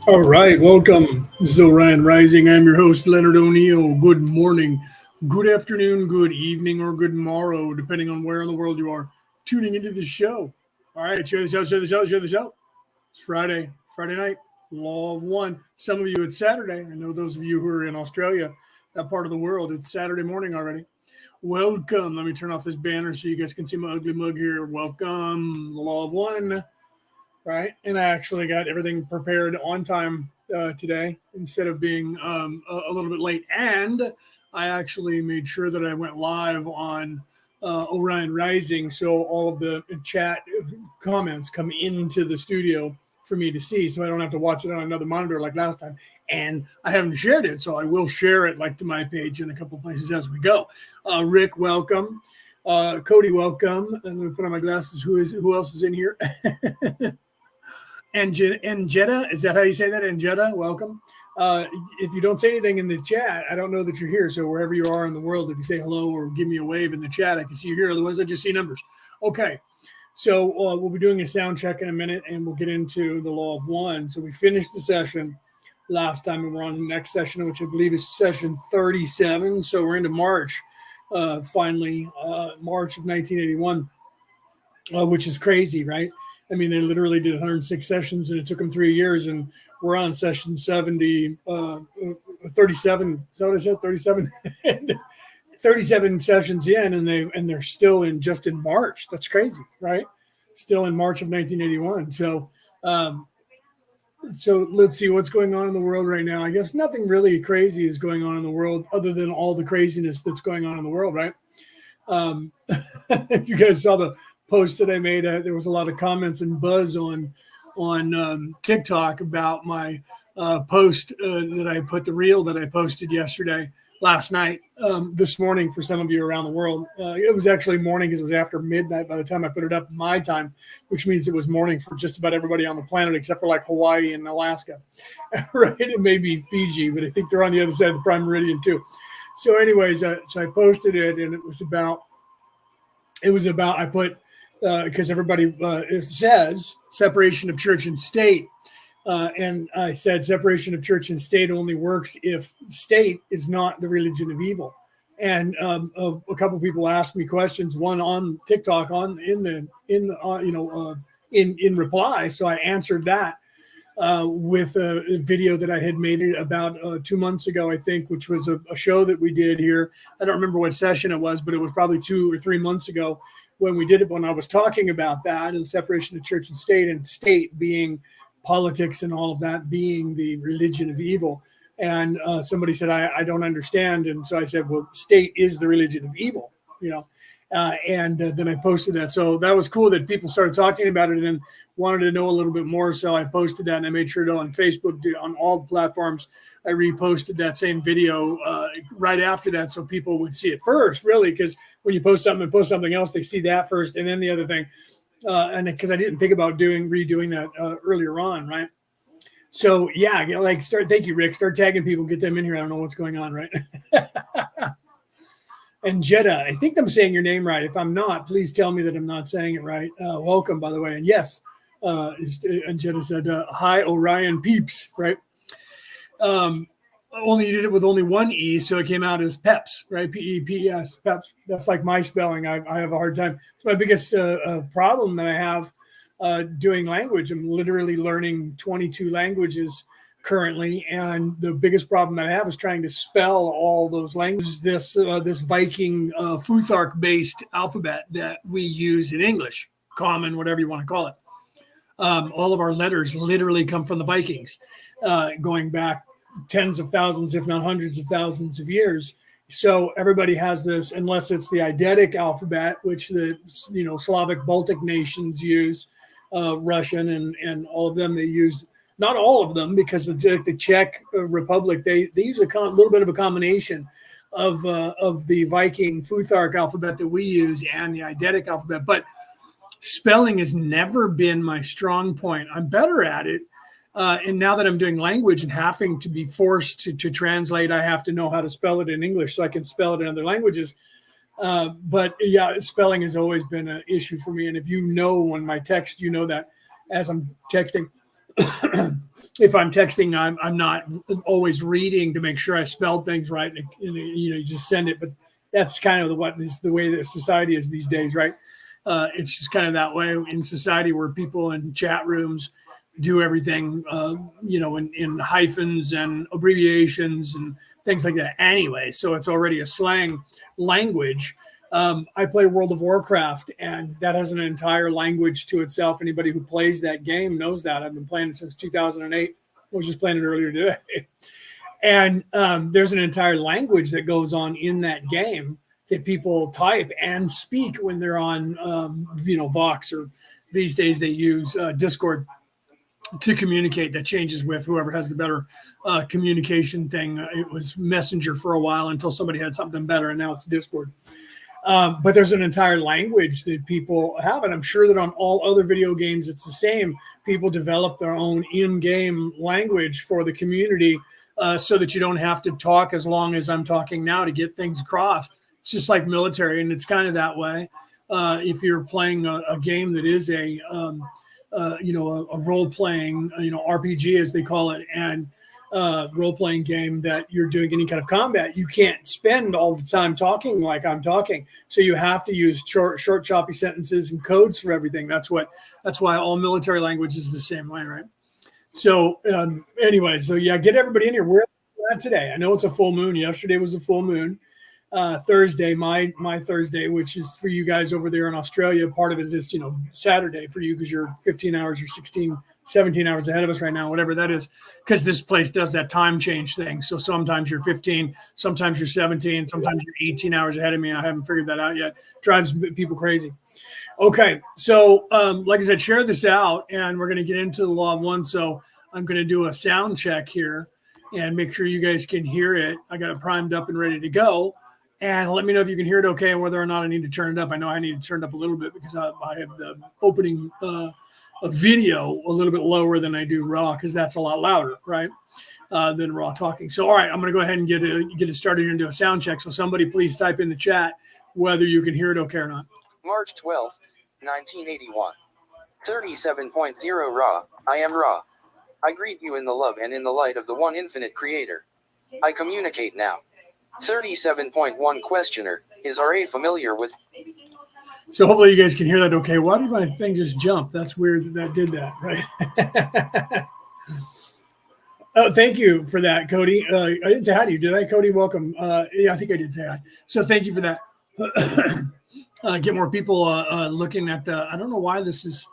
All right, welcome. This is Orion Rising. I'm your host, Leonard O'Neill. Good morning, good afternoon, good evening, or good morrow, depending on where in the world you are tuning into the show. All right, share this out, share this out, share this out. It's Friday night, Law of One. Some of you, it's Saturday. I know those of you who are in Australia, that part of the world, it's Saturday morning already. Welcome. Let me turn off this banner so you guys can see my ugly mug here. Welcome, the Law of One. Right, and I actually got everything prepared on time today instead of being a little bit late. And I actually made sure that I went live on Orion Rising, so all of the chat comments come into the studio for me to see, so I don't have to watch it on another monitor like last time. And I haven't shared it, so I will share it like to my page in a couple of places as we go. Rick, welcome. Cody, welcome. And then put on my glasses. Who else is in here? And Jetta, is that how you say that? And Jetta, welcome. If you don't say anything in the chat, I don't know that you're here. So wherever you are in the world, if you say hello or give me a wave in the chat, I can see you here. Otherwise, I just see numbers. Okay. So we'll be doing a sound check in a minute, and we'll get into the Law of One. So we finished the session last time, and we're on the next session, which I believe is session 37. So we're into March, finally, March of 1981, which is crazy, right? I mean, they literally did 106 sessions, and it took them 3 years, and we're on session 37. Is that what I said? 37? 37 sessions in, and they're still just in March. That's crazy, right? Still in March of 1981. So let's see what's going on in the world right now. I guess nothing really crazy is going on in the world other than all the craziness that's going on in the world, right? If you guys saw the post that I made, there was a lot of comments and buzz on TikTok about my post that I put, the reel that I posted last night, this morning for some of you around the world. It was actually morning because it was after midnight by the time I put it up my time, which means it was morning for just about everybody on the planet except for like Hawaii and Alaska, right? It may be Fiji, but I think they're on the other side of the prime meridian too. So anyways, so I posted it, and it was about I put, because everybody says separation of church and state. And I said separation of church and state only works if state is not the religion of evil. And a couple of people asked me questions, one on TikTok, in reply. So I answered that with a video that I had made about 2 months ago, I think, which was a show that we did here. I don't remember what session it was, but it was probably 2 or 3 months ago when we did it, when I was talking about that and the separation of church and state being politics and all of that being the religion of evil. And somebody said, I don't understand. And so I said, well, state is the religion of evil, and then I posted that. So that was cool that people started talking about it and wanted to know a little bit more. So I posted that, and I made sure to on Facebook, on all the platforms, I reposted that same video right after that, so people would see it first, really, because when you post something and post something else, they see that first and then the other thing. And because I didn't think about redoing that earlier on, right? So yeah, thank you, Rick. Start tagging people, get them in here. I don't know what's going on, right? And Jetta, I think I'm saying your name right. If I'm not, please tell me that I'm not saying it right. Welcome, by the way. And yes, and Jetta said, hi, Orion peeps, right? Only you did it with only one E, so it came out as Peps, right? P-E-P-E-S, Peps. That's like my spelling. I have a hard time. It's my biggest problem that I have doing language. I'm literally learning 22 languages currently, and the biggest problem that I have is trying to spell all those languages. This Viking Futhark-based alphabet that we use in English, common, whatever you want to call it. All of our letters literally come from the Vikings, going back tens of thousands, if not hundreds of thousands of years. So everybody has this, unless it's the eidetic alphabet, which the Slavic Baltic nations use, Russian and all of them, they use. Not all of them, because the Czech Republic, they use a little bit of a combination of the Viking Futhark alphabet that we use and the eidetic alphabet. But spelling has never been my strong point. I'm better at it. And now that I'm doing language and having to be forced to translate, I have to know how to spell it in English so I can spell it in other languages. But yeah, spelling has always been an issue for me. And if you know when my text, you know that as I'm texting, if I'm texting, I'm not always reading to make sure I spelled things right, and you just send it. But that's kind of what is the way that society is these days, right? It's just kind of that way in society where people in chat rooms do everything, in hyphens and abbreviations and things like that. Anyway, so it's already a slang language. I play World of Warcraft, and that has an entire language to itself. Anybody who plays that game knows that. I've been playing it since 2008. I was just playing it earlier today. And there's an entire language that goes on in that game that people type and speak when they're on, Vox, or these days they use Discord to communicate. That changes with whoever has the better communication thing. It was Messenger for a while until somebody had something better, and now it's Discord. But there's an entire language that people have, and I'm sure that on all other video games it's the same. People develop their own in-game language for the community, so that you don't have to talk as long as I'm talking now to get things across. It's just like military, and it's kind of that way. If you're playing a game that is a role-playing, RPG as they call it, and role-playing game that you're doing any kind of combat, you can't spend all the time talking like I'm talking. So you have to use short, choppy sentences and codes for everything. That's why all military language is the same way, right? So anyway, so yeah, get everybody in here. We're at today. I know it's a full moon. Yesterday was a full moon. Thursday, my Thursday, which is for you guys over there in Australia. Part of it is, Saturday for you because you're 15 hours or 16, 17 hours ahead of us right now, whatever that is, because this place does that time change thing. So sometimes you're 15, sometimes you're 17, sometimes you're 18 hours ahead of me. I haven't figured that out yet. Drives people crazy. Okay, so like I said, share this out, and we're going to get into the law of one. So I'm going to do a sound check here and make sure you guys can hear it. I got it primed up and ready to go. And let me know if you can hear it okay, and whether or not I need to turn it up. I know I need to turn it up a little bit because I have the opening a video a little bit lower than I do raw, because that's a lot louder, right, than raw talking. So, all right, I'm going to go ahead and get it started here and do a sound check. So somebody please type in the chat whether you can hear it okay or not. March 12th, 1981. 37.0 Ra. I am Ra. I greet you in the love and in the light of the one infinite creator. I communicate now. 37.1 Questioner. Is RA familiar with? So hopefully you guys can hear that okay. Why did my thing just jump? That's weird that did that, right? Oh, thank you for that, Cody. I didn't say hi to you, did I, Cody? Welcome. Yeah, I think I did say hi. So thank you for that. Get more people looking at the, I don't know why this is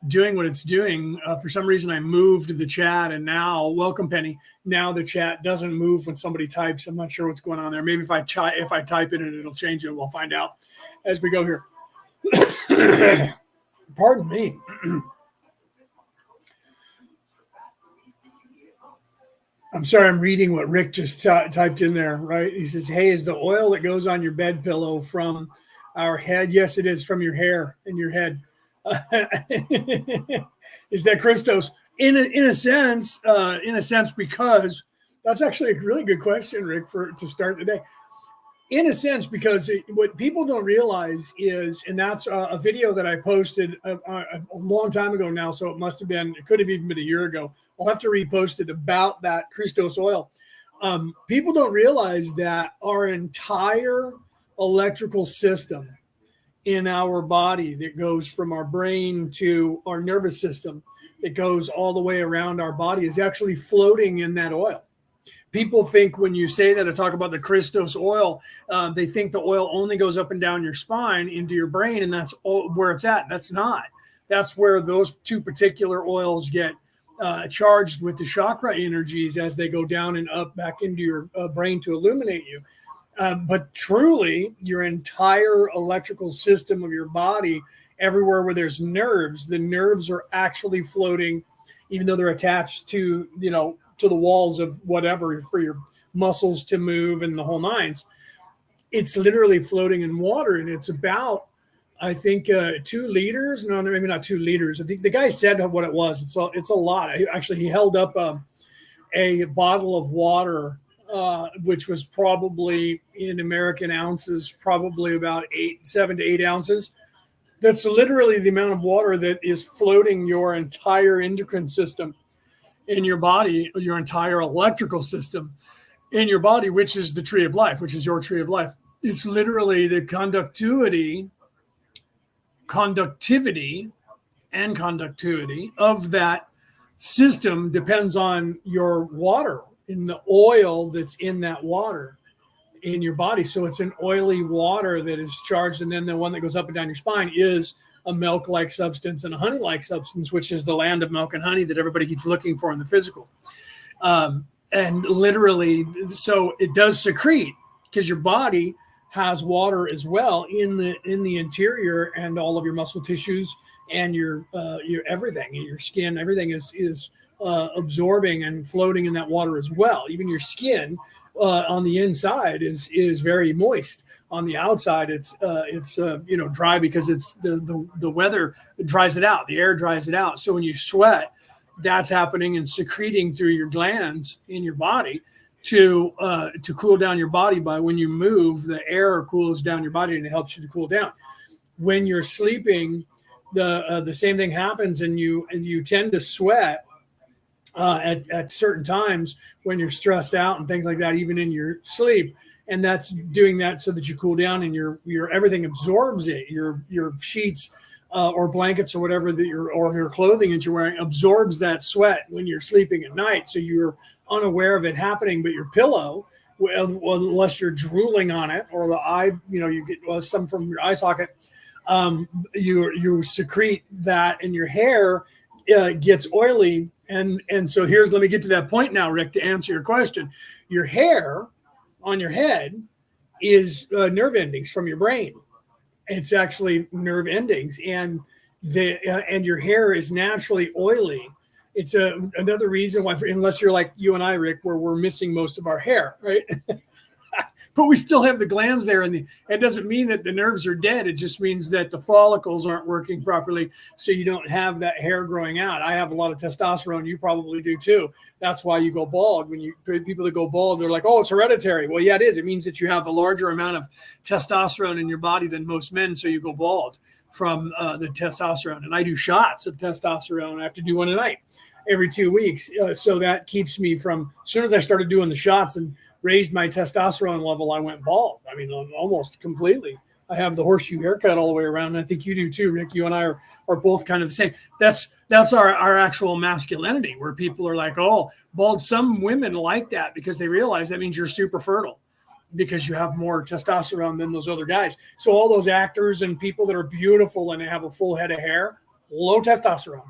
doing what it's doing. For some reason, I moved the chat, and now, welcome, Penny. Now the chat doesn't move when somebody types. I'm not sure what's going on there. Maybe if I type it, it'll change it. We'll find out as we go here. Pardon me. I'm sorry, I'm reading what Rick just typed in there, right? He says, hey, is the oil that goes on your bed pillow from our head? Yes, it is, from your hair and your head. Is that Christos? In a sense, because that's actually a really good question, Rick, to start the day. In a sense, because what people don't realize is, and that's a video that I posted a long time ago now, so it could have even been a year ago. I'll have to repost it about that Christos oil. People don't realize that our entire electrical system in our body that goes from our brain to our nervous system, that goes all the way around our body, is actually floating in that oil. People think when you say that, I talk about the Christos oil, they think the oil only goes up and down your spine into your brain, and that's all where it's at. That's not. That's where those two particular oils get charged with the chakra energies as they go down and up back into your brain to illuminate you. But truly, your entire electrical system of your body, everywhere where there's nerves, the nerves are actually floating, even though they're attached to, to the walls of whatever for your muscles to move and the whole nines. It's literally floating in water, and it's about, I think, 2 liters. No, maybe not 2 liters. I think the guy said what it was. It's a lot. Actually, he held up a bottle of water, which was probably in American ounces, probably about 7 to 8 ounces. That's literally the amount of water that is floating your entire endocrine system. in your body, your entire electrical system in your body, which is the tree of life, which is your tree of life. It's literally the conductivity and conductivity of that system depends on your water, in the oil that's in that water in your body. So it's an oily water that is charged, and then the one that goes up and down your spine is a milk-like substance and a honey-like substance, which is the land of milk and honey that everybody keeps looking for in the physical. And literally, so it does secrete, because your body has water as well in the interior, and all of your muscle tissues and your everything, your skin, everything is absorbing and floating in that water as well. Even your skin on the inside is very moist. On the outside, it's dry, because it's the weather dries it out. The air dries it out. So when you sweat, that's happening and secreting through your glands in your body to cool down your body. By when you move, the air cools down your body and it helps you to cool down. When you're sleeping, the same thing happens, and you tend to sweat at certain times when you're stressed out and things like that, even in your sleep. And that's doing that so that you cool down, and your everything absorbs it. Your sheets or blankets or whatever that your clothing that you're wearing absorbs that sweat when you're sleeping at night. So you're unaware of it happening, but your pillow, unless you're drooling on it, or the eye, you get some from your eye socket, you secrete that, and your hair gets oily. And so let me get to that point now, Rick, to answer your question. Your hair on your head is nerve endings from your brain. It's actually nerve endings, and your hair is naturally oily. It's another reason why, unless you're like you and I, Rick, where we're missing most of our hair, right? But we still have the glands there, and it doesn't mean that the nerves are dead. It just means that the follicles aren't working properly, so you don't have that hair growing out. I have a lot of testosterone. You probably do too. That's why you go bald. People that go bald, they're like, "Oh, it's hereditary." Well, yeah, it is. It means that you have a larger amount of testosterone in your body than most men, so you go bald from the testosterone. And I do shots of testosterone. I have to do one a night every 2 weeks. So that keeps me from, as soon as I started doing the shots and raised my testosterone level, I went bald. I mean, almost completely. I have the horseshoe haircut all the way around. And I think you do too, Rick. You and I are both kind of the same. That's our actual masculinity, where people are like, oh, bald. Some women like that because they realize that means you're super fertile, because you have more testosterone than those other guys. So all those actors and people that are beautiful and they have a full head of hair, low testosterone.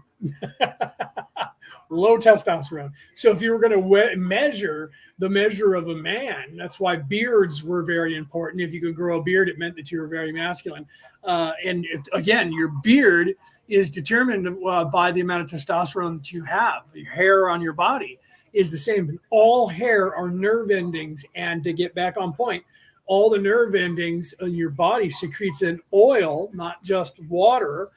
Low testosterone. So if you were going to measure the measure of a man, that's why beards were very important. If you could grow a beard, it meant that you were very masculine. Again, your beard is determined by the amount of testosterone that you have. Your hair on your body is the same. But all hair are nerve endings. And to get back on point, all the nerve endings in your body secretes an oil, not just water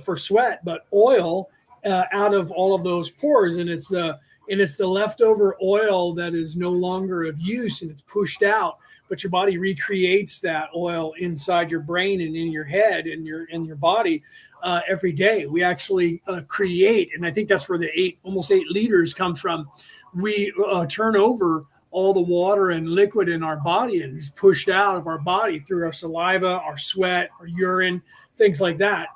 for sweat, but oil out of all of those pores. And it's the leftover oil that is no longer of use, and it's pushed out. But your body recreates that oil inside your brain and in your head and your body every day. We actually create, and I think that's where the almost 8 liters comes from. We turn over all the water and liquid in our body, and it's pushed out of our body through our saliva, our sweat, our urine, things like that.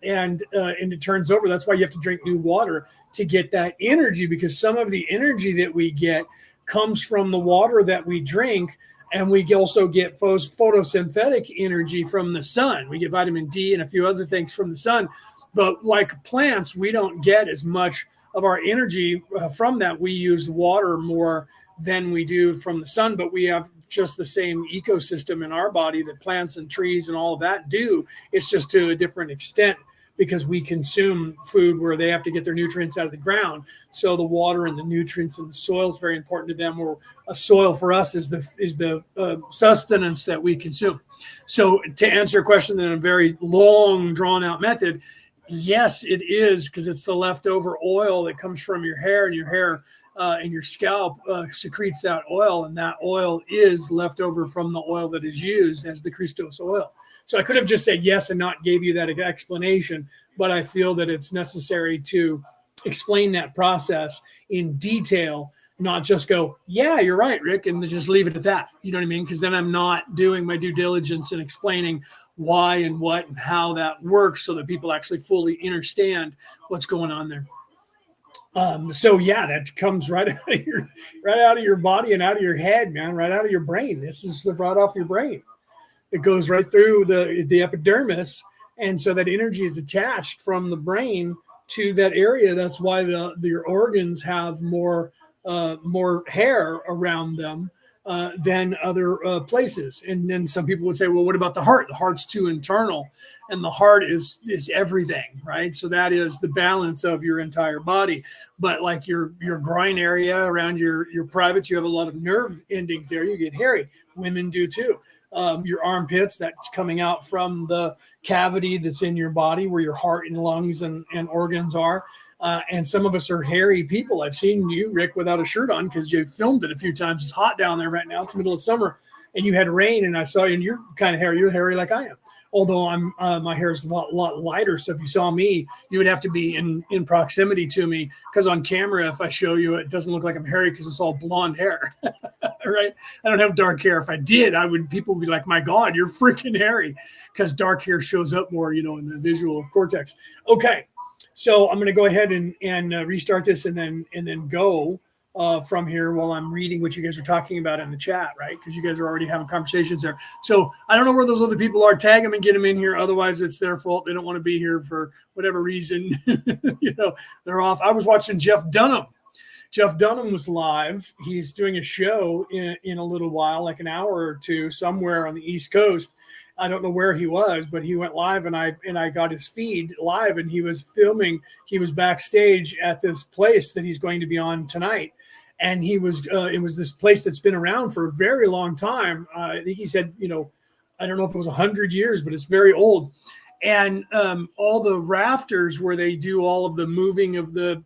And it turns over. That's why you have to drink new water to get that energy, because some of the energy that we get comes from the water that we drink. And we also get photosynthetic energy from the sun. We get vitamin D and a few other things from the sun. But like plants, we don't get as much of our energy from that. We use water more than we do from the sun, but we have just the same ecosystem in our body that plants and trees and all of that do. It's just to a different extent, because we consume food where they have to get their nutrients out of the ground. So the water and the nutrients in the soil is very important to them. Or a soil for us is the sustenance that we consume. So to answer your question in a very long, drawn out method, yes, it is, because it's the leftover oil that comes from your hair, and your hair and your scalp secretes that oil, and that oil is left over from the oil that is used as the Christos oil. So I could have just said yes and not gave you that explanation, but I feel that it's necessary to explain that process in detail, not just go, yeah, you're right, Rick, and just leave it at that. You know what I mean? Because then I'm not doing my due diligence and explaining why and what and how that works so that people actually fully understand what's going on there. So yeah, that comes right out of your body and out of your head, man, right out of your brain. This is right off your brain. It goes right through the epidermis, and so that energy is attached from the brain to that area. That's why your organs have more hair around them than other places. And then some people would say, well, what about the heart? The heart's too internal, and the heart is everything, right? So that is the balance of your entire body. But like your groin area around your privates, you have a lot of nerve endings there. You get hairy. Women do too. Your armpits, that's coming out from the cavity that's in your body where your heart and lungs and organs are. And some of us are hairy people. I've seen you, Rick, without a shirt on because you filmed it a few times. It's hot down there right now. It's the middle of summer, and you had rain, and I saw you, and you're kind of hairy. You're hairy like I am. Although my hair is a lot lighter. So if you saw me, you would have to be in proximity to me, because on camera, if I show you, it doesn't look like I'm hairy because it's all blonde hair, right? I don't have dark hair. If I did, people would be like, my God, you're freaking hairy, because dark hair shows up more, in the visual cortex. Okay. So I'm going to go ahead and restart this and then go from here while I'm reading what you guys are talking about in the chat, right? Because you guys are already having conversations there. So I don't know where those other people are. Tag them and get them in here. Otherwise, it's their fault. They don't want to be here for whatever reason. They're off. I was watching Jeff Dunham. Jeff Dunham was live. He's doing a show in a little while, like an hour or two, somewhere on the East Coast. I don't know where he was, but he went live, and I got his feed live, and he was filming. He was backstage at this place that he's going to be on tonight, and it was this place that's been around for a very long time. I think he said, I don't know if it was 100 years, but it's very old. And all the rafters where they do all of the moving of the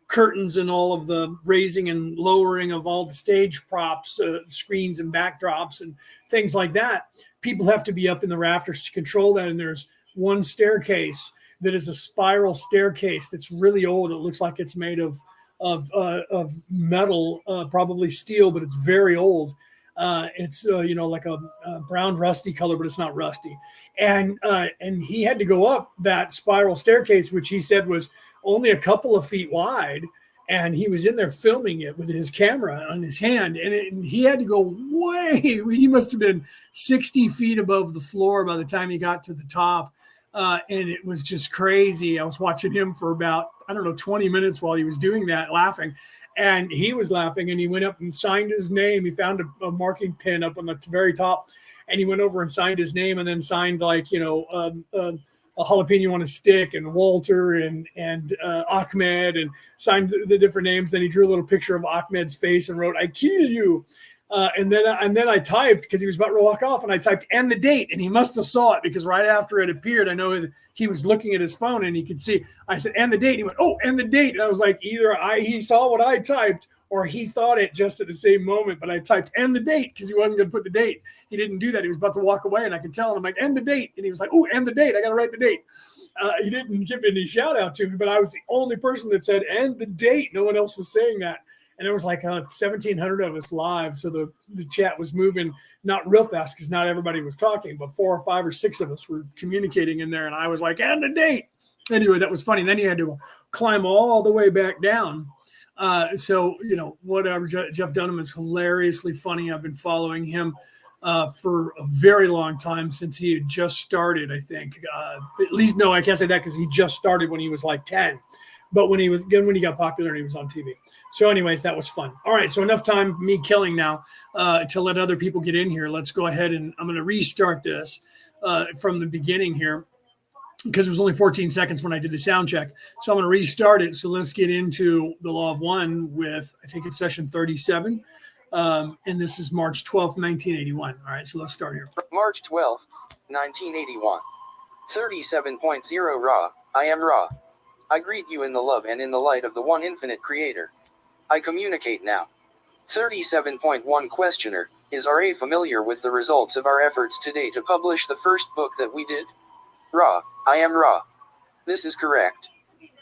curtains and all of the raising and lowering of all the stage props, screens and backdrops and things like that. People have to be up in the rafters to control that. And there's one staircase that is a spiral staircase that's really old. It looks like it's made of metal, probably steel, but it's very old. It's like a brown rusty color, but it's not rusty. And he had to go up that spiral staircase, which he said was only a couple of feet wide. And he was in there filming it with his camera on his hand. And he had to go he must have been 60 feet above the floor by the time he got to the top. And it was just crazy. I was watching him for about, 20 minutes while he was doing that, laughing. And he was laughing, and he went up and signed his name. He found a marking pin up on the very top, and he went over and signed his name, and then signed a jalapeno on a stick, and Walter and Ahmed, and signed the different names. Then he drew a little picture of Ahmed's face and wrote, "I kill you." And then I typed, because he was about to walk off, and I typed "and the date," and he must have saw it, because right after it appeared, I know he was looking at his phone and he could see. I said "and the date." He went, "Oh, and the date." And I was like, either he saw what I typed, or he thought it just at the same moment. But I typed "and the date" because he wasn't going to put the date. He didn't do that. He was about to walk away, and I could tell. And I'm like, "and the date," and he was like, "Oh, and the date. I got to write the date." He didn't give any shout out to me, but I was the only person that said "and the date." No one else was saying that. And there was like 1,700 of us live. So the chat was moving, not real fast because not everybody was talking, but 4 or 5 or 6 of us were communicating in there. And I was like, "and the date." Anyway, that was funny. And then he had to climb all the way back down. So, whatever. Jeff Dunham is hilariously funny. I've been following him for a very long time, since he had just started, I think. At least, no, I can't say that, because he just started when he was like 10. But when he got popular and he was on TV. So anyways, that was fun. All right, so enough time me killing now to let other people get in here. Let's go ahead, and I'm going to restart this from the beginning here, because it was only 14 seconds when I did the sound check. So I'm going to restart it. So let's get into the Law of One with, I think it's session 37. And this is March 12th, 1981. All right, so let's start here. March 12th, 1981. 37.0 Ra. I am Ra. I greet you in the love and in the light of the one infinite creator. I communicate now. 37.1 Questioner. Is RA familiar with the results of our efforts today to publish the first book that we did? Ra. I am Ra. This is correct.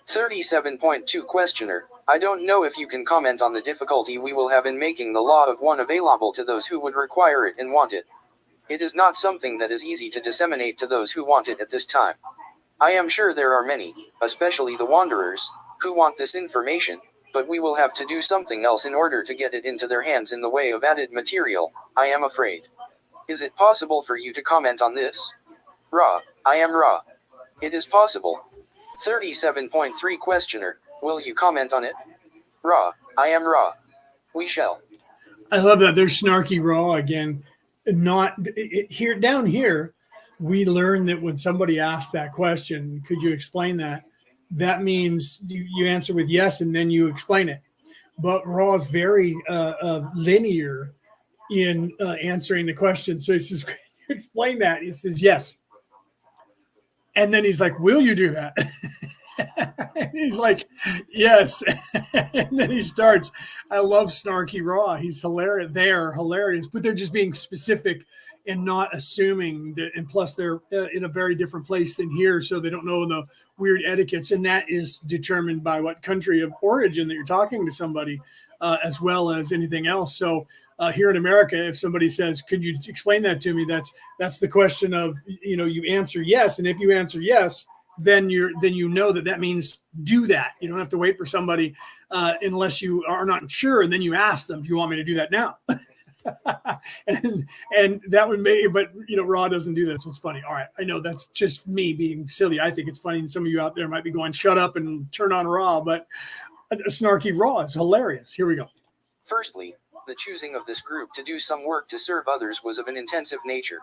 37.2 Questioner, I don't know if you can comment on the difficulty we will have in making the law of one available to those who would require it and want it. It is not something that is easy to disseminate to those who want it at this time. I am sure there are many, especially the wanderers, who want this information, but we will have to do something else in order to get it into their hands in the way of added material, I am afraid. Is it possible for you to comment on this? Ra, I am Ra. It is possible. 37.3 Questioner, will you comment on it? Ra, I am Ra. We shall. I love that. There's snarky raw again. Not here down here. We learn that when somebody asks that question, could you explain that? That means you answer with yes, and then you explain it. But raw is very linear in answering the question. So he says, "Can you explain that?" He says, "Yes." And then he's like, "Will you do that?" And he's like, "Yes." And then he starts. I love snarky raw. He's hilarious. They're hilarious, but they're just being specific and not assuming that. And plus, they're in a very different place than here, so they don't know the weird etiquettes. And that is determined by what country of origin that you're talking to somebody, as well as anything else. So here in America, if somebody says, "Could you explain that to me?" That's the question of, you answer yes, and if you answer yes, then you know that means do that. You don't have to wait for somebody unless you are not sure, and then you ask them, "Do you want me to do that now?" and that would make, but Raw doesn't do that, so it's funny. All right, I know that's just me being silly. I think it's funny, and some of you out there might be going, "Shut up and turn on Raw," but snarky Raw is hilarious. Here we go. Firstly, the choosing of this group to do some work to serve others was of an intensive nature.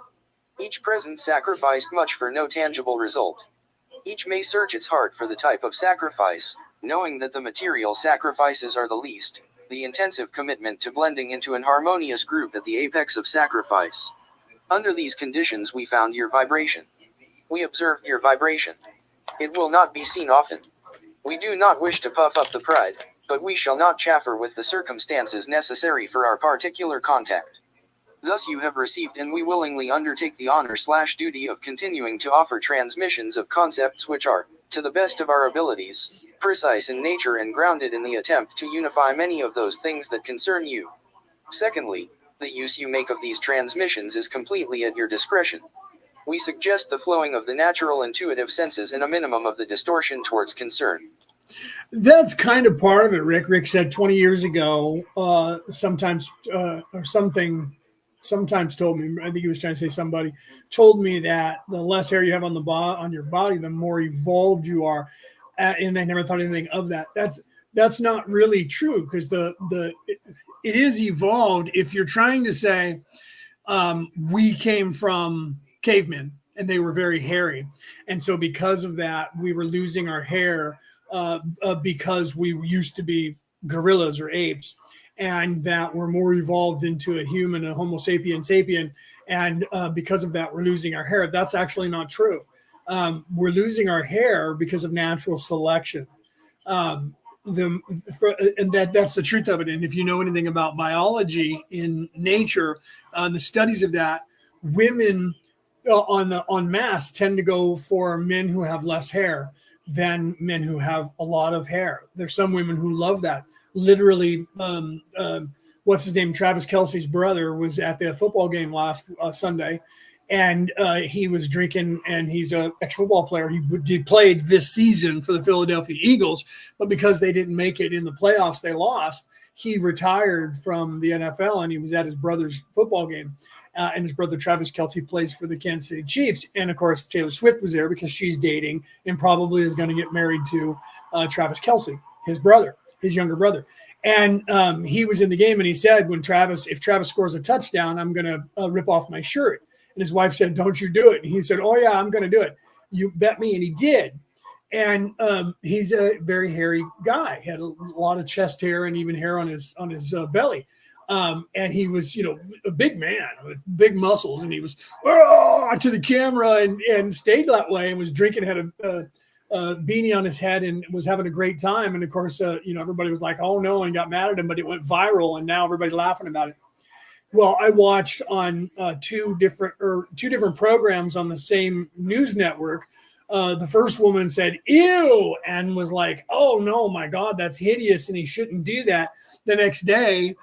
Each present sacrificed much for no tangible result. Each may search its heart for the type of sacrifice, knowing that the material sacrifices are the least, the intensive commitment to blending into an harmonious group at the apex of sacrifice. Under these conditions we found your vibration. We observed your vibration. It will not be seen often. We do not wish to puff up the pride, but we shall not chaffer with the circumstances necessary for our particular contact. Thus you have received, and we willingly undertake the honor/duty of continuing to offer transmissions of concepts which are, to the best of our abilities, precise in nature and grounded in the attempt to unify many of those things that concern you. Secondly, the use you make of these transmissions is completely at your discretion. We suggest the flowing of the natural intuitive senses and a minimum of the distortion towards concern. That's kind of part of it, Rick. Rick said 20 years ago, sometimes told me, I think he was trying to say somebody told me that the less hair you have on your body, the more evolved you are. And I never thought anything of that. That's not really true, because it is evolved. If you're trying to say we came from cavemen and they were very hairy, and so because of that we were losing our hair because we used to be gorillas or apes, and that we're more evolved into a human, a Homo sapien, and because of that we're losing our hair. That's actually not true. We're losing our hair because of natural selection. And that's the truth of it. And if you know anything about biology in nature, the studies of that, women en masse tend to go for men who have less hair than men who have a lot of hair. There's some women who love that. Literally, what's his name? Travis Kelce's brother was at the football game last Sunday, and he was drinking, and he's an ex-football player. He played this season for the Philadelphia Eagles, but because they didn't make it in the playoffs, they lost. He retired from the NFL, and he was at his brother's football game. And his brother Travis Kelce plays for the Kansas City Chiefs. And of course, Taylor Swift was there because she's dating and probably is going to get married to Travis Kelce, his brother, his younger brother. And he was in the game, and he said, if Travis scores a touchdown, I'm going to rip off my shirt. And his wife said, "Don't you do it." And he said, "Oh yeah, I'm going to do it. You bet me." And he did. And he's a very hairy guy. He had a lot of chest hair and even hair on his belly. And he was, a big man with big muscles, and he was to the camera and stayed that way, and was drinking, had a beanie on his head, and was having a great time. And of course, everybody was like, "Oh no," and got mad at him, but it went viral, and now everybody's laughing about it. Well, I watched on two different programs on the same news network. the first woman said, ew, and was like, oh no, my God, that's hideous. And he shouldn't do that. The next day,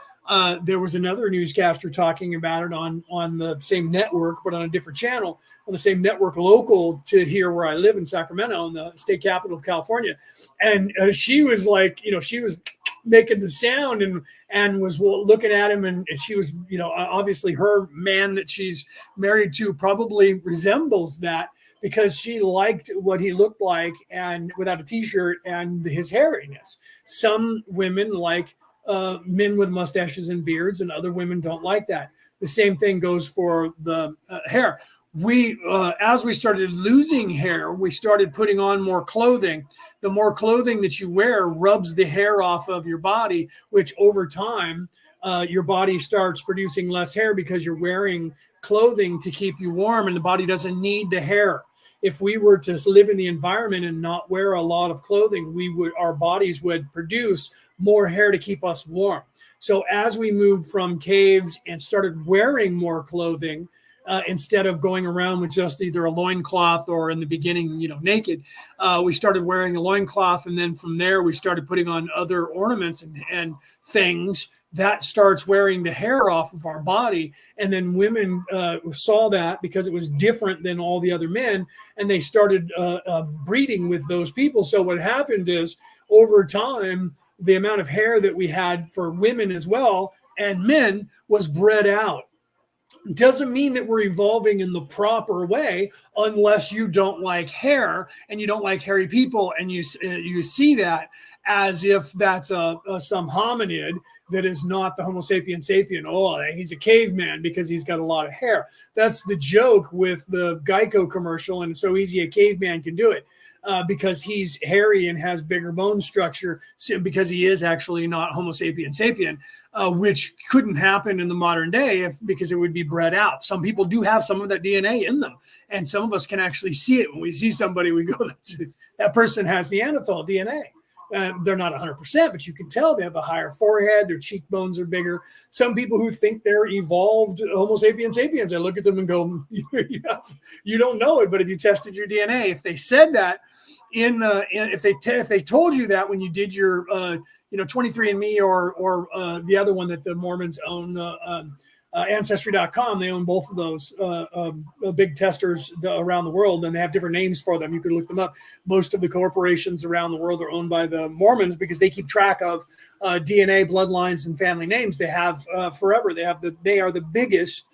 there was another newscaster talking about it on the same network, but on a different channel, on the same network local to here where I live in Sacramento, in the state capital of California. And she was like, she was making the sound and was looking at him, and she was, obviously her man that she's married to probably resembles that, because she liked what he looked like and without a t-shirt and his hairiness. Some women like men with mustaches and beards, and other women don't like that. The same thing goes for the hair. We, as we started losing hair, we started putting on more clothing. The more clothing that you wear rubs the hair off of your body, which over time, your body starts producing less hair because you're wearing clothing to keep you warm, and the body doesn't need the hair. If we were to live in the environment and not wear a lot of clothing, our bodies would produce more hair to keep us warm. So as we moved from caves and started wearing more clothing, instead of going around with just either a loincloth or in the beginning, naked, we started wearing a loincloth. And then from there, we started putting on other ornaments and things that starts wearing the hair off of our body. And then women saw that because it was different than all the other men, and they started breeding with those people. So what happened is, over time, the amount of hair that we had for women as well and men was bred out. It doesn't mean that we're evolving in the proper way unless you don't like hair and you don't like hairy people, and you see that as if that's some hominid that is not the Homo sapien sapien. Oh, he's a caveman because he's got a lot of hair. That's the joke with the Geico commercial, and it's so easy a caveman can do it. Because he's hairy and has bigger bone structure, because he is actually not Homo sapien sapien, which couldn't happen in the modern day because it would be bred out. Some people do have some of that DNA in them, and some of us can actually see it. When we see somebody, we go, that person has Neanderthal DNA. They're not 100%, but you can tell they have a higher forehead, their cheekbones are bigger. Some people who think they're evolved Homo sapiens sapiens, I look at them and go, you don't know it, but if you tested your DNA, if they said that, if they told you that when you did your 23andMe or the other one that the Mormons own, Ancestry.com, they own both of those big testers around the world, and they have different names for them. You could look them up. Most of the corporations around the world are owned by the Mormons because they keep track of DNA, bloodlines, and family names. They have forever. They are the biggest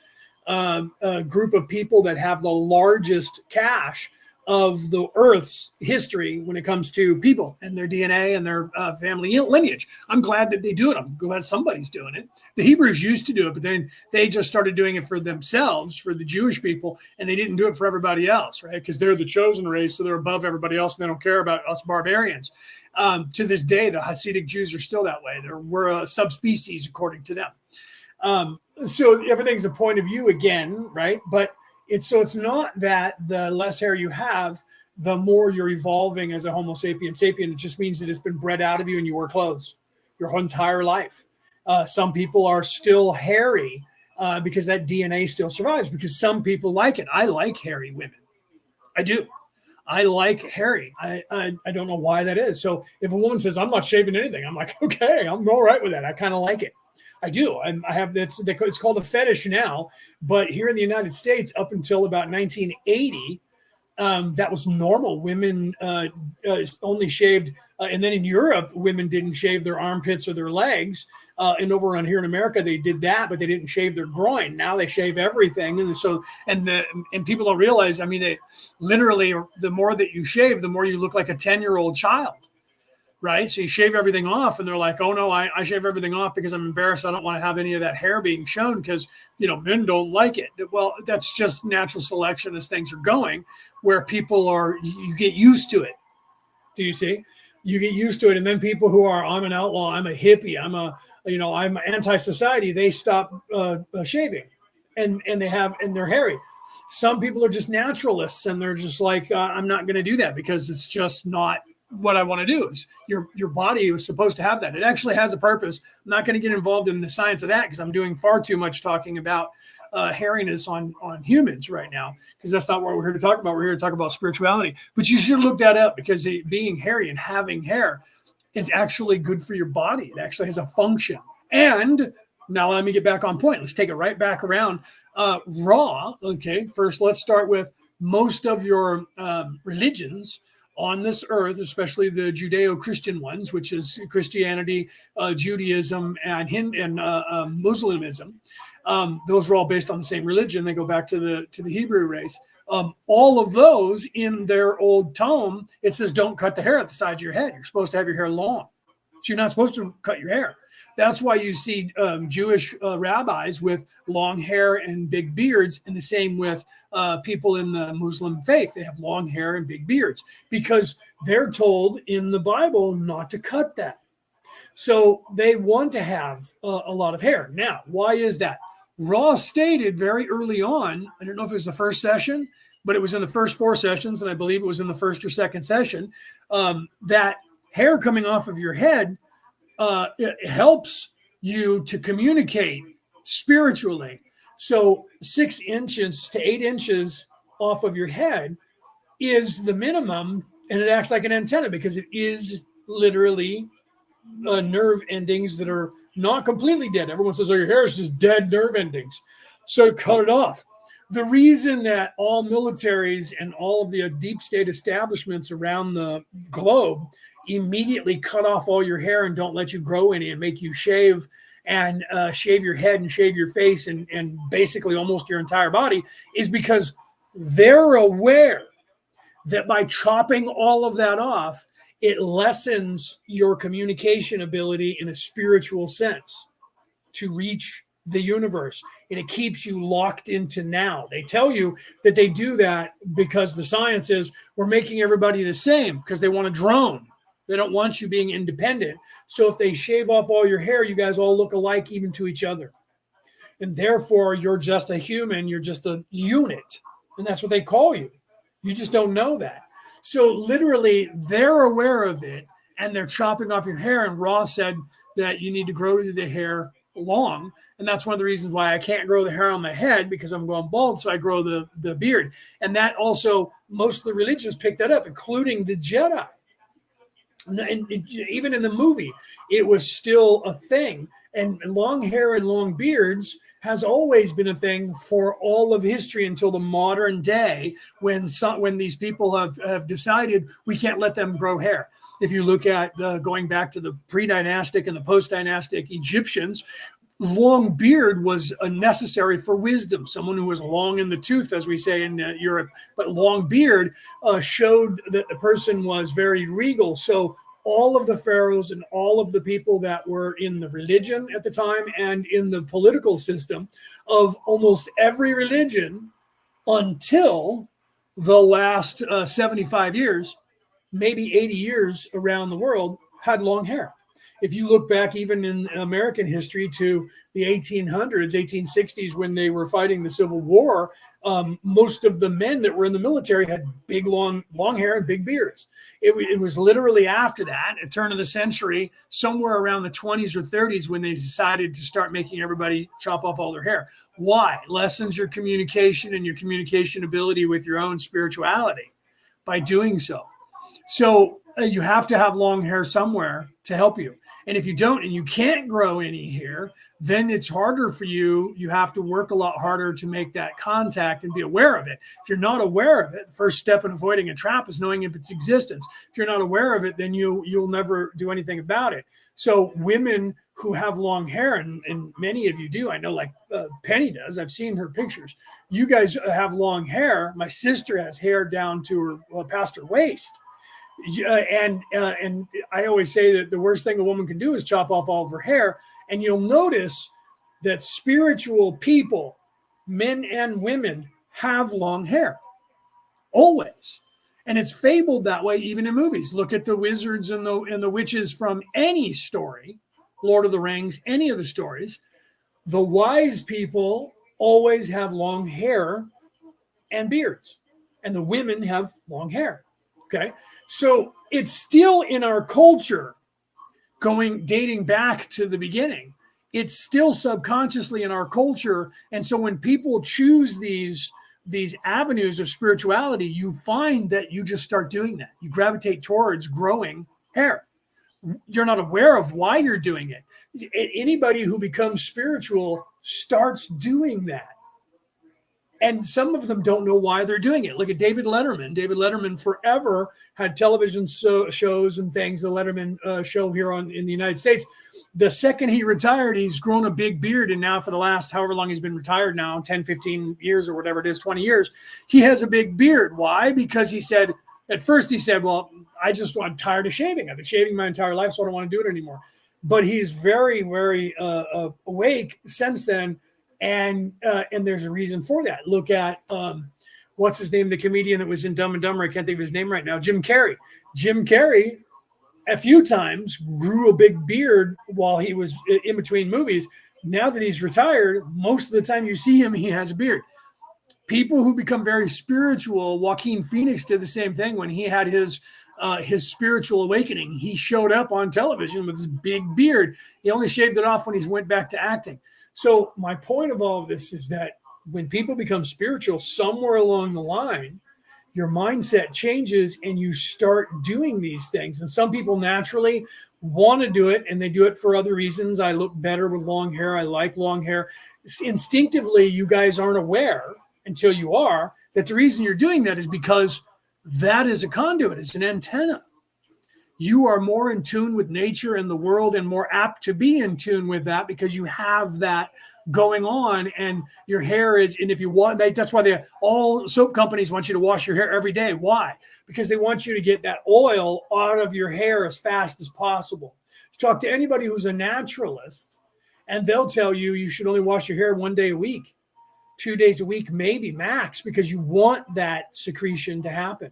group of people that have the largest cache of the Earth's history when it comes to people and their DNA and their family lineage. I'm glad that they do it. I'm glad somebody's doing it. The Hebrews used to do it, but then they just started doing it for themselves, for the Jewish people, and they didn't do it for everybody else, right? Because they're the chosen race, so they're above everybody else, and they don't care about us barbarians. To this day, the Hasidic Jews are still that way. We're a subspecies according to them. So everything's a point of view again, right? But it's not that the less hair you have, the more you're evolving as a Homo sapien sapien. It just means that it's been bred out of you and you wear clothes your entire life. Some people are still hairy because that DNA still survives, because some people like it. I like hairy women. I do. I like hairy. I don't know why that is. So if a woman says, I'm not shaving anything, I'm like, okay, I'm all right with that. I kind of like it. I do. I have it's called a fetish now, but here in the United States, up until about 1980, that was normal. Women only shaved, and then in Europe, women didn't shave their armpits or their legs. And over on here in America, they did that, but they didn't shave their groin. Now they shave everything, and people don't realize. I mean, they literally, the more that you shave, the more you look like a 10-year-old child. Right. So you shave everything off, and they're like, oh, no, I shave everything off because I'm embarrassed. I don't want to have any of that hair being shown because, men don't like it. Well, that's just natural selection as things are going, where you get used to it. Do you see? You get used to it. And then people who are, I'm an outlaw, I'm a hippie, I'm anti-society, they stop shaving and they're hairy. Some people are just naturalists, and they're just like, I'm not going to do that because it's just not what I want to do. Is your body was supposed to have that. It actually has a purpose. I'm not going to get involved in the science of that because I'm doing far too much talking about hairiness on humans right now, because that's not what we're here to talk about. We're here to talk about spirituality. But you should look that up, because being hairy and having hair is actually good for your body. It actually has a function. And now let me get back on point. Let's take it right back around. Raw. Okay, first let's start with most of your religions on this earth, especially the Judeo-Christian ones, which is Christianity, Judaism, and Muslimism. Those are all based on the same religion. They go back to the Hebrew race. All of those, in their old tome, it says don't cut the hair at the sides of your head. You're supposed to have your hair long. So you're not supposed to cut your hair. That's why you see Jewish rabbis with long hair and big beards, and the same with people in the Muslim faith. They have long hair and big beards because they're told in the Bible not to cut that. So they want to have a lot of hair. Now, why is that? Ra stated very early on, I don't know if it was the first session, but it was in the first 4 sessions, and I believe it was in the first or second session, that hair coming off of your head, it helps you to communicate spiritually. So 6 inches to 8 inches off of your head is the minimum, and it acts like an antenna because it is literally nerve endings that are not completely dead. Everyone says, oh, your hair is just dead nerve endings, so cut it off. The reason that all militaries and all of the deep state establishments around the globe immediately cut off all your hair and don't let you grow any and make you shave and shave your head and shave your face and basically almost your entire body is because they're aware that by chopping all of that off, it lessens your communication ability in a spiritual sense to reach the universe, and it keeps you locked into now. They tell you that they do that because the science is we're making everybody the same because they want a drone. They don't want you being independent. So if they shave off all your hair, you guys all look alike even to each other. And therefore, you're just a human. You're just a unit. And that's what they call you. You just don't know that. So literally, they're aware of it, and they're chopping off your hair. And Ra said that you need to grow the hair long. And that's one of the reasons why I can't grow the hair on my head, because I'm going bald. So I grow the beard. And that also, most of the religions picked that up, including the Jedi. And even in the movie, it was still a thing. And long hair and long beards has always been a thing for all of history until the modern day, when these people have decided we can't let them grow hair. If you look at going back to the pre-dynastic and the post-dynastic Egyptians, long beard was necessary for wisdom. Someone who was long in the tooth, as we say in Europe, but long beard showed that the person was very regal. So all of the pharaohs and all of the people that were in the religion at the time and in the political system of almost every religion until the last 75 years, maybe 80 years around the world, had long hair. If you look back even in American history to the 1800s, 1860s, when they were fighting the Civil War, most of the men that were in the military had big, long hair and big beards. It was literally after that, at the turn of the century, somewhere around the 20s or 30s, when they decided to start making everybody chop off all their hair. Why? Lessens your communication and your communication ability with your own spirituality by doing so. So you have to have long hair somewhere to help you. And if you don't, and you can't grow any hair, then it's harder for you. You have to work a lot harder to make that contact and be aware of it. If you're not aware of it, the first step in avoiding a trap is knowing of its existence. If you're not aware of it, then you'll never do anything about it. So women who have long hair, and many of you do, I know, like Penny does. I've seen her pictures. You guys have long hair. My sister has hair down to her past her waist. And I always say that the worst thing a woman can do is chop off all of her hair. And you'll notice that spiritual people, men and women, have long hair, always. And it's fabled that way even in movies. Look at the wizards and the witches from any story, Lord of the Rings, any of the stories. The wise people always have long hair and beards, and the women have long hair. Okay. So it's still in our culture, dating back to the beginning. It's still subconsciously in our culture. And so when people choose these avenues of spirituality, you find that you just start doing that. You gravitate towards growing hair. You're not aware of why you're doing it. Anybody who becomes spiritual starts doing that. And some of them don't know why they're doing it. Look at David Letterman. David Letterman forever had television shows and things, the Letterman show here in the United States. The second he retired, he's grown a big beard. And now for the last however long he's been retired now, 10, 15 years or whatever it is, 20 years, he has a big beard. Why? Because he said, at first he said, well, I'm tired of shaving. I've been shaving my entire life, so I don't want to do it anymore. But he's very, very awake since then. And there's a reason for that. Look at what's his name, the comedian that was in Dumb and Dumber. I can't think of his name right now. Jim Carrey. Jim Carrey, a few times, grew a big beard while he was in between movies. Now that he's retired, most of the time you see him, he has a beard. People who become very spiritual, Joaquin Phoenix did the same thing when he had his spiritual awakening. He showed up on television with his big beard. He only shaved it off when he went back to acting. So my point of all of this is that when people become spiritual, somewhere along the line, your mindset changes and you start doing these things. And some people naturally want to do it, and they do it for other reasons. I look better with long hair. I like long hair. Instinctively, you guys aren't aware until you are that the reason you're doing that is because that is a conduit. It's an antenna. You are more in tune with nature and the world and more apt to be in tune with that because you have that going on, and your hair is, and if you want, that's why all soap companies want you to wash your hair every day. Why? Because they want you to get that oil out of your hair as fast as possible. Talk to anybody who's a naturalist and they'll tell you you should only wash your hair 1 day a week, 2 days a week, maybe max, because you want that secretion to happen.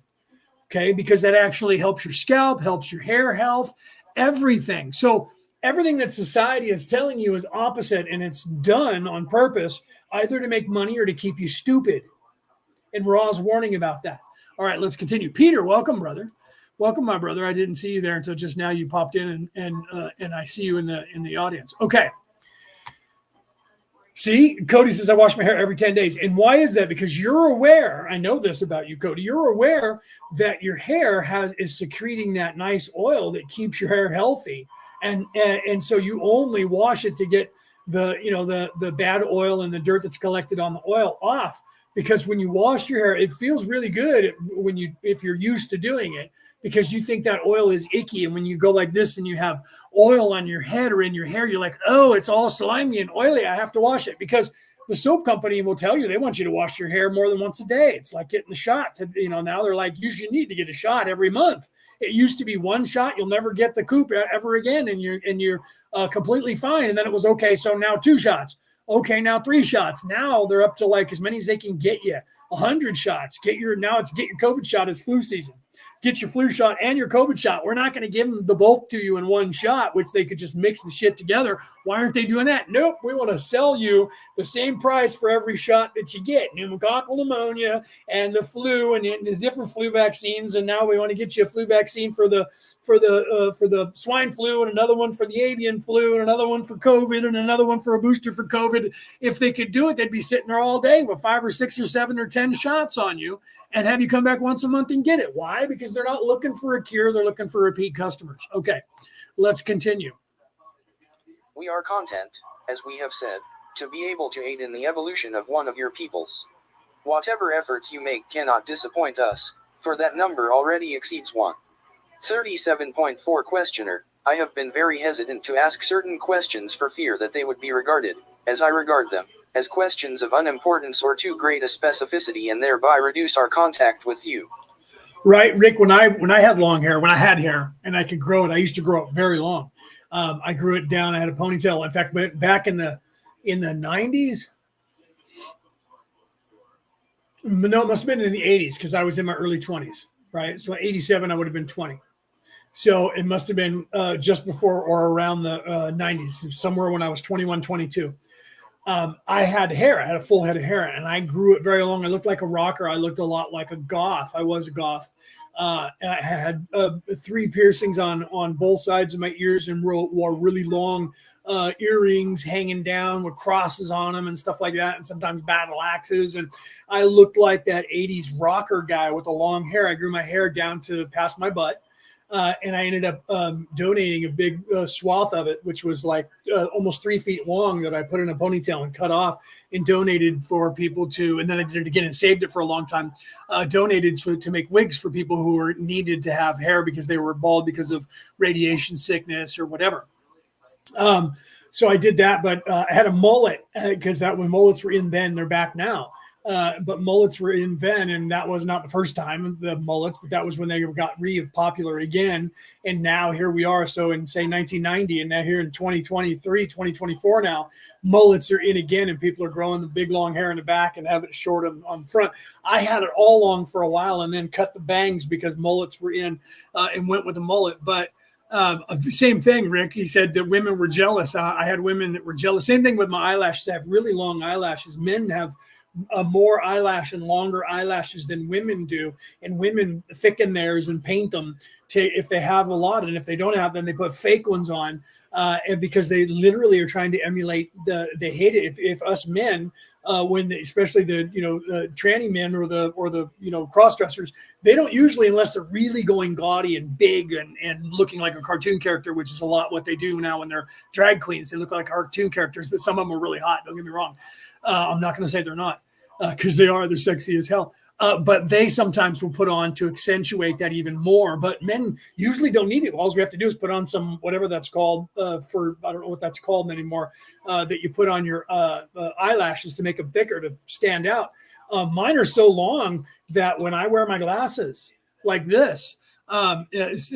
Okay, because that actually helps your scalp, helps your hair health, everything. So everything that society is telling you is opposite, and it's done on purpose, either to make money or to keep you stupid. And Ra's warning about that. All right, let's continue. Peter, welcome, brother. Welcome, my brother. I didn't see you there until just now. You popped in, and I see you in the audience. Okay. See, Cody says, I wash my hair every 10 days. And why is that? Because you're aware, I know this about you, Cody, you're aware that your hair is secreting that nice oil that keeps your hair healthy. And so you only wash it to get the bad oil and the dirt that's collected on the oil off. Because when you wash your hair, it feels really good if you're used to doing it, because you think that oil is icky. And when you go like this and you have oil on your head or in your hair, you're like, oh, it's all slimy and oily. I have to wash it. Because the soap company will tell you they want you to wash your hair more than once a day. It's like getting the shot. Now they're like, you should need to get a shot every month. It used to be one shot. You'll never get the coop ever again. And you're completely fine. And then it was, okay, so now 2 shots. Okay, now 3 shots. Now they're up to like as many as they can get you. 100 shots. Get your COVID shot. It's flu season. Get your flu shot and your COVID shot. We're not going to give them the both to you in one shot, which they could just mix the shit together. Why aren't they doing that? Nope. We want to sell you the same price for every shot that you get. Pneumococcal pneumonia and the flu and the different flu vaccines. And now we want to get you a flu vaccine for the swine flu, and another one for the avian flu, and another one for COVID, and another one for a booster for COVID. If they could do it, they'd be sitting there all day with 5 or 6 or 7 or 10 shots on you and have you come back once a month and get it. Why? Because they're not looking for a cure. They're looking for repeat customers. Okay, let's continue. We are content, as we have said, to be able to aid in the evolution of one of your peoples. Whatever efforts you make cannot disappoint us, for that number already exceeds 1. 37.4 Questioner, I have been very hesitant to ask certain questions for fear that they would be regarded, as I regard them, as questions of unimportance or too great a specificity, and thereby reduce our contact with you. Right, Rick, when I had long hair, when I had hair and I could grow it, I used to grow it very long. I grew it down. I had a ponytail. In fact, back in the 90s, no, it must have been in the 80s because I was in my early 20s, right? So 87, I would have been 20. So it must have been just before or around the 90s, somewhere when I was 21, 22. I had hair. I had a full head of hair, and I grew it very long. I looked like a rocker. I looked a lot like a goth. I was a goth. And I had 3 piercings on both sides of my ears and wore really long earrings hanging down with crosses on them and stuff like that, and sometimes battle axes. And I looked like that 80s rocker guy with the long hair. I grew my hair down to past my butt. And I ended up donating a big swath of it, which was like almost 3 feet long, that I put in a ponytail and cut off and donated for people to, and then I did it again and saved it for a long time, donated to make wigs for people who were needed to have hair because they were bald because of radiation sickness or whatever. So I did that, but I had a mullet because that when mullets were in then, they're back now. But mullets were in then, and that was not the first time the mullets, but that was when they got popular again. And now here we are. So in say 1990, and now here in 2023, 2024 now, mullets are in again, and people are growing the big long hair in the back and have it short on the front. I had it all long for a while and then cut the bangs because mullets were in and went with the mullet. But same thing, Rick. He said that women were jealous. I had women that were jealous. Same thing with my eyelashes. I have really long eyelashes. Men have more eyelash and longer eyelashes than women do, and women thicken theirs and paint them to if they have a lot, and if they don't have them, they put fake ones on, and because they literally are trying to emulate they hate it if us men especially the tranny men or the cross dressers, they don't usually, unless they're really going gaudy and big and looking like a cartoon character, which is a lot what they do now when they're drag queens. They look like cartoon characters, but some of them are really hot, don't get me wrong. I'm not going to say they're not, because they're sexy as hell. But they sometimes will put on to accentuate that even more. But men usually don't need it. All we have to do is put on some, whatever that's called, I don't know what that's called anymore, that you put on your eyelashes to make them thicker, to stand out. Mine are so long that when I wear my glasses like this,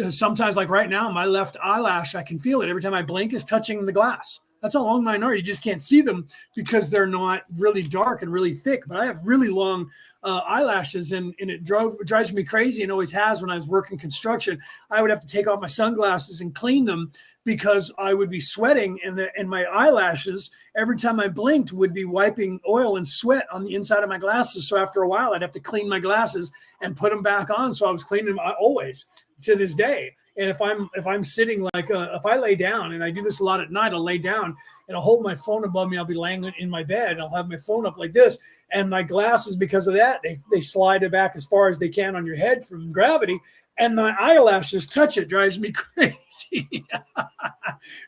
sometimes, like right now, my left eyelash, I can feel it every time I blink is touching the glass. That's how long mine are. You just can't see them because they're not really dark and really thick. But I have really long eyelashes, and it drives me crazy, and always has. When I was working construction, I would have to take off my sunglasses and clean them because I would be sweating, and my eyelashes, every time I blinked, would be wiping oil and sweat on the inside of my glasses. So after a while, I'd have to clean my glasses and put them back on. So I was cleaning them always to this day. And if I'm sitting like if I lay down, and I do this a lot at night, I'll lay down and I'll hold my phone above me. I'll be laying in my bed and I'll have my phone up like this, and my glasses, because of that, they slide it back as far as they can on your head from gravity, and my eyelashes touch it. Drives me crazy.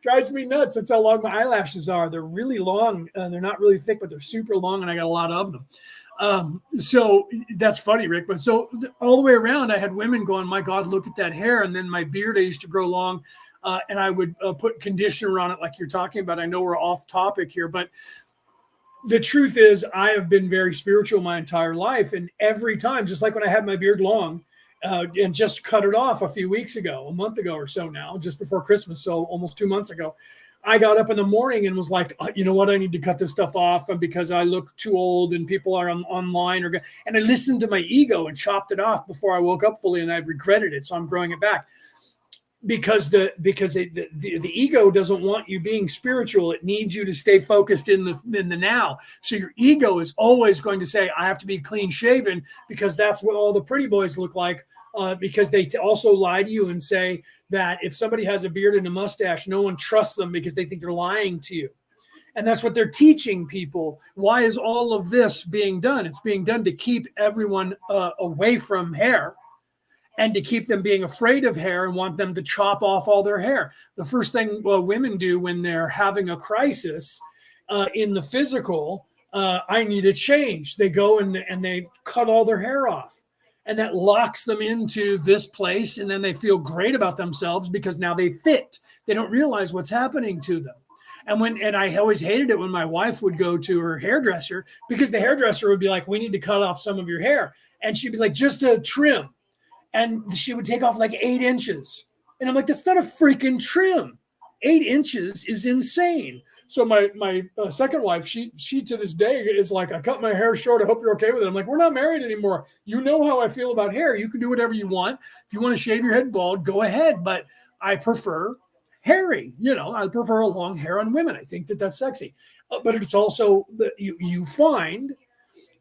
Drives me nuts. That's how long my eyelashes are. They're really long. They're not really thick, but they're super long, and I got a lot of them. So that's funny, Rick. But so all the way around, I had women going, "My God, look at that hair!" And then my beard, I used to grow long, and I would put conditioner on it, like you're talking about. I know we're off topic here, but the truth is, I have been very spiritual my entire life, and every time, just like when I had my beard long, and just cut it off a month ago or so now, just before Christmas, so almost 2 months ago. I got up in the morning and was like, you know what? I need to cut this stuff off because I look too old and people are online. And I listened to my ego and chopped it off before I woke up fully, and I've regretted it. So I'm growing it back because the ego doesn't want you being spiritual. It needs you to stay focused in the now. So your ego is always going to say, I have to be clean shaven because that's what all the pretty boys look like. Because they also lie to you and say that if somebody has a beard and a mustache, no one trusts them because they think they're lying to you. And that's what they're teaching people. Why is all of this being done? It's being done to keep everyone away from hair, and to keep them being afraid of hair and want them to chop off all their hair. The first thing women do when they're having a crisis in the physical, I need a change. They go and they cut all their hair off. And that locks them into this place. And then they feel great about themselves because now they fit. They don't realize what's happening to them. And I always hated it when my wife would go to her hairdresser, because the hairdresser would be like, we need to cut off some of your hair. And she'd be like, just a trim. And she would take off like 8 inches. And I'm like, that's not a freaking trim. 8 inches is insane. So my second wife, she to this day is like, I cut my hair short. I hope you're okay with it. I'm like, we're not married anymore. You know how I feel about hair. You can do whatever you want. If you want to shave your head bald, go ahead. But I prefer hairy. I prefer a long hair on women. I think that's sexy. But it's also that you find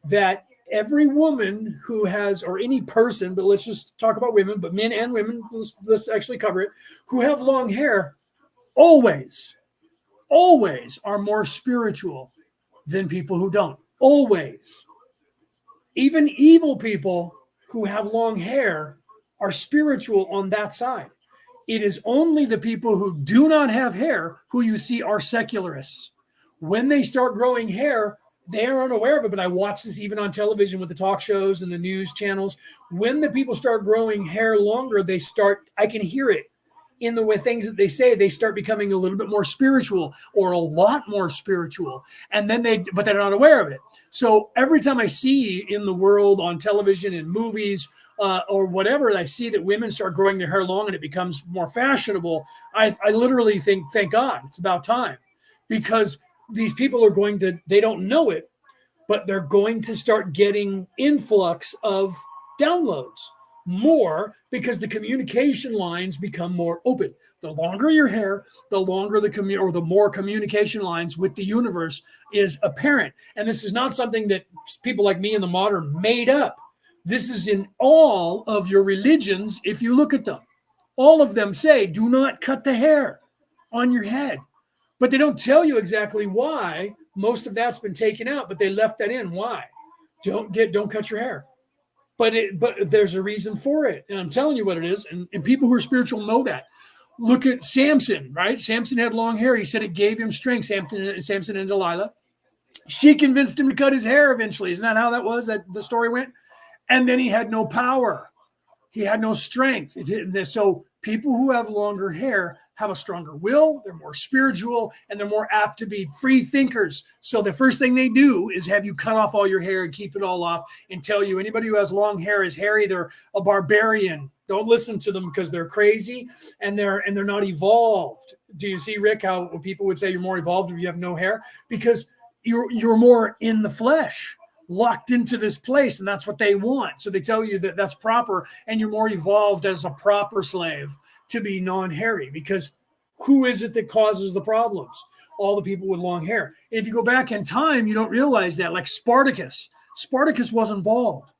that every woman who has, or any person, but let's just talk about women, but men and women, let's actually cover it, who have long hair, always are more spiritual than people who don't. Always. Even evil people who have long hair are spiritual on that side. It is only the people who do not have hair who you see are secularists. When they start growing hair, they are unaware of it, but I watch this even on television with the talk shows and the news channels. When the people start growing hair longer, I can hear it in the way things that they say, they start becoming a little bit more spiritual or a lot more spiritual. And then but they're not aware of it. So every time I see in the world on television and movies or whatever, I see that women start growing their hair long and it becomes more fashionable. I literally think, thank God, it's about time, because these people are they don't know it, but they're going to start getting influx of downloads more because the communication lines become more open. The longer your hair, the longer the more communication lines with the universe is apparent. And this is not something that people like me in the modern made up. This is in all of your religions. If you look at them, all of them say, do not cut the hair on your head. But they don't tell you exactly why. Most of that's been taken out, but they left that in. Why? Don't cut your hair. But there's a reason for it. And I'm telling you what it is. And people who are spiritual know that. Look at Samson, right? Samson had long hair. He said it gave him strength, Samson and Delilah. She convinced him to cut his hair eventually. Isn't that how that was, that the story went? And then he had no power. He had no strength. So people who have longer hair have a stronger will, they're more spiritual, and they're more apt to be free thinkers. So the first thing they do is have you cut off all your hair and keep it all off and tell you anybody who has long hair is hairy, they're a barbarian. Don't listen to them because they're crazy and they're not evolved. Do you see, Rick, how people would say you're more evolved if you have no hair? Because you're more in the flesh, locked into this place, and that's what they want. So they tell you that that's proper, and you're more evolved as a proper slave to be non-hairy, because who is it that causes the problems? All the people with long hair. And if you go back in time, you don't realize that. Like Spartacus wasn't bald.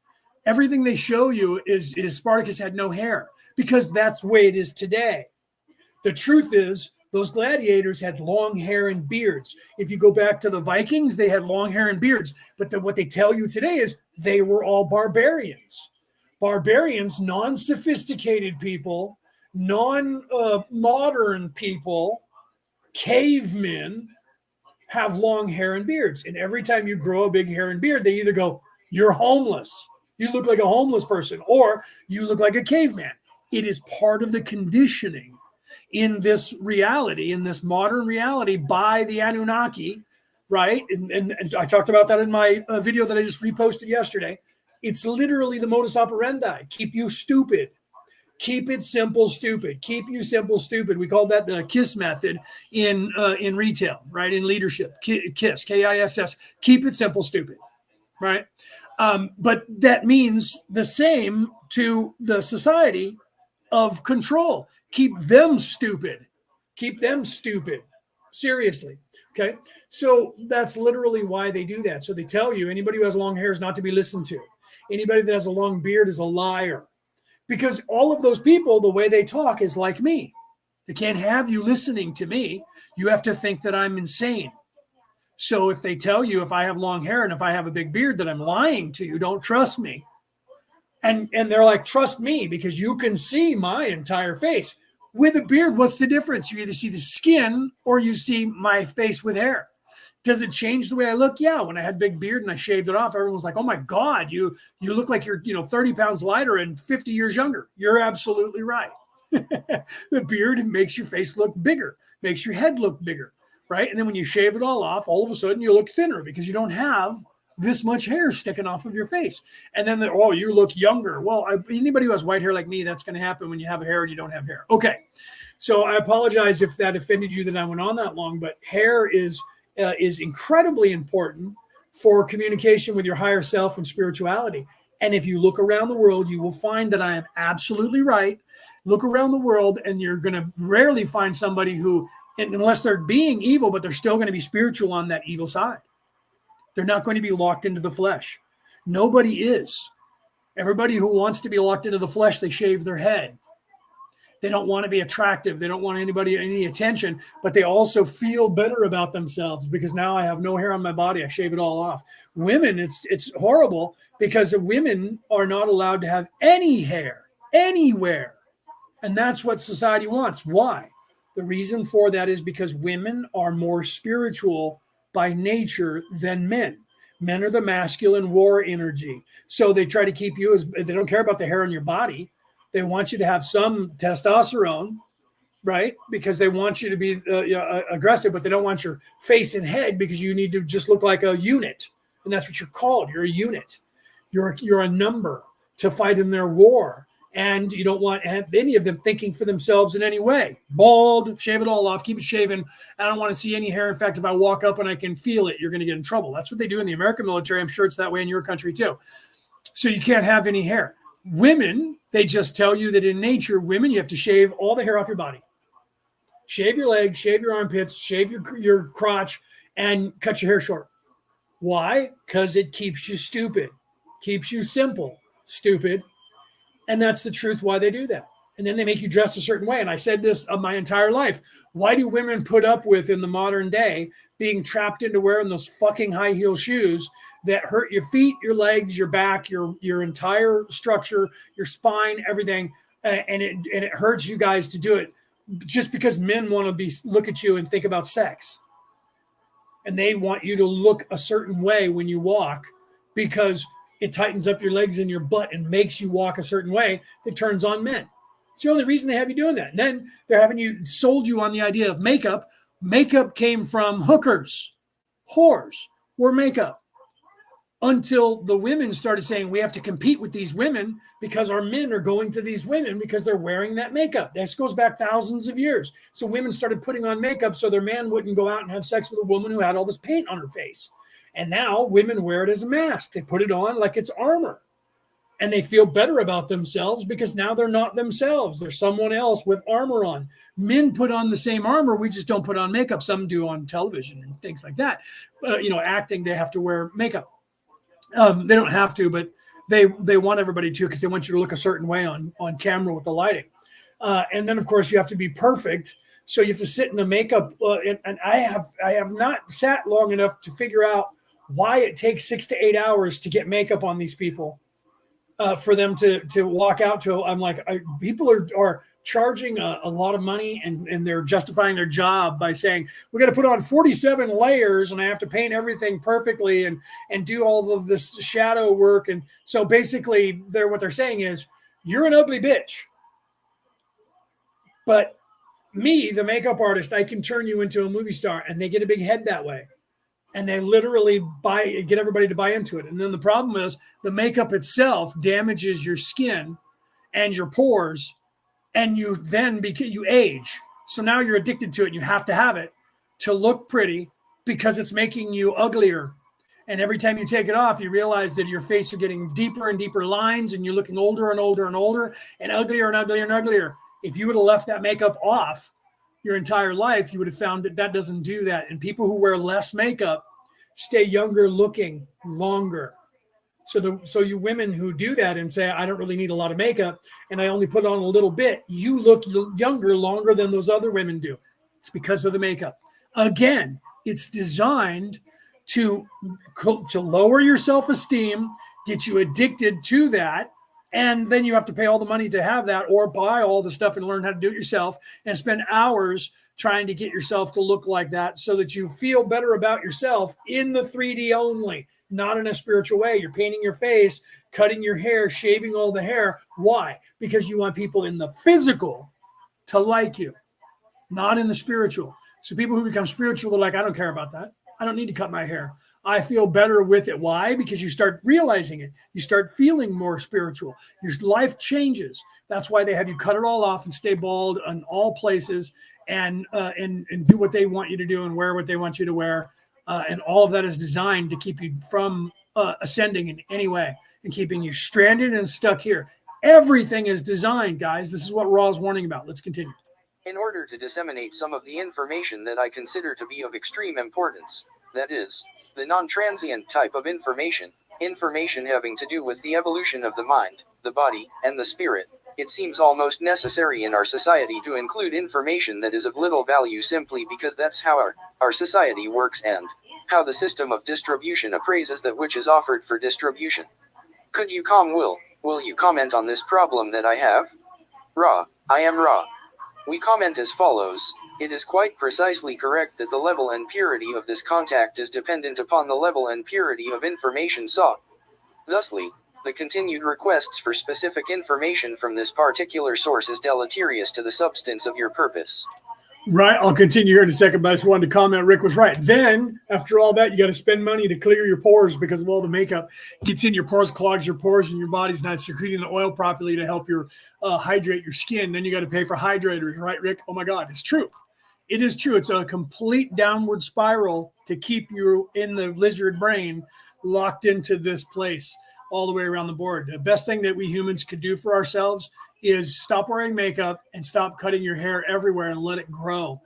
Everything they show you is Spartacus had no hair, because that's the way it is today. The truth is, those gladiators had long hair and beards. If you go back to the Vikings, they had long hair and beards. But what they tell you today is they were all barbarians. Barbarians, non-sophisticated people, non-modern people, cavemen, have long hair and beards. And every time you grow a big hair and beard, they either go, you're homeless. You look like a homeless person, or you look like a caveman. It is part of the conditioning in this reality, in this modern reality by the Anunnaki, right? And I talked about that in my video that I just reposted yesterday. It's literally the modus operandi. Keep you stupid. Keep it simple, stupid. Keep you simple, stupid. We call that the KISS method in retail, right? In leadership, KISS, K-I-S-S. Keep it simple, stupid, right? But that means the same to the society of control. Keep them stupid. Keep them stupid. Seriously. Okay. So that's literally why they do that. So they tell you anybody who has long hair is not to be listened to. Anybody that has a long beard is a liar. Because all of those people, the way they talk is like me. They can't have you listening to me. You have to think that I'm insane. So if they tell you if I have long hair and if I have a big beard that I'm lying to you, don't trust me. And they're like, trust me, because you can see my entire face. With a beard, what's the difference? You either see the skin or you see my face with hair. Does it change the way I look? Yeah. When I had big beard and I shaved it off, everyone was like, oh my God, you look like you're 30 pounds lighter and 50 years younger. You're absolutely right. The beard makes your face look bigger, makes your head look bigger, right? And then when you shave it all off, all of a sudden you look thinner because you don't have this much hair sticking off of your face. And then, you look younger. Well, anybody who has white hair like me, that's going to happen when you have hair and you don't have hair. Okay. So I apologize if that offended you that I went on that long, but hair is incredibly important for communication with your higher self and spirituality. And if you look around the world, you will find that I am absolutely right. Look around the world and you're going to rarely find somebody who, unless they're being evil, but they're still going to be spiritual on that evil side. They're not going to be locked into the flesh. Nobody is. Everybody who wants to be locked into the flesh, they shave their head. They don't want to be attractive. They don't want anybody any attention, but they also feel better about themselves because now I have no hair on my body. I shave it all off. Women, it's horrible because women are not allowed to have any hair anywhere. And that's what society wants. Why? The reason for that is because women are more spiritual by nature than men. Men are the masculine war energy. So they try to keep you as, they don't care about the hair on your body. They want you to have some testosterone, right? Because they want you to be aggressive, but they don't want your face and head because you need to just look like a unit. And that's what you're called. You're a unit. You're a number to fight in their war. And you don't want any of them thinking for themselves in any way. Bald, shave it all off, keep it shaven. I don't want to see any hair. In fact, if I walk up and I can feel it, you're going to get in trouble. That's what they do in the American military. I'm sure it's that way in your country too. So you can't have any hair. Women, they just tell you that in nature, women, you have to shave all the hair off your body. Shave your legs, shave your armpits, shave your crotch, and cut your hair short. Why? Because it keeps you stupid. Keeps you simple, stupid. And that's the truth why they do that. And then they make you dress a certain way. And I said this of my entire life. Why do women put up with, in the modern day, being trapped into wearing those fucking high heel shoes that hurt your feet, your legs, your back, your entire structure, your spine, everything, and it hurts you guys to do it just because men want to look at you and think about sex. And they want you to look a certain way when you walk because it tightens up your legs and your butt and makes you walk a certain way that turns on men. It's the only reason they have you doing that. And then they're having you sold you on the idea of makeup. Makeup came from hookers. Whores were makeup. Until the women started saying we have to compete with these women because our men are going to these women because they're wearing that makeup. This goes back thousands of years. So women started putting on makeup so their man wouldn't go out and have sex with a woman who had all this paint on her face. And now women wear it as a mask. They put it on like it's armor. And they feel better about themselves because now they're not themselves. They're someone else with armor on. Men put on the same armor. We just don't put on makeup. Some do on television and things like that. Acting, they have to wear makeup. They don't have to, but they want everybody to because they want you to look a certain way on camera with the lighting. And then, of course, you have to be perfect. So you have to sit in the makeup. And I have not sat long enough to figure out why it takes 6 to 8 hours to get makeup on these people for them to walk out to. I'm like, people are charging a lot of money and they're justifying their job by saying, we're going to put on 47 layers and I have to paint everything perfectly and do all of this shadow work. And so basically what they're saying is, you're an ugly bitch. But me, the makeup artist, I can turn you into a movie star, and they get a big head that way. And they literally get everybody to buy into it. And then the problem is the makeup itself damages your skin and your pores, and you age. So now you're addicted to it. And you have to have it to look pretty because it's making you uglier. And every time you take it off, you realize that your face are getting deeper and deeper lines, and you're looking older and older and older and uglier and uglier and uglier. If you would have left that makeup off your entire life, you would have found that doesn't do that. And people who wear less makeup stay younger looking longer. So you women who do that and say, I don't really need a lot of makeup and I only put on a little bit, you look younger longer than those other women do. It's because of the makeup. Again, it's designed to lower your self-esteem, get you addicted to that. And then you have to pay all the money to have that, or buy all the stuff and learn how to do it yourself and spend hours trying to get yourself to look like that so that you feel better about yourself in the 3D only, not in a spiritual way. You're painting your face, cutting your hair, shaving all the hair. Why? Because you want people in the physical to like you, not in the spiritual. So people who become spiritual, they're like, I don't care about that. I don't need to cut my hair. I feel better with it. Why? Because you start realizing it. You start feeling more spiritual. Your life changes. That's why they have you cut it all off and stay bald in all places and do what they want you to do and wear what they want you to wear. And all of that is designed to keep you from ascending in any way and keeping you stranded and stuck here. Everything is designed, guys. This is what Raw is warning about. Let's continue. In order to disseminate some of the information that I consider to be of extreme importance, that is, the non-transient type of information, Information having to do with the evolution of the mind, the body, and the spirit. It seems almost necessary in our society to include information that is of little value simply because that's how our society works and how the system of distribution appraises that which is offered for distribution. Could you will you comment on this problem that I have? Ra, I am Ra. We comment as follows. It is quite precisely correct that the level and purity of this contact is dependent upon the level and purity of information sought. Thusly, the continued requests for specific information from this particular source is deleterious to the substance of your purpose. Right. I'll continue here in a second, but I just wanted to comment. Rick was right. Then, after all that, you got to spend money to clear your pores because of all the makeup gets in your pores, clogs your pores, and your body's not secreting the oil properly to help your hydrate your skin. Then you got to pay for hydrators, right, Rick? Oh my God, it's true. It is true. It's a complete downward spiral to keep you in the lizard brain locked into this place all the way around the board. The best thing that we humans could do for ourselves is stop wearing makeup and stop cutting your hair everywhere and let it grow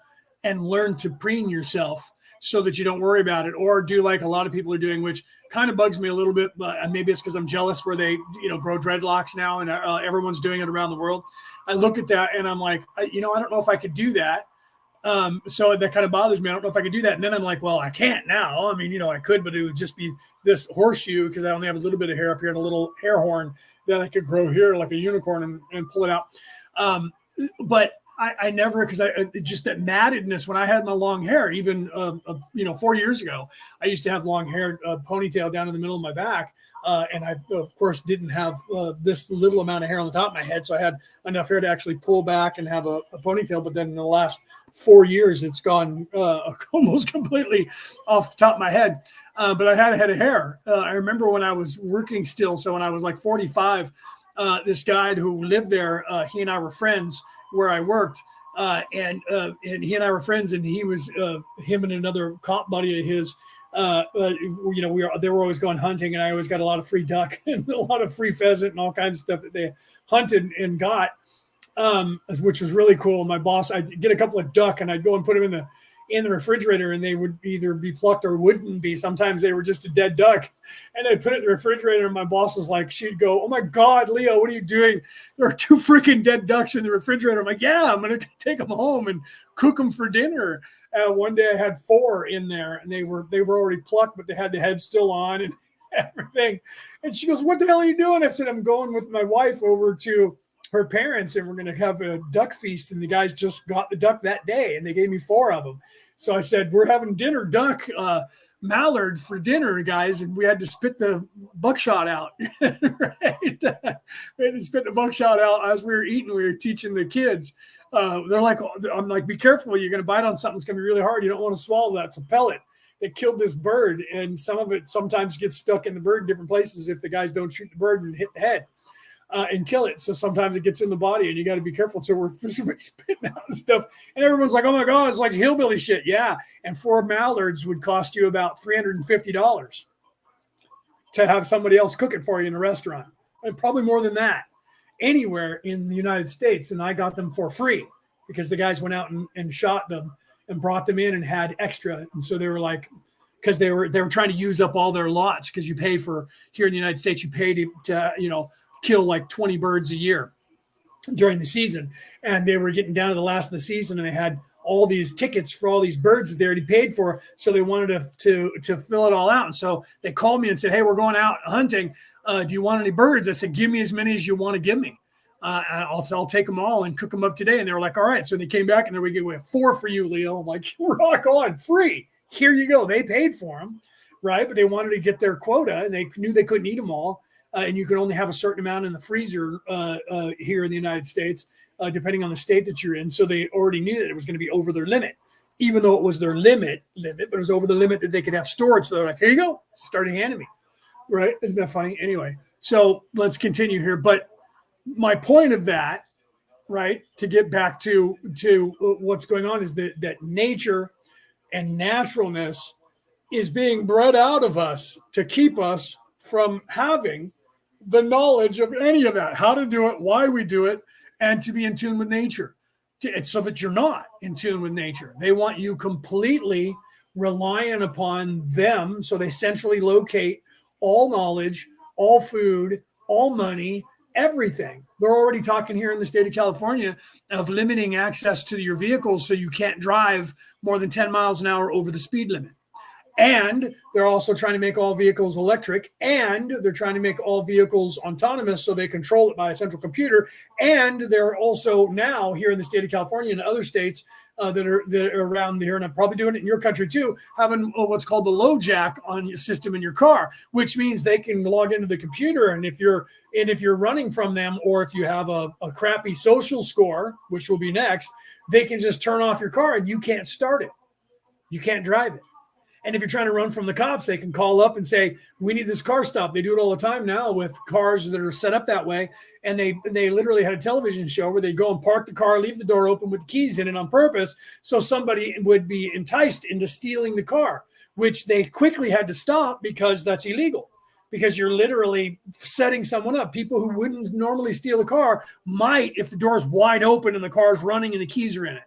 and learn to preen yourself so that you don't worry about it, or do like a lot of people are doing, which kind of bugs me a little bit, but maybe it's because I'm jealous where they, grow dreadlocks now and everyone's doing it around the world. I look at that and I'm like, I don't know if I could do that. So that kind of bothers me. I don't know if I could do that. And then I'm like, well, I can't now. I mean, I could, but it would just be this horseshoe because I only have a little bit of hair up here and a little hair horn that I could grow here like a unicorn and pull it out. But I never, because just that mattedness when I had my long hair, even, 4 years ago, I used to have long hair, ponytail down in the middle of my back. And I, of course, didn't have this little amount of hair on the top of my head. So I had enough hair to actually pull back and have a ponytail. But then in the last 4 years, it's gone almost completely off the top of my head. But I had a head of hair. I remember when I was working still. So when I was like 45, this guy who lived there, he and I were friends where I worked. And he and I were friends, and he was him and another cop buddy of his. They were always going hunting, and I always got a lot of free duck and a lot of free pheasant and all kinds of stuff that they hunted and got, which was really cool. My boss, I'd get a couple of duck and I'd go and put them in the refrigerator, and they would either be plucked or wouldn't be. Sometimes they were just a dead duck, and I'd put it in the refrigerator, and my boss was like, she'd go, "Oh my God, Leo, what are you doing? There are 2 freaking dead ducks in the refrigerator." I'm like, "Yeah, I'm going to take them home and cook them for dinner." One day I had 4 in there, and they were already plucked, but they had the head still on and everything. And she goes, "What the hell are you doing?" I said, "I'm going with my wife over to her parents, and we're going to have a duck feast." And the guys just got the duck that day, and they gave me 4 of them. So I said, "We're having dinner, duck, mallard for dinner, guys." And we had to spit the buckshot out. Right? We had to spit the buckshot out as we were eating. We were teaching the kids. They're like, I'm like, "Be careful. You're going to bite on something. It's going to be really hard. You don't want to swallow that. It's a pellet that killed this bird." And some of it sometimes gets stuck in the bird in different places if the guys don't shoot the bird and hit the head. And kill it. So sometimes it gets in the body and you got to be careful. So we're spitting out and stuff. And everyone's like, "Oh my God, it's like hillbilly shit." Yeah. And 4 mallards would cost you about $350 to have somebody else cook it for you in a restaurant. And probably more than that anywhere in the United States. And I got them for free because the guys went out and shot them and brought them in and had extra. And so they were like, because they were trying to use up all their lots, because you pay for, here in the United States, you pay to kill like 20 birds a year during the season. And they were getting down to the last of the season, and they had all these tickets for all these birds that they already paid for. So they wanted to fill it all out. And so they called me and said, "Hey, we're going out hunting. Do you want any birds?" I said, "Give me as many as you want to give me. I'll take them all and cook them up today." And they were like, "All right." So they came back and we have 4 for you, Leo. I'm like, "Rock on, free. Here you go." They paid for them, right? But they wanted to get their quota, and they knew they couldn't eat them all. And you can only have a certain amount in the freezer here in the United States, depending on the state that you're in. So they already knew that it was going to be over their limit, even though it was their limit, but it was over the limit that they could have storage. So they're like, "Here you go." Started handing me. Right? Isn't that funny? Anyway, so let's continue here. But my point of that, right, to get back to what's going on, is that nature and naturalness is being bred out of us to keep us from having the knowledge of any of that, how to do it, why we do it, and to be in tune with nature, so that you're not in tune with nature. They want you completely reliant upon them. So they centrally locate all knowledge, all food, all money, everything. They're already talking here in the state of California of limiting access to your vehicles so you can't drive more than 10 miles an hour over the speed limit. And they're also trying to make all vehicles electric, and they're trying to make all vehicles autonomous so they control it by a central computer. And they're also now here in the state of California and other states that are around here, and I'm probably doing it in your country too, having what's called the low jack on your system in your car, which means they can log into the computer. And if you're running from them, or if you have a crappy social score, which will be next, they can just turn off your car and you can't start it. You can't drive it. And if you're trying to run from the cops, they can call up and say, we need this car stopped. They do it all the time now with cars that are set up that way. And they literally had a television show where they'd go and park the car, leave the door open with the keys in it on purpose, so somebody would be enticed into stealing the car, which they quickly had to stop because that's illegal. Because you're literally setting someone up. People who wouldn't normally steal a car might if the door is wide open and the car is running and the keys are in it,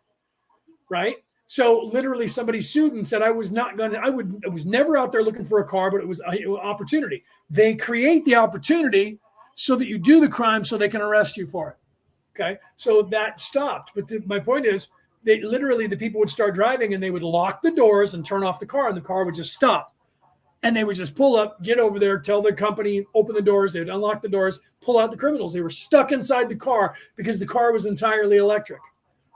right? So literally somebody sued and said, I was never out there looking for a car, but it was an opportunity. They create the opportunity so that you do the crime so they can arrest you for it. Okay. So that stopped. But my point is, the people would start driving and they would lock the doors and turn off the car, and the car would just stop. And they would just pull up, get over there, tell their company, open the doors. They'd unlock the doors, pull out the criminals. They were stuck inside the car because the car was entirely electric.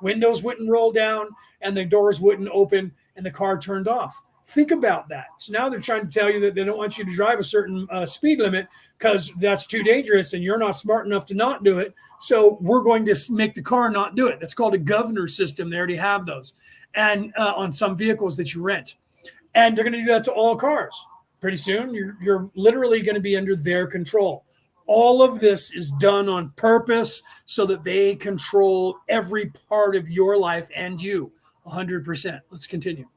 Windows wouldn't roll down and the doors wouldn't open and the car turned off. Think about that. So now they're trying to tell you that they don't want you to drive a certain speed limit because that's too dangerous and you're not smart enough to not do it. So we're going to make the car not do it. That's called a governor system. They already have those, and on some vehicles that you rent. And they're going to do that to all cars. Pretty soon, you're literally going to be under their control. All of this is done on purpose so that they control every part of your life and you 100%. Let's continue.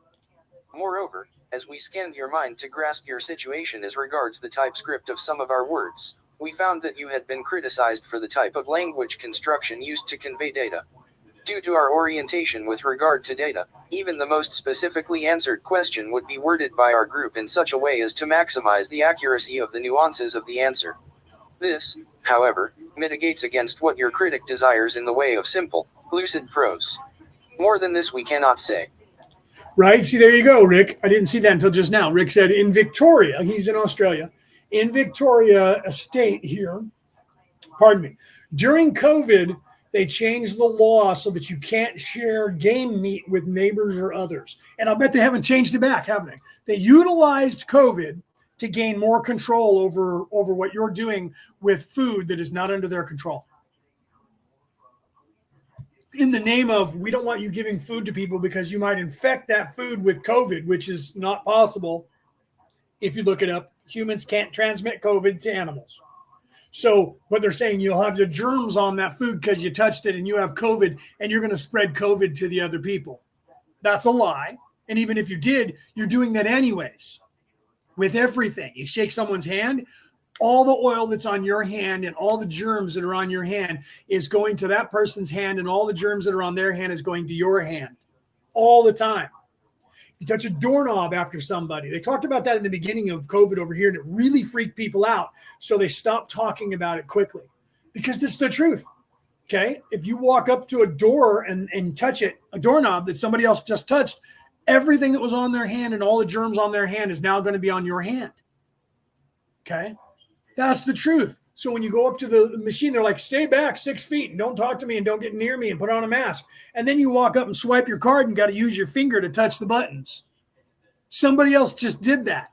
Moreover, as we scanned your mind to grasp your situation as regards the typescript of some of our words, we found that you had been criticized for the type of language construction used to convey data. Due to our orientation with regard to data, even the most specifically answered question would be worded by our group in such a way as to maximize the accuracy of the nuances of the answer. This, however, mitigates against what your critic desires in the way of simple, lucid prose. More than this we cannot say. Right? See, there you go, Rick. I didn't see that until just now. Rick said in Victoria, he's in Australia, in Victoria State here, pardon me, during COVID, they changed the law so that you can't share game meat with neighbors or others. And I'll bet they haven't changed it back, have they? They utilized COVID to gain more control over what you're doing with food that is not under their control. In the name of, we don't want you giving food to people because you might infect that food with COVID, which is not possible. If you look it up, humans can't transmit COVID to animals. So what they're saying, you'll have your germs on that food because you touched it and you have COVID and you're going to spread COVID to the other people. That's a lie. And even if you did, you're doing that anyways. With everything. You shake someone's hand, all the oil that's on your hand and all the germs that are on your hand is going to that person's hand, and all the germs that are on their hand is going to your hand all the time. You touch a doorknob after somebody. They talked about that in the beginning of COVID over here, and it really freaked people out. So they stopped talking about it quickly because this is the truth. Okay. If you walk up to a door and touch it, a doorknob that somebody else just touched, everything that was on their hand and all the germs on their hand is now going to be on your hand. Okay. That's the truth. So when you go up to the machine, they're like, stay back 6 feet and don't talk to me and don't get near me and put on a mask. And then you walk up and swipe your card and got to use your finger to touch the buttons. Somebody else just did that.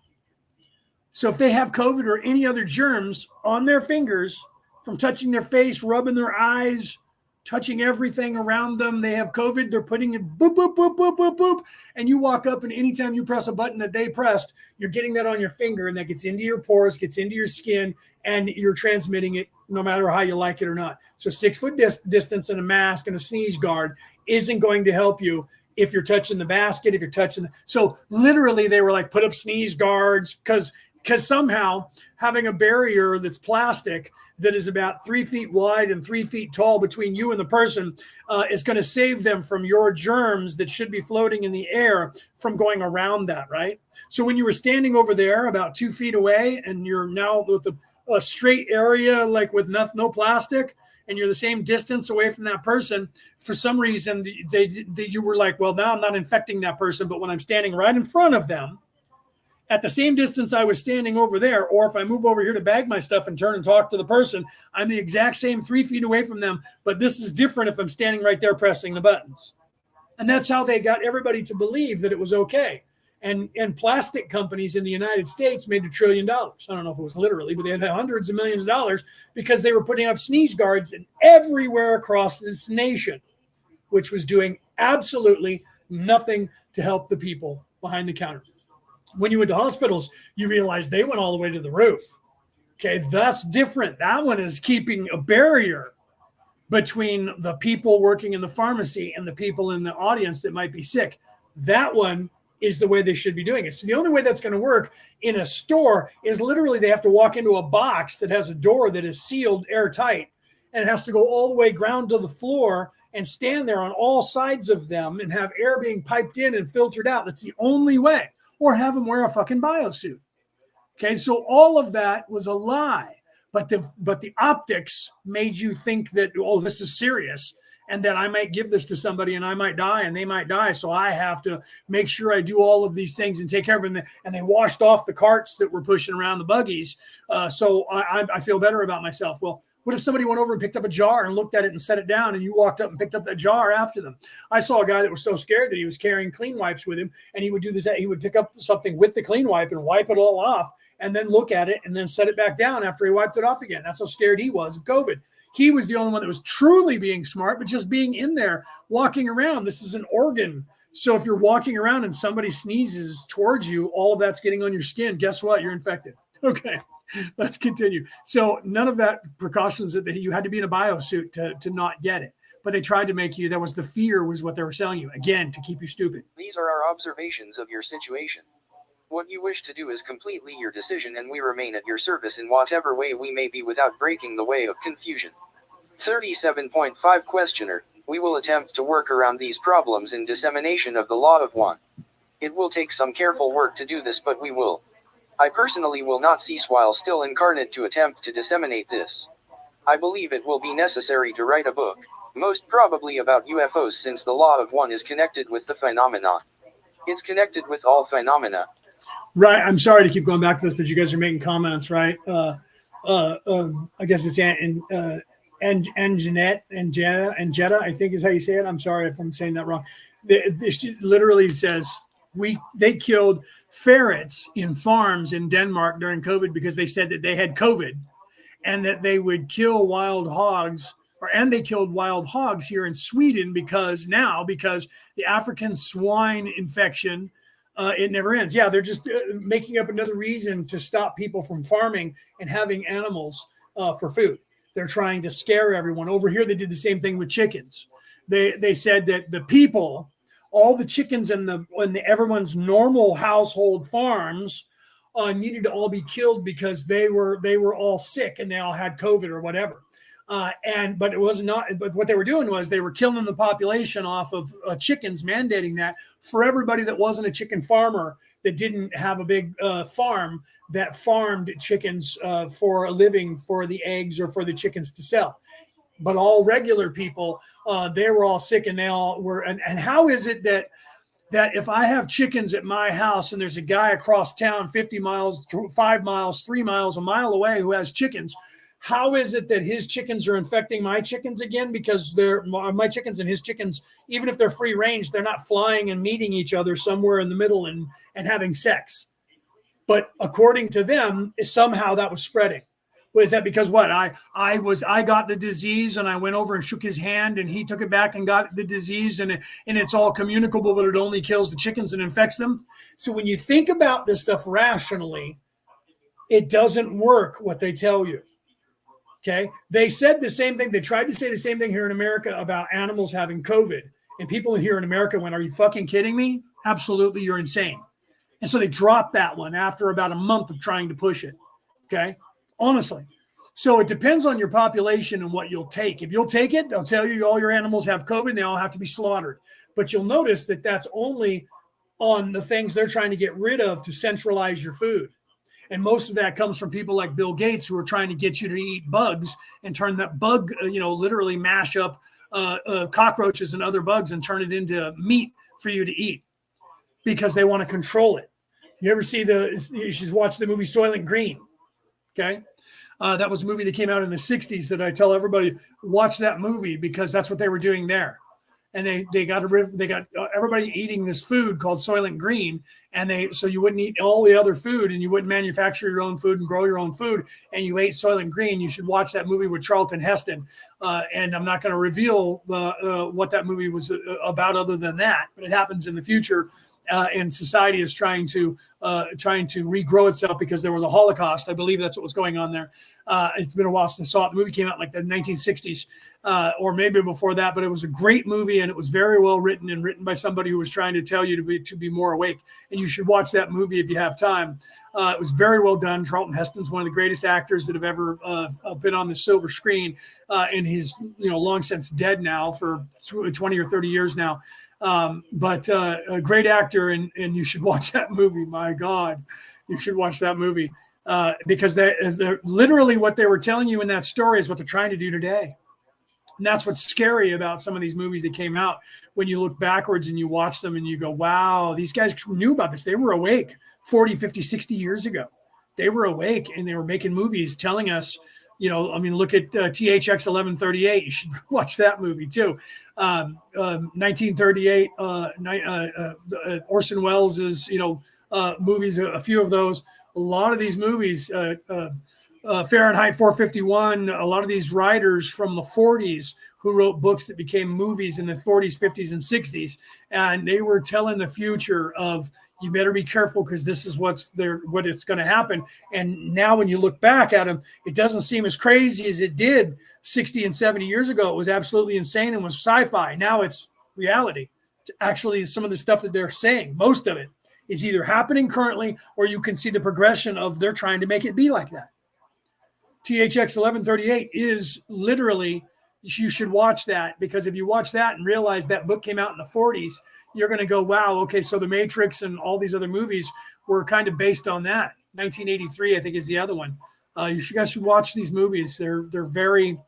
So if they have COVID or any other germs on their fingers from touching their face, rubbing their eyes, touching everything around them, they have COVID, they're putting it boop, boop, boop, boop, boop, boop. And you walk up and anytime you press a button that they pressed, you're getting that on your finger and that gets into your pores, gets into your skin, and you're transmitting it no matter how you like it or not. So 6 foot distance and a mask and a sneeze guard isn't going to help you if you're touching the basket, if you're touching so literally they were like, put up sneeze guards because because somehow having a barrier that's plastic that is about 3 feet wide and 3 feet tall between you and the person is going to save them from your germs that should be floating in the air from going around that, right? So when you were standing over there about 2 feet away and you're now with a straight area, like with no plastic, and you're the same distance away from that person, for some reason you were like, well, now I'm not infecting that person, but when I'm standing right in front of them, at the same distance I was standing over there, or if I move over here to bag my stuff and turn and talk to the person, I'm the exact same 3 feet away from them, but this is different if I'm standing right there pressing the buttons. And that's how they got everybody to believe that it was okay. And plastic companies in the United States made $1 trillion. I don't know if it was literally, but they had hundreds of millions of dollars because they were putting up sneeze guards everywhere across this nation, which was doing absolutely nothing to help the people behind the counter. When you went to hospitals, you realize they went all the way to the roof. Okay, that's different. That one is keeping a barrier between the people working in the pharmacy and the people in the audience that might be sick. That one is the way they should be doing it. So the only way that's going to work in a store is literally they have to walk into a box that has a door that is sealed airtight, and it has to go all the way ground to the floor and stand there on all sides of them and have air being piped in and filtered out. That's the only way. Or have them wear a fucking biosuit. Okay, so all of that was a lie, but the optics made you think that, oh, this is serious, and that I might give this to somebody and I might die and they might die, so I have to make sure I do all of these things and take care of them. And they washed off the carts that were pushing around the buggies, so I feel better about myself. Well, what if somebody went over and picked up a jar and looked at it and set it down, and you walked up and picked up that jar after them? I saw a guy that was so scared that he was carrying clean wipes with him, and he would do this. He would pick up something with the clean wipe and wipe it all off, and then look at it and then set it back down after he wiped it off again. That's how scared he was of COVID. He was the only one that was truly being smart, but just being in there, walking around. This is an organ. So if you're walking around and somebody sneezes towards you, all of that's getting on your skin. Guess what? You're infected. Okay. Let's continue. So none of that precautions that you had to be in a biosuit to not get it. But they tried to make you, that was the fear was what they were selling you. Again, to keep you stupid. These are our observations of your situation. What you wish to do is completely your decision, and we remain at your service in whatever way we may be without breaking the way of confusion. 37.5 Questioner. We will attempt to work around these problems in dissemination of the law of one. It will take some careful work to do this, but we will. I personally will not cease while still incarnate to attempt to disseminate this. I believe it will be necessary to write a book, most probably about UFOs, since the law of one is connected with the phenomenon. It's connected with all phenomena. Right. I'm sorry to keep going back to this, but you guys are making comments, right? I guess it's Jeanette and Jetta, I think is how you say it. I'm sorry if I'm saying that wrong. This literally says they killed ferrets in farms in Denmark during COVID because they said that they had COVID, and that they would kill wild hogs, and they killed wild hogs here in Sweden because the African swine infection, it never ends. Yeah, they're just making up another reason to stop people from farming and having animals for food. They're trying to scare everyone. Over here, they did the same thing with chickens. They said that the people, all the chickens in everyone's normal household farms needed to all be killed because they were all sick and they all had COVID or whatever. But it was not. But what they were doing was they were killing the population off of chickens, mandating that for everybody that wasn't a chicken farmer, that didn't have a big farm that farmed chickens for a living, for the eggs or for the chickens to sell. But all regular people, they were all sick, and they all were. And how is it that if I have chickens at my house and there's a guy across town 50 miles, 5 miles, 3 miles, a mile away who has chickens, how is it that his chickens are infecting my chickens again? Because they're my chickens and his chickens, even if they're free range, they're not flying and meeting each other somewhere in the middle and having sex. But according to them, somehow that was spreading. Was that because what? I got the disease and I went over and shook his hand and he took it back and got the disease, and it's all communicable, but it only kills the chickens and infects them. So when you think about this stuff rationally, it doesn't work what they tell you. Okay. They said the same thing. They tried to say the same thing here in America about animals having COVID. And people here in America went, are you fucking kidding me? Absolutely. You're insane. And so they dropped that one after about a month of trying to push it. Okay. Honestly. So it depends on your population and what you'll take. If you'll take it, they'll tell you all your animals have COVID and they all have to be slaughtered. But you'll notice that that's only on the things they're trying to get rid of to centralize your food. And most of that comes from people like Bill Gates, who are trying to get you to eat bugs and turn that bug, literally mash up cockroaches and other bugs and turn it into meat for you to eat because they want to control it. You ever see you should watch the movie Soylent Green. Okay. That was a movie that came out in the 60s that I tell everybody, watch that movie because that's what they were doing there. And they got everybody eating this food called Soylent Green, and so you wouldn't eat all the other food, and you wouldn't manufacture your own food and grow your own food, and you ate Soylent Green. You should watch that movie with Charlton Heston. And I'm not going to reveal what that movie was about, other than that, but it happens in the future. And society is trying to regrow itself because there was a Holocaust. I believe that's what was going on there. It's been a while since I saw it. The movie came out like the 1960s, or maybe before that. But it was a great movie, and it was very well written, and written by somebody who was trying to tell you to be more awake. And you should watch that movie if you have time. It was very well done. Charlton Heston's one of the greatest actors that have ever been on the silver screen, and he's long since dead now for 20 or 30 years now. But a great actor, and you should watch that movie. My God, you should watch that movie because they're literally what they were telling you in that story is what they're trying to do today. And that's what's scary about some of these movies that came out. When you look backwards and you watch them and you go, wow, these guys knew about this. They were awake 40, 50, 60 years ago. They were awake and they were making movies telling us, look at THX 1138. You should watch that movie too. 1938, Orson Welles' movies, a few of those. A lot of these movies, Fahrenheit 451, a lot of these writers from the 40s who wrote books that became movies in the 40s, 50s, and 60s, and they were telling the future of, you better be careful because this is what it's going to happen. And now when you look back at them, it doesn't seem as crazy as it did 60 and 70 years ago. It was absolutely insane and was sci-fi. Now it's reality. It's actually some of the stuff that they're saying, most of it is either happening currently, or you can see the progression of they're trying to make it be like that. THX 1138 is literally, you should watch that, because if you watch that and realize that book came out in the 40s, you're going to go, wow, okay, so The Matrix and all these other movies were kind of based on that. 1983, I think, is the other one. You guys should watch these movies. They're very,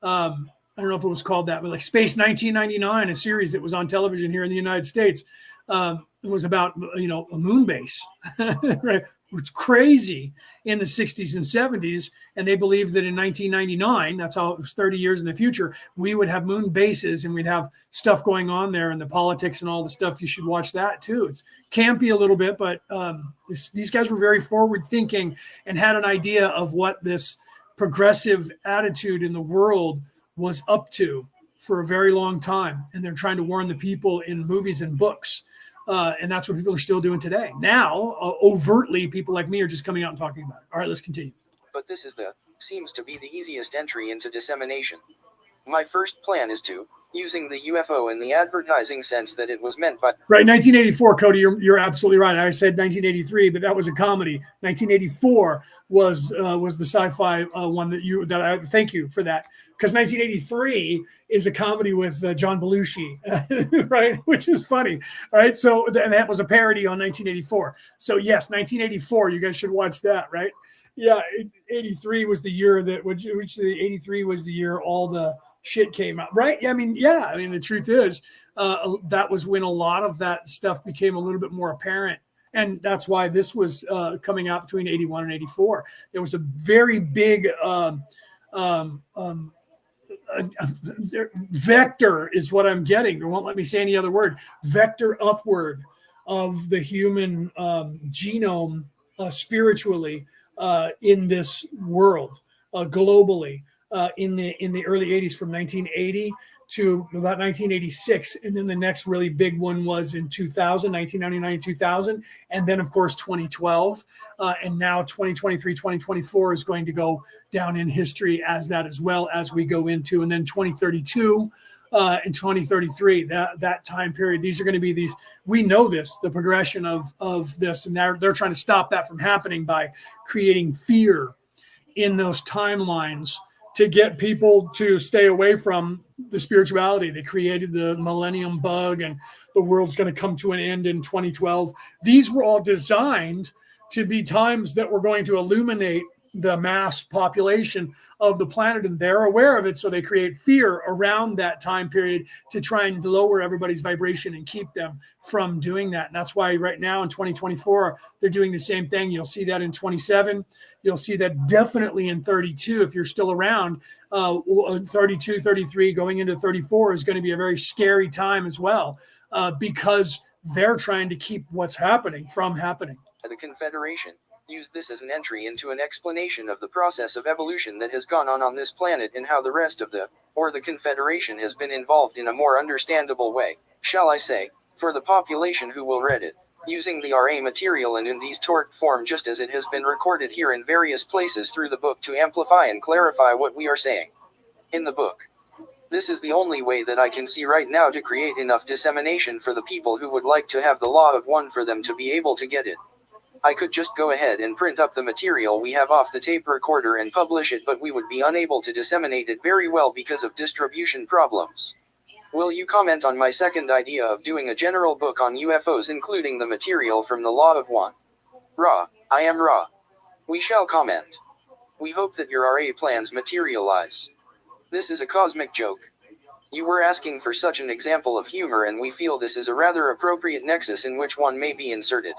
I don't know if it was called that, but like Space 1999, a series that was on television here in the United States. It was about, a moon base, right? It's crazy in the 60s and 70s. And they believed that in 1999, that's how it was 30 years in the future, we would have moon bases and we'd have stuff going on there and the politics and all the stuff. You should watch that too. It's campy a little bit, but these guys were very forward thinking and had an idea of what this progressive attitude in the world was up to for a very long time. And they're trying to warn the people in movies and books. And that's what people are still doing today. Now, overtly, people like me are just coming out and talking about it. All right, let's continue. But this seems to be the easiest entry into dissemination. My first plan is to, using the UFO in the advertising sense that it was meant by... Right, 1984, Cody, you're absolutely right. I said 1983, but that was a comedy. 1984 was the sci-fi one that I thank you for that. Because 1983 is a comedy with John Belushi, right? Which is funny, right? So, and that was a parody on 1984. So yes, 1984, you guys should watch that, right? Yeah, 83 was the year which the 83 was the year all the shit came out, right? I mean, the truth is that was when a lot of that stuff became a little bit more apparent. And that's why this was coming out between 81 and 84. There was a very big vector is what I'm getting. They won't let me say any other word. Vector upward of the human genome spiritually in this world globally in the early 80s, from 1980 to about 1986. And then the next really big one was in 2000, 1999, 2000. And then, of course, 2012. And now 2023, 2024 is going to go down in history as that, as well as we go into. And then 2032 in 2033, that time period. These are going to be these, we know this, the progression of this, and they're trying to stop that from happening by creating fear in those timelines to get people to stay away from the spirituality. They created the millennium bug and the world's going to come to an end in 2012. These were all designed to be times that we're going to illuminate the mass population of the planet, and they're aware of it, so they create fear around that time period to try and lower everybody's vibration and keep them from doing that. And that's why right now in 2024 they're doing the same thing. You'll see that in 27, you'll see that definitely in 32 if you're still around. 32, 33 going into 34 is going to be a very scary time as well, because they're trying to keep what's happening from happening. The Confederation use this as an entry into an explanation of the process of evolution that has gone on this planet, and how the rest of the Confederation has been involved in a more understandable way, shall I say, for the population who will read it, using the RA material and in these tort form just as it has been recorded here in various places through the book to amplify and clarify what we are saying in the book. This is the only way that I can see right now to create enough dissemination for the people who would like to have the law of one for them to be able to get it. I could just go ahead and print up the material we have off the tape recorder and publish it, but we would be unable to disseminate it very well because of distribution problems. Will you comment on my second idea of doing a general book on UFOs including the material from the Law of One? Ra, I am Ra. We shall comment. We hope that your RA plans materialize. This is a cosmic joke. You were asking for such an example of humor, and we feel this is a rather appropriate nexus in which one may be inserted.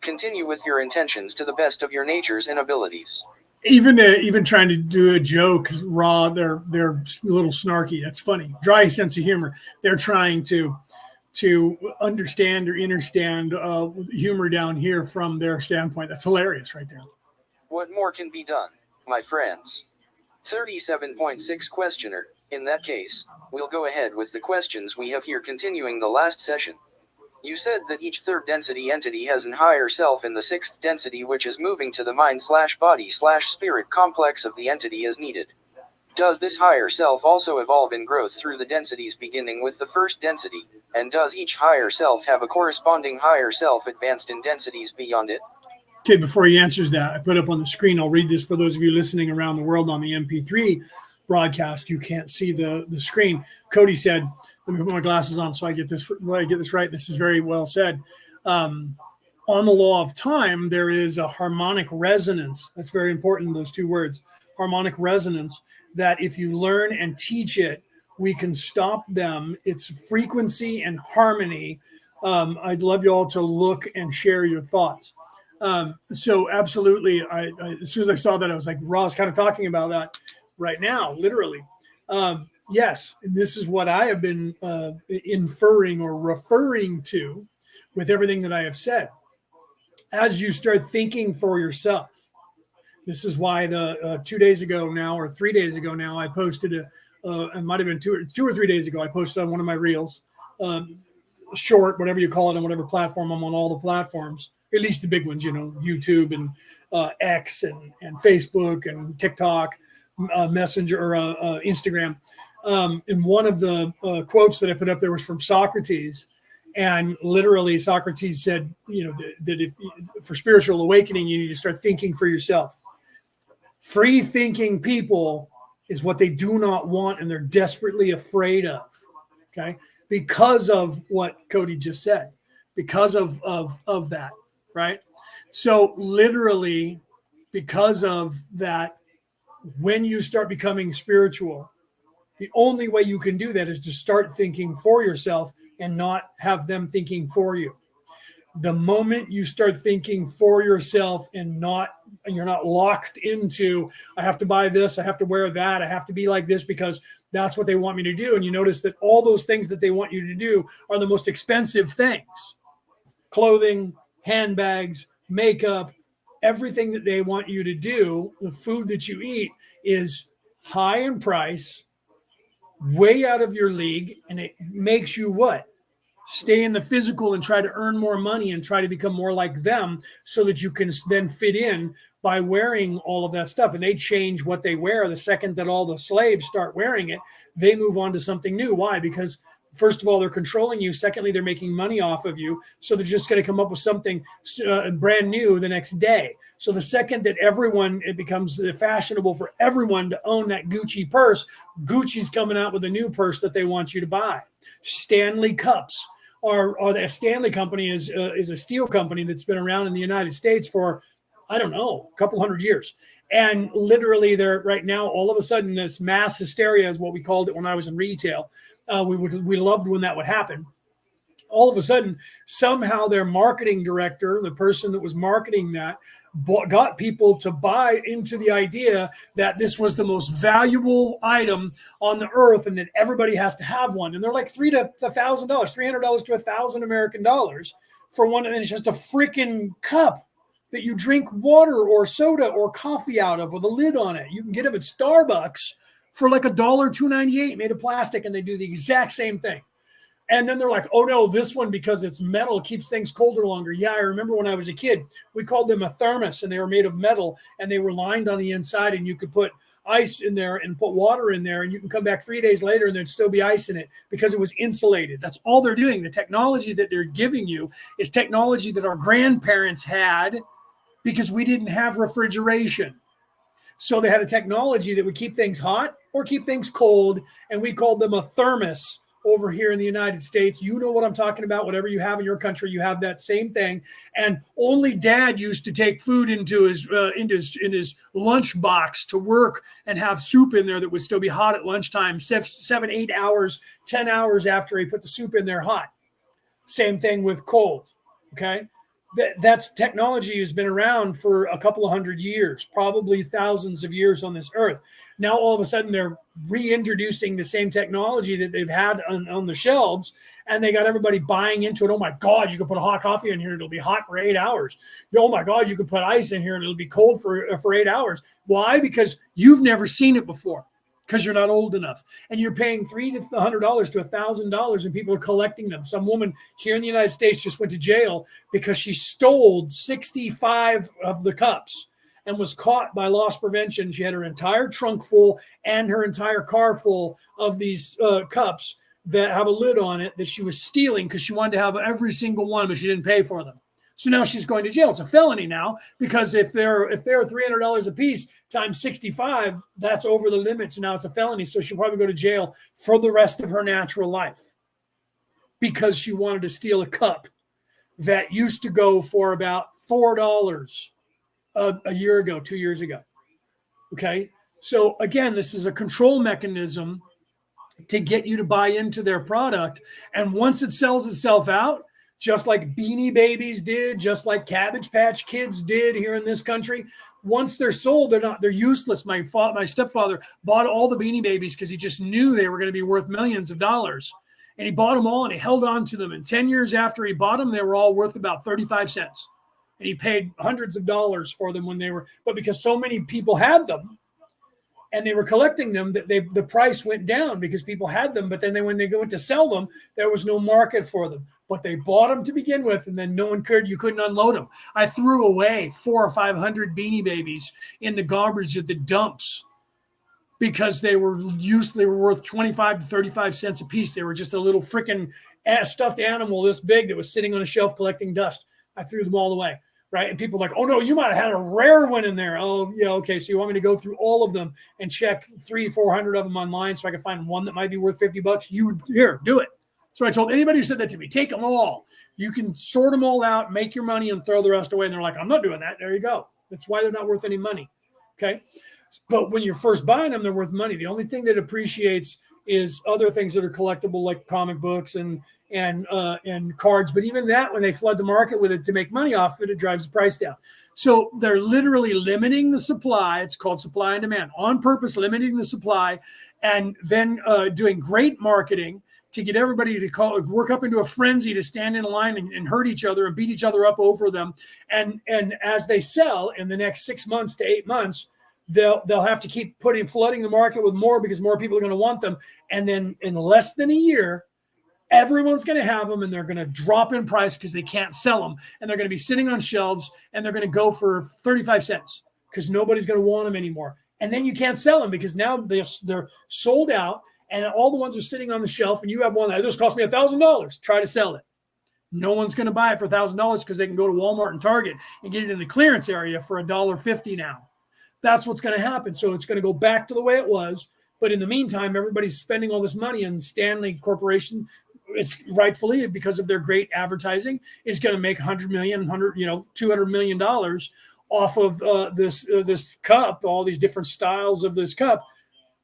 Continue with your intentions to the best of your natures and abilities. Even trying to do a joke, Raw, they're a little snarky. That's funny. Dry sense of humor. They're trying to understand or understand humor down here from their standpoint. That's hilarious right there. What more can be done, my friends? 37.6 questioner. In that case, we'll go ahead with the questions we have here, continuing the last session. You said that each third density entity has an higher self in the sixth density, which is moving to the mind/body/spirit complex of the entity as needed. Does this higher self also evolve in growth through the densities beginning with the first density? And does each higher self have a corresponding higher self advanced in densities beyond it? Okay, before he answers that, I put up on the screen, I'll read this for those of you listening around the world on the MP3 broadcast. You can't see the screen. Cody said, let me put my glasses on so I get this right. This is very well said. On the law of time, there is a harmonic resonance. That's very important, those two words, harmonic resonance, that if you learn and teach it, we can stop them. It's frequency and harmony. I'd love you all to look and share your thoughts. So absolutely, I as soon as I saw that, I was like, Ross kind of talking about that right now, literally. Yes, this is what I have been inferring or referring to with everything that I have said. As you start thinking for yourself, this is why the 2 days ago now, or 3 days ago now, I posted it might have been two or 3 days ago, I posted on one of my reels, short, whatever you call it, on whatever platform. I'm on all the platforms, at least the big ones, YouTube and X and Facebook and TikTok, Messenger or Instagram. And one of the quotes that I put up there was from Socrates. And literally Socrates said, that if for spiritual awakening, you need to start thinking for yourself. Free thinking people is what they do not want, and they're desperately afraid of. Okay. Because of what Cody just said, because of that. Right. So literally, because of that, when you start becoming spiritual, the only way you can do that is to start thinking for yourself and not have them thinking for you. The moment you start thinking for yourself and you're not locked into, I have to buy this, I have to wear that, I have to be like this because that's what they want me to do. And you notice that all those things that they want you to do are the most expensive things. Clothing, handbags, makeup, everything that they want you to do, the food that you eat is high in price, way out of your league, and it makes you what? Stay in the physical and try to earn more money and try to become more like them so that you can then fit in by wearing all of that stuff. And they change what they wear the second that all the slaves start wearing it. They move on to something new. Why? Because first of all, they're controlling you. Secondly, they're making money off of you. So they're just going to come up with something brand new the next day. So the second that it becomes fashionable for everyone to own that Gucci purse, Gucci's coming out with a new purse that they want you to buy. Stanley cups. Or the Stanley company is a steel company that's been around in the United States for, I don't know, a couple hundred years. And literally they're right now, all of a sudden, this mass hysteria is what we called it when I was in retail. We loved when that would happen. All of a sudden, somehow their marketing director, the person that was marketing that, got people to buy into the idea that this was the most valuable item on the earth and that everybody has to have one. And they're like $300 to $1,000, $300 to $1,000 American dollars for one. And it's just a freaking cup that you drink water or soda or coffee out of with a lid on it. You can get them at Starbucks for like $1.298 made of plastic, and they do the exact same thing. And then they're like, oh no, this one, because it's metal, keeps things colder longer. Yeah, I remember when I was a kid, we called them a thermos, and they were made of metal, and they were lined on the inside, and you could put ice in there and put water in there, and you can come back 3 days later and there'd still be ice in it because it was insulated. That's all they're doing. The technology that they're giving you is technology that our grandparents had because we didn't have refrigeration. So they had a technology that would keep things hot or keep things cold, and we called them a thermos. Over here in the United States, you know what I'm talking about. Whatever you have in your country, you have that same thing. And only Dad used to take food into his lunch box to work and have soup in there that would still be hot at lunchtime, 7, 8 hours, 10 hours after he put the soup in there hot. Same thing with cold. Okay, that's technology has been around for a couple of hundred years, probably thousands of years on this earth. Now, all of a sudden, they're reintroducing the same technology that they've had on the shelves, and they got everybody buying into it. Oh, my God, you can put a hot coffee in here. It'll be hot for 8 hours. Oh, my God, you can put ice in here, and it'll be cold for 8 hours. Why? Because you've never seen it before, because you're not old enough. And you're paying $300 to $100 to $1,000, and people are collecting them. Some woman here in the United States just went to jail because she stole 65 of the cups and was caught by loss prevention. She had her entire trunk full and her entire car full of these cups that have a lid on it that she was stealing because she wanted to have every single one, but she didn't pay for them. So now she's going to jail. It's a felony now, because if they're $300 a piece times 65, that's over the limit. So now it's a felony. So she'll probably go to jail for the rest of her natural life because she wanted to steal a cup that used to go for about $4 a year ago, 2 years ago. Okay. So again, this is a control mechanism to get you to buy into their product. And once it sells itself out, just like Beanie Babies did, just like Cabbage Patch Kids did here in this country, once they're sold, they're useless. My stepfather bought all the Beanie Babies because he just knew they were going to be worth millions of dollars. And he bought them all and he held on to them. And 10 years after he bought them, they were all worth about 35 cents. And he paid hundreds of dollars for them but because so many people had them and they were collecting them, that the price went down because people had them. But then when they went to sell them, there was no market for them. But they bought them to begin with, and then you couldn't unload them. I threw away 400 or 500 Beanie Babies in the garbage at the dumps because they were worth 25 to 35 cents a piece. They were just a little freaking stuffed animal this big that was sitting on a shelf collecting dust. I threw them all away. Right. And people are like, oh, no, you might have had a rare one in there. Oh, yeah. OK, so you want me to go through all of them and check 300-400 of them online so I can find one that might be worth $50? Here, do it. So I told anybody who said that to me, take them all. You can sort them all out, make your money, and throw the rest away. And they're like, I'm not doing that. There you go. That's why they're not worth any money. OK, but when you're first buying them, they're worth money. The only thing that appreciates is other things that are collectible, like comic books and cards. But even that, when they flood the market with it to make money off it, it drives the price down. So they're literally limiting the supply. It's called supply and demand, on purpose, limiting the supply, and then doing great marketing to get everybody to work up into a frenzy to stand in a line and hurt each other and beat each other up over them. And as they sell in the next 6 months to 8 months, they'll have to keep flooding the market with more because more people are going to want them. And then in less than a year, Everyone's going to have them, and they're going to drop in price because they can't sell them, and they're going to be sitting on shelves, and they're going to go for 35 cents because nobody's going to want them anymore. And then you can't sell them because now they're sold out, and all the ones are sitting on the shelf, and you have one that just cost me $1,000. Try to sell it. No one's going to buy it for $1,000 because they can go to Walmart and Target and get it in the clearance area for $1.50 now. That's what's going to happen. So it's going to go back to the way it was. But in the meantime, everybody's spending all this money, and Stanley Corporation, it's rightfully, because of their great advertising, is going to make $100 million, $200 million off of this cup, all these different styles of this cup.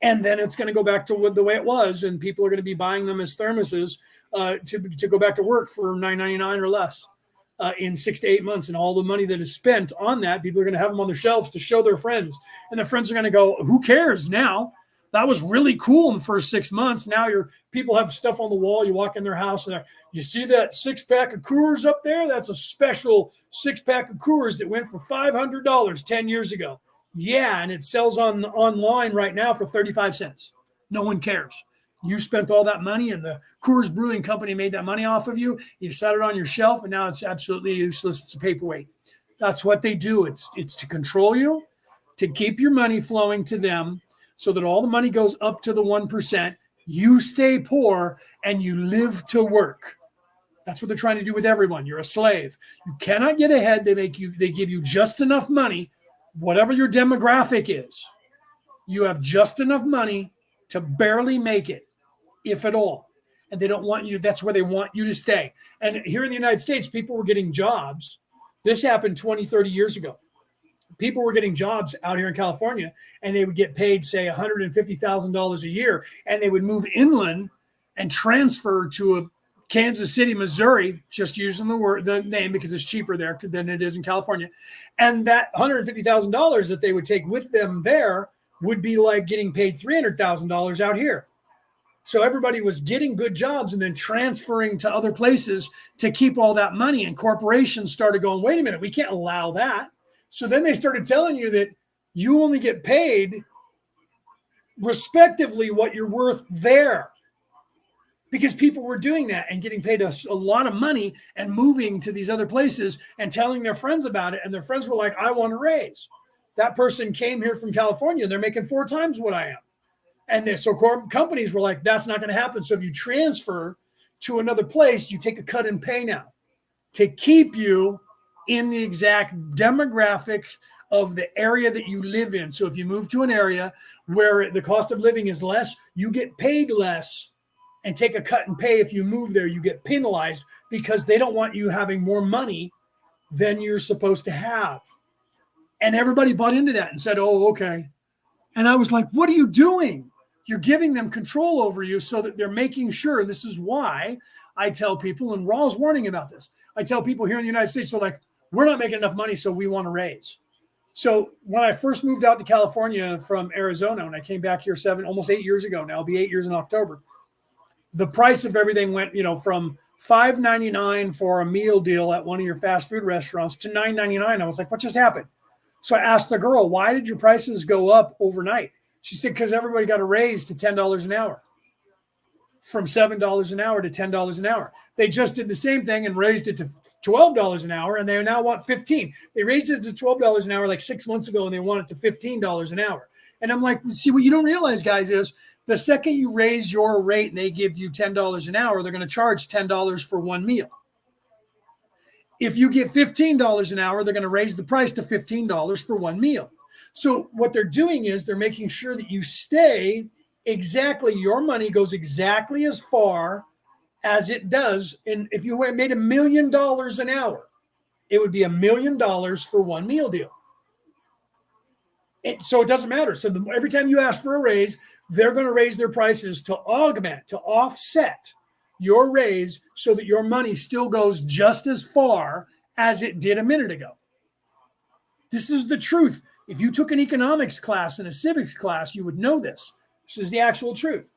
And then it's going to go back to the way it was, and people are going to be buying them as thermoses to go back to work for $9.99 or less in 6 to 8 months. And all the money that is spent on that, people are going to have them on their shelves to show their friends. And their friends are going to go, who cares now? That was really cool in the first 6 months. Now people have stuff on the wall. You walk in their house and you see that 6-pack of Coors up there? That's a special 6-pack of Coors that went for $500 10 years ago. Yeah, and it sells online right now for 35 cents. No one cares. You spent all that money, and the Coors Brewing Company made that money off of you. You set it on your shelf, and now it's absolutely useless. It's a paperweight. That's what they do. It's to control you, to keep your money flowing to them, so that all the money goes up to the 1%. You stay poor, and you live to work. That's what they're trying to do with everyone. You're a slave. You cannot get ahead. They give you just enough money, whatever your demographic is. You have just enough money to barely make it, if at all. And they don't want you. That's where they want you to stay. And here in the United States, people were getting jobs. This happened 20, 30 years ago. People were getting jobs out here in California, and they would get paid, say, $150,000 a year, and they would move inland and transfer to a Kansas City, Missouri, just using the name because it's cheaper there than it is in California. And that $150,000 that they would take with them there would be like getting paid $300,000 out here. So everybody was getting good jobs and then transferring to other places to keep all that money. And corporations started going, wait a minute, we can't allow that. So then they started telling you that you only get paid respectively what you're worth there, because people were doing that and getting paid a lot of money and moving to these other places and telling their friends about it. And their friends were like, I want a raise. That person came here from California and they're making 4 times what I am. And so companies were like, that's not going to happen. So if you transfer to another place, you take a cut in pay now to keep you in the exact demographic of the area that you live in. So if you move to an area where the cost of living is less, you get paid less and take a cut in pay. If you move there, you get penalized because they don't want you having more money than you're supposed to have. And everybody bought into that and said, oh, okay. And I was like, what are you doing? You're giving them control over you so that they're making sure. This is why I tell people, and Raw's warning about this. I tell people here in the United States, they're like, we're not making enough money, so we want to raise. So when I first moved out to California from Arizona, when I came back here almost 8 years ago now, it'll be 8 years in October, the price of everything went, from $5.99 for a meal deal at one of your fast food restaurants to $9.99. I was like, what just happened? So I asked the girl, why did your prices go up overnight? She said, because everybody got a raise to $10 an hour, from $7 an hour to $10 an hour. They just did the same thing and raised it to $12 an hour, and they now want $15. They raised it to $12 an hour like 6 months ago, and they want it to $15 an hour. And I'm like, see, what you don't realize, guys, is the second you raise your rate and they give you $10 an hour, they're going to charge $10 for one meal. If you get $15 an hour, they're going to raise the price to $15 for one meal. So what they're doing is they're making sure that you stay exactly, your money goes exactly as far as it does. And if you made $1 million an hour, it would be $1 million for one meal deal. So it doesn't matter. So every time you ask for a raise, they're going to raise their prices to augment, to offset your raise so that your money still goes just as far as it did a minute ago. This is the truth. If you took an economics class and a civics class, you would know this. This is the actual truth.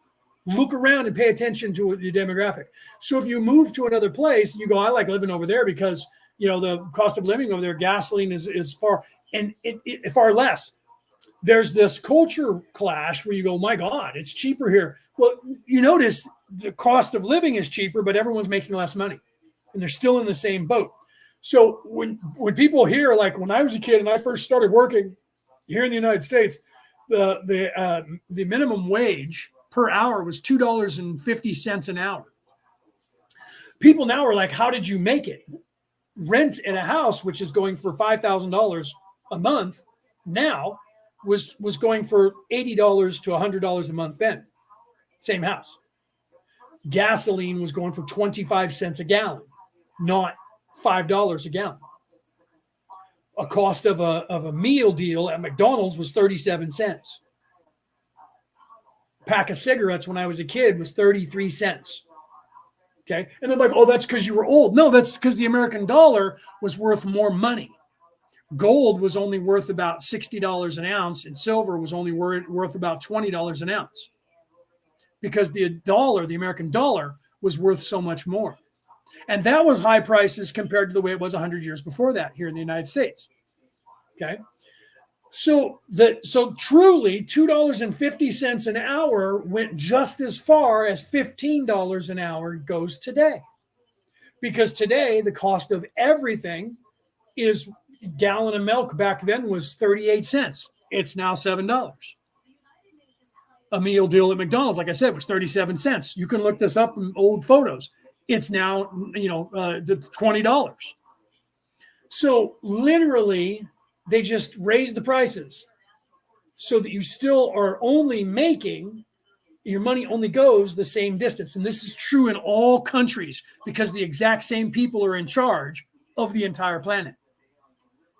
Look around and pay attention to the demographic. So if you move to another place, you go, I like living over there because, the cost of living over there, gasoline is far far less. There's this culture clash where you go, my God, it's cheaper here. Well, you notice the cost of living is cheaper, but everyone's making less money, and they're still in the same boat. So when people hear, like when I was a kid and I first started working here in the United States, the minimum wage per hour was $2.50 an hour. People now are like, how did you make it? Rent in a house, which is going for $5,000 a month now, was going for $80 to $100 a month then. Same house. Gasoline was going for 25 cents a gallon, not $5 a gallon. A cost of a meal deal at McDonald's was 37 cents. A pack of cigarettes when I was a kid was 33 cents. Okay. And they're like, oh, that's because you were old. No, that's because the American dollar was worth more money. Gold was only worth about $60 an ounce, and silver was only worth about $20 an ounce, because the dollar, the American dollar, was worth so much more. And that was high prices compared to the way it was 100 years before that here in the United States. Okay. So truly $2.50 an hour went just as far as $15 an hour goes today. Because today the cost of everything is, a gallon of milk back then was 38 cents. It's now $7. A meal deal at McDonald's, like I said, was 37 cents. You can look this up in old photos. It's now, $20. So literally, they just raised the prices so that you still are only making, your money only goes the same distance. And this is true in all countries because the exact same people are in charge of the entire planet.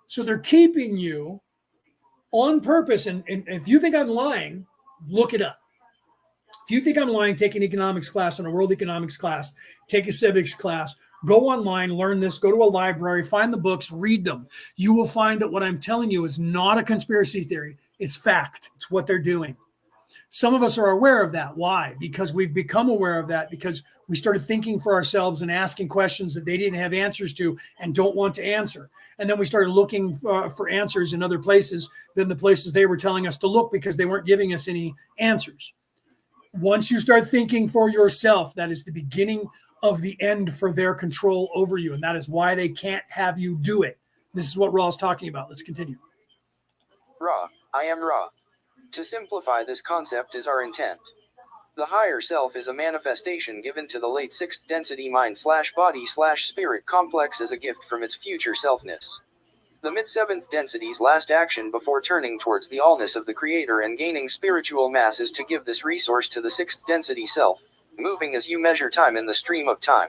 So they're keeping you on purpose. And if you think I'm lying, look it up. If you think I'm lying, take an economics class and a world economics class, take a civics class, go online, learn this, go to a library, find the books, read them. You will find that what I'm telling you is not a conspiracy theory. It's fact. It's what they're doing. Some of us are aware of that. Why? Because we've become aware of that because we started thinking for ourselves and asking questions that they didn't have answers to and don't want to answer. And then we started looking for answers in other places than the places they were telling us to look because they weren't giving us any answers. Once you start thinking for yourself, that is the beginning of the end for their control over you. And that is why they can't have you do it. This is what Ra is talking about. Let's continue. Ra, I am Ra. To simplify this concept is our intent. The higher self is a manifestation given to the late sixth density mind/body/spirit complex as a gift from its future selfness. The mid-seventh density's last action before turning towards the allness of the creator and gaining spiritual mass is to give this resource to the sixth density self, moving as you measure time in the stream of time.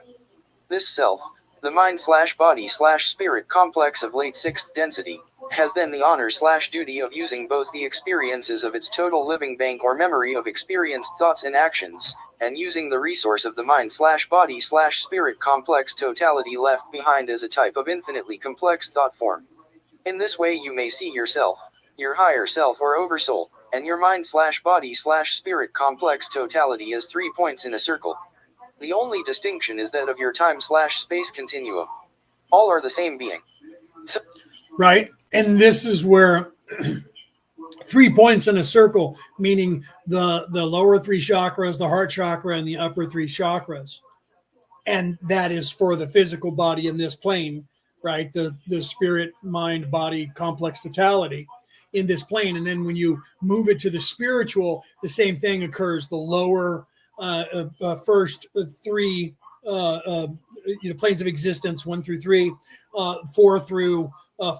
This self, the mind/body/spirit complex of late sixth density, has then the honor/duty of using both the experiences of its total living bank or memory of experienced thoughts and actions, and using the resource of the mind/body/spirit complex totality left behind as a type of infinitely complex thought form. In this way you may see yourself, your higher self or oversoul, and your mind/body/spirit complex totality as 3 points in a circle. The only distinction is that of your time/space continuum. All are the same being. Right. And this is where 3 points in a circle, meaning the lower three chakras, the heart chakra, and the upper three chakras. And that is for the physical body in this plane, right? The spirit, mind, body, complex totality in this plane. And then when you move it to the spiritual, the same thing occurs. The lower first three planes of existence, 1 through 3, 4 through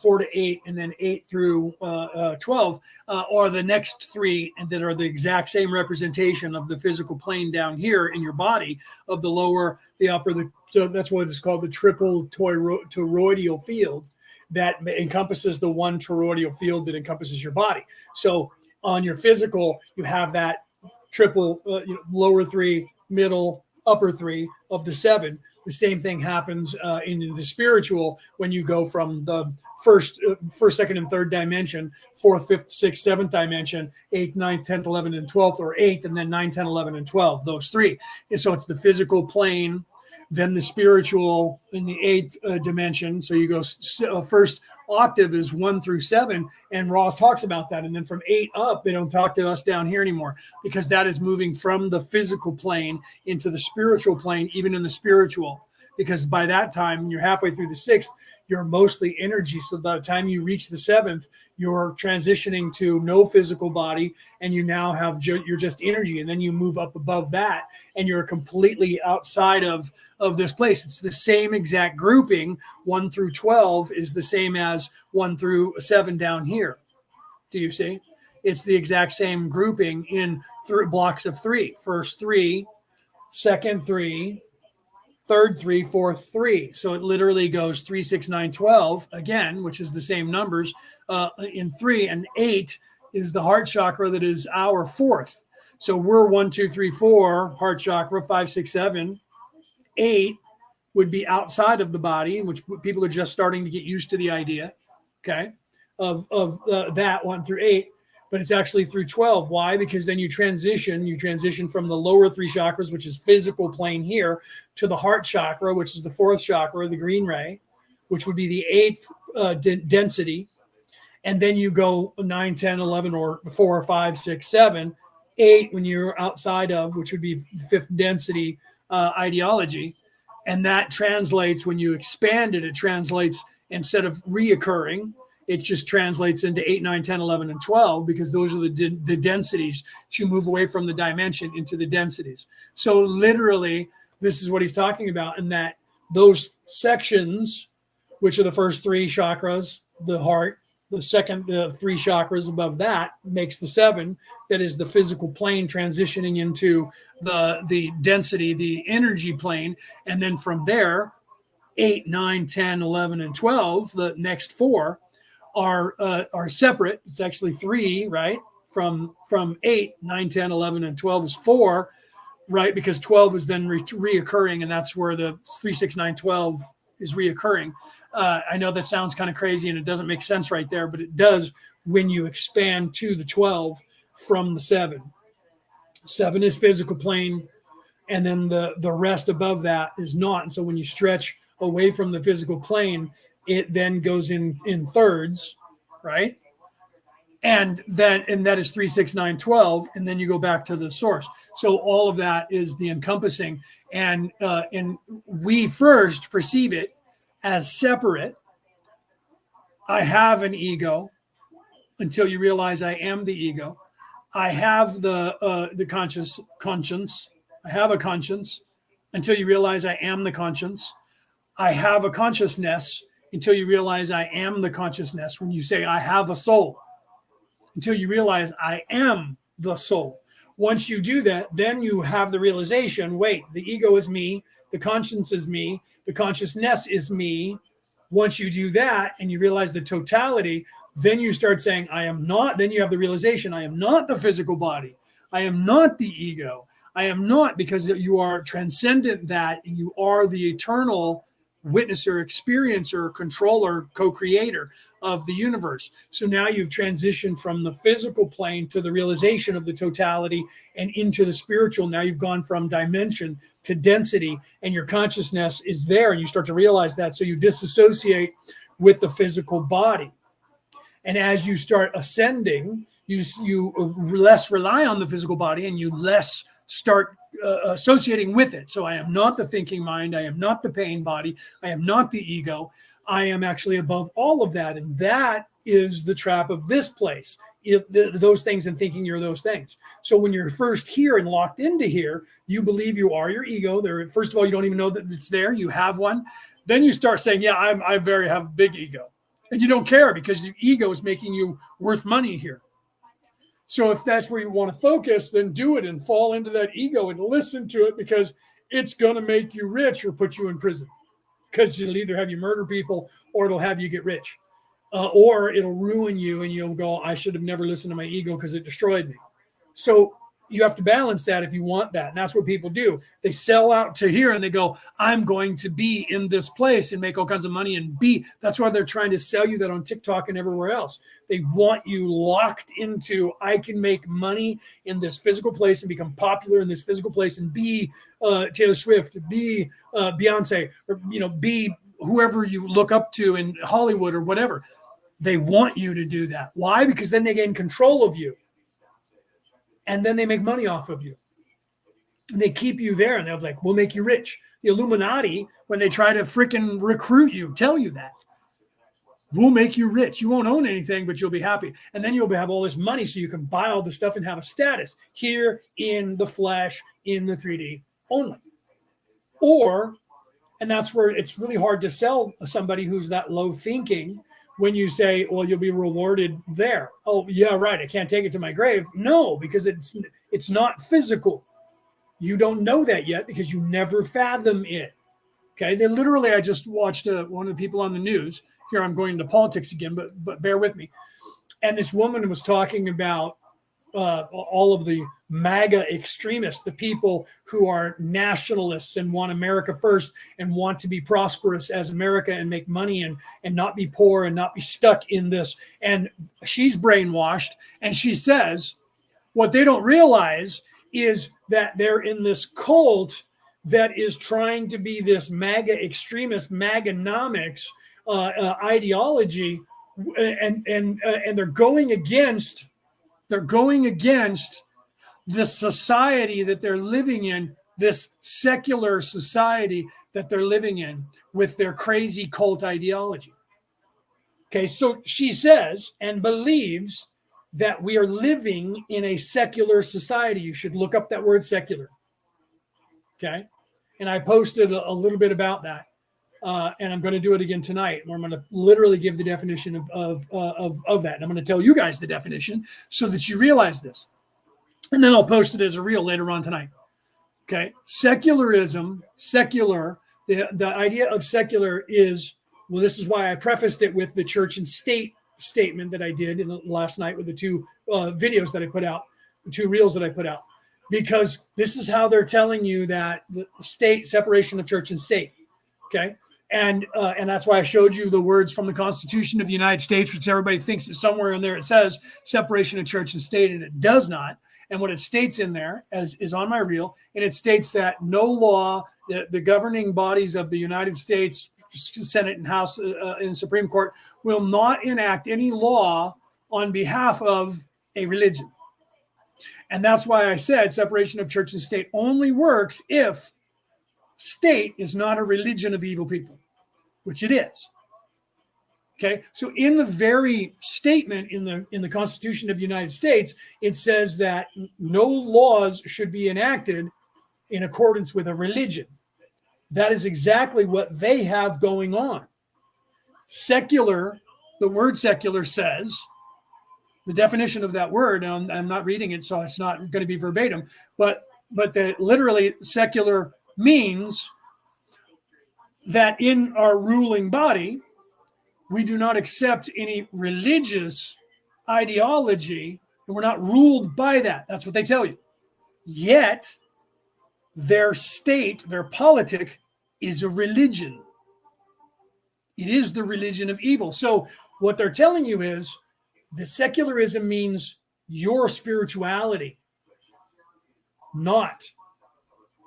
4 to 8, and then 8 through 12 are the next 3, and that are the exact same representation of the physical plane down here in your body, of the lower, the upper. So that's what it's called, the triple toroidal field that encompasses the one toroidal field that encompasses your body. So on your physical, you have that triple lower 3, middle, upper 3 of the 7. The same thing happens in the spiritual when you go from the first, second, and third dimension, 4th, 5th, 6th, 7th dimension, 8th, 9th, 10th, 11th, and 12th, or 8th, and then 9, 10, 11, and 12, those 3. And so it's the physical plane, then the spiritual in the 8th dimension. So you go first octave is 1 through 7, and Ross talks about that. And then from 8 up, they don't talk to us down here anymore, because that is moving from the physical plane into the spiritual plane, even in the spiritual. Because by that time, you're halfway through the 6th, you're mostly energy. So by the time you reach the 7th, you're transitioning to no physical body, and you now have you're just energy. And then you move up above that, and you're completely outside of this place. It's the same exact grouping. 1 through 12 is the same as 1 through 7 down here. Do you see? It's the exact same grouping in blocks of 3. First 3, second 3, third 3, fourth 3. So it literally goes 3, 6, 9, 12 again, which is the same numbers in 3, and 8 is the heart chakra that is our 4th. So we're 1, 2, 3, 4 heart chakra, 5, 6, 7. 8 would be outside of the body, which people are just starting to get used to the idea, okay, of that 1 through 8. But it's actually through 12. Why? Because then you transition from the lower 3 chakras, which is physical plane here, to the heart chakra, which is the 4th chakra, the green ray, which would be the 8th density. And then you go 9, 10, 11, or 4, 5, 6, 7, 8 when you're outside of, which would be 5th density ideology. And that translates, when you expand it, it translates, instead of reoccurring, it just translates into 8, 9, 10, 11, and 12, because those are the densities. You move away from the dimension into the densities. So literally, this is what he's talking about, in that those sections, which are the first 3 chakras, the heart, the second, the 3 chakras above that makes the 7. That is the physical plane transitioning into the density, the energy plane. And then from there, 8, 9, 10, 11, and 12, the next 4, are separate. It's actually 3, right? From 8, 9, 10, 11, and 12 is 4, right? Because 12 is then reoccurring, and that's where the 3, 6, 9, 12 is reoccurring. I know that sounds kind of crazy and it doesn't make sense right there, but it does when you expand to the 12 from the 7. 7 is physical plane, and then the rest above that is not. And so when you stretch away from the physical plane, it then goes in thirds, right? And that is 3, 6, 9, 12, and then you go back to the source. So all of that is the encompassing, and we first perceive it as separate. I have an ego until you realize I am the ego. I have the conscience. I have a conscience until you realize I am the conscience. I have a consciousness until you realize I am the consciousness. When you say I have a soul, until you realize I am the soul. Once you do that, then you have the realization, wait, the ego is me, the conscience is me, the consciousness is me. Once you do that and you realize the totality, then you start saying, I am not, then you have the realization, I am not the physical body. I am not the ego. I am not, because you are transcendent that, and you are the eternal witnesser, experiencer, controller, co-creator of the universe. So now you've transitioned from the physical plane to the realization of the totality and into the spiritual. Now you've gone from dimension to density, and your consciousness is there, and you start to realize that. So you disassociate with the physical body. And as you start ascending, you less rely on the physical body, and you less start associating with it. So I am not the thinking mind. I am not the pain body. I am not the ego. I am actually above all of that. And that is the trap of this place. Those things, and thinking you're those things. So when you're first here and locked into here, you believe you are your ego. There, first of all, you don't even know that it's there. You have one. Then you start saying, yeah, I have a big ego. And you don't care, because the ego is making you worth money here. So if that's where you want to focus, then do it and fall into that ego and listen to it, because it's going to make you rich or put you in prison, because it'll either have you murder people or it'll have you get rich, or it'll ruin you and you'll go, I should have never listened to my ego because it destroyed me. So you have to balance that if you want that. And that's what people do. They sell out to here and they go, I'm going to be in this place and make all kinds of money and be. That's why they're trying to sell you that on TikTok and everywhere else. They want you locked into, I can make money in this physical place and become popular in this physical place and be Taylor Swift, be Beyonce, or be whoever you look up to in Hollywood or whatever. They want you to do that. Why? Because then they gain control of you. And then they make money off of you. And they keep you there, and they'll be like, we'll make you rich. The Illuminati, when they try to freaking recruit you, tell you that. We'll make you rich. You won't own anything, but you'll be happy. And then you'll have all this money so you can buy all this stuff and have a status here in the flesh, in the 3D only. Or, and that's where it's really hard to sell somebody who's that low thinking when you say, well, you'll be rewarded there. Oh, yeah, right. I can't take it to my grave. No, because it's not physical. You don't know that yet because you never fathom it. Okay. They literally, I just watched one of the people on the news. Here I'm going into politics again, but bear with me. And this woman was talking about all of the MAGA extremists, the people who are nationalists and want America first and want to be prosperous as America and make money and not be poor and not be stuck in this. And she's brainwashed. And she says, what they don't realize is that they're in this cult that is trying to be this MAGA extremist, MAGAnomics ideology, and they're going against the society that they're living in, this secular society that they're living in with their crazy cult ideology. Okay, so she says and believes that we are living in a secular society. You should look up that word secular. Okay, and I posted a little bit about that. And I'm going to do it again tonight, where I'm going to literally give the definition of that. And I'm going to tell you guys the definition so that you realize this. And then I'll post it as a reel later on tonight. Okay. Secularism, secular, the idea of secular is, well, this is why I prefaced it with the church and state statement that I did last night with the two videos that I put out, the two reels that I put out, because this is how they're telling you that the state, separation of church and state. Okay. And that's why I showed you the words from the Constitution of the United States, which everybody thinks that somewhere in there it says separation of church and state, and it does not. And what it states in there is on my reel, and it states that no law, the governing bodies of the United States, Senate and House and Supreme Court, will not enact any law on behalf of a religion. And that's why I said separation of church and state only works if state is not a religion of evil people, which it is. Okay, so in the very statement in the Constitution of the United States, it says that no laws should be enacted in accordance with a religion. That is exactly what they have going on. Secular, the word secular says, the definition of that word, and I'm not reading it, so it's not going to be verbatim, but literally secular means that in our ruling body, we do not accept any religious ideology, and we're not ruled by that. That's what they tell you. Yet, their state, their politic, is a religion. It is the religion of evil. So what they're telling you is that secularism means your spirituality, not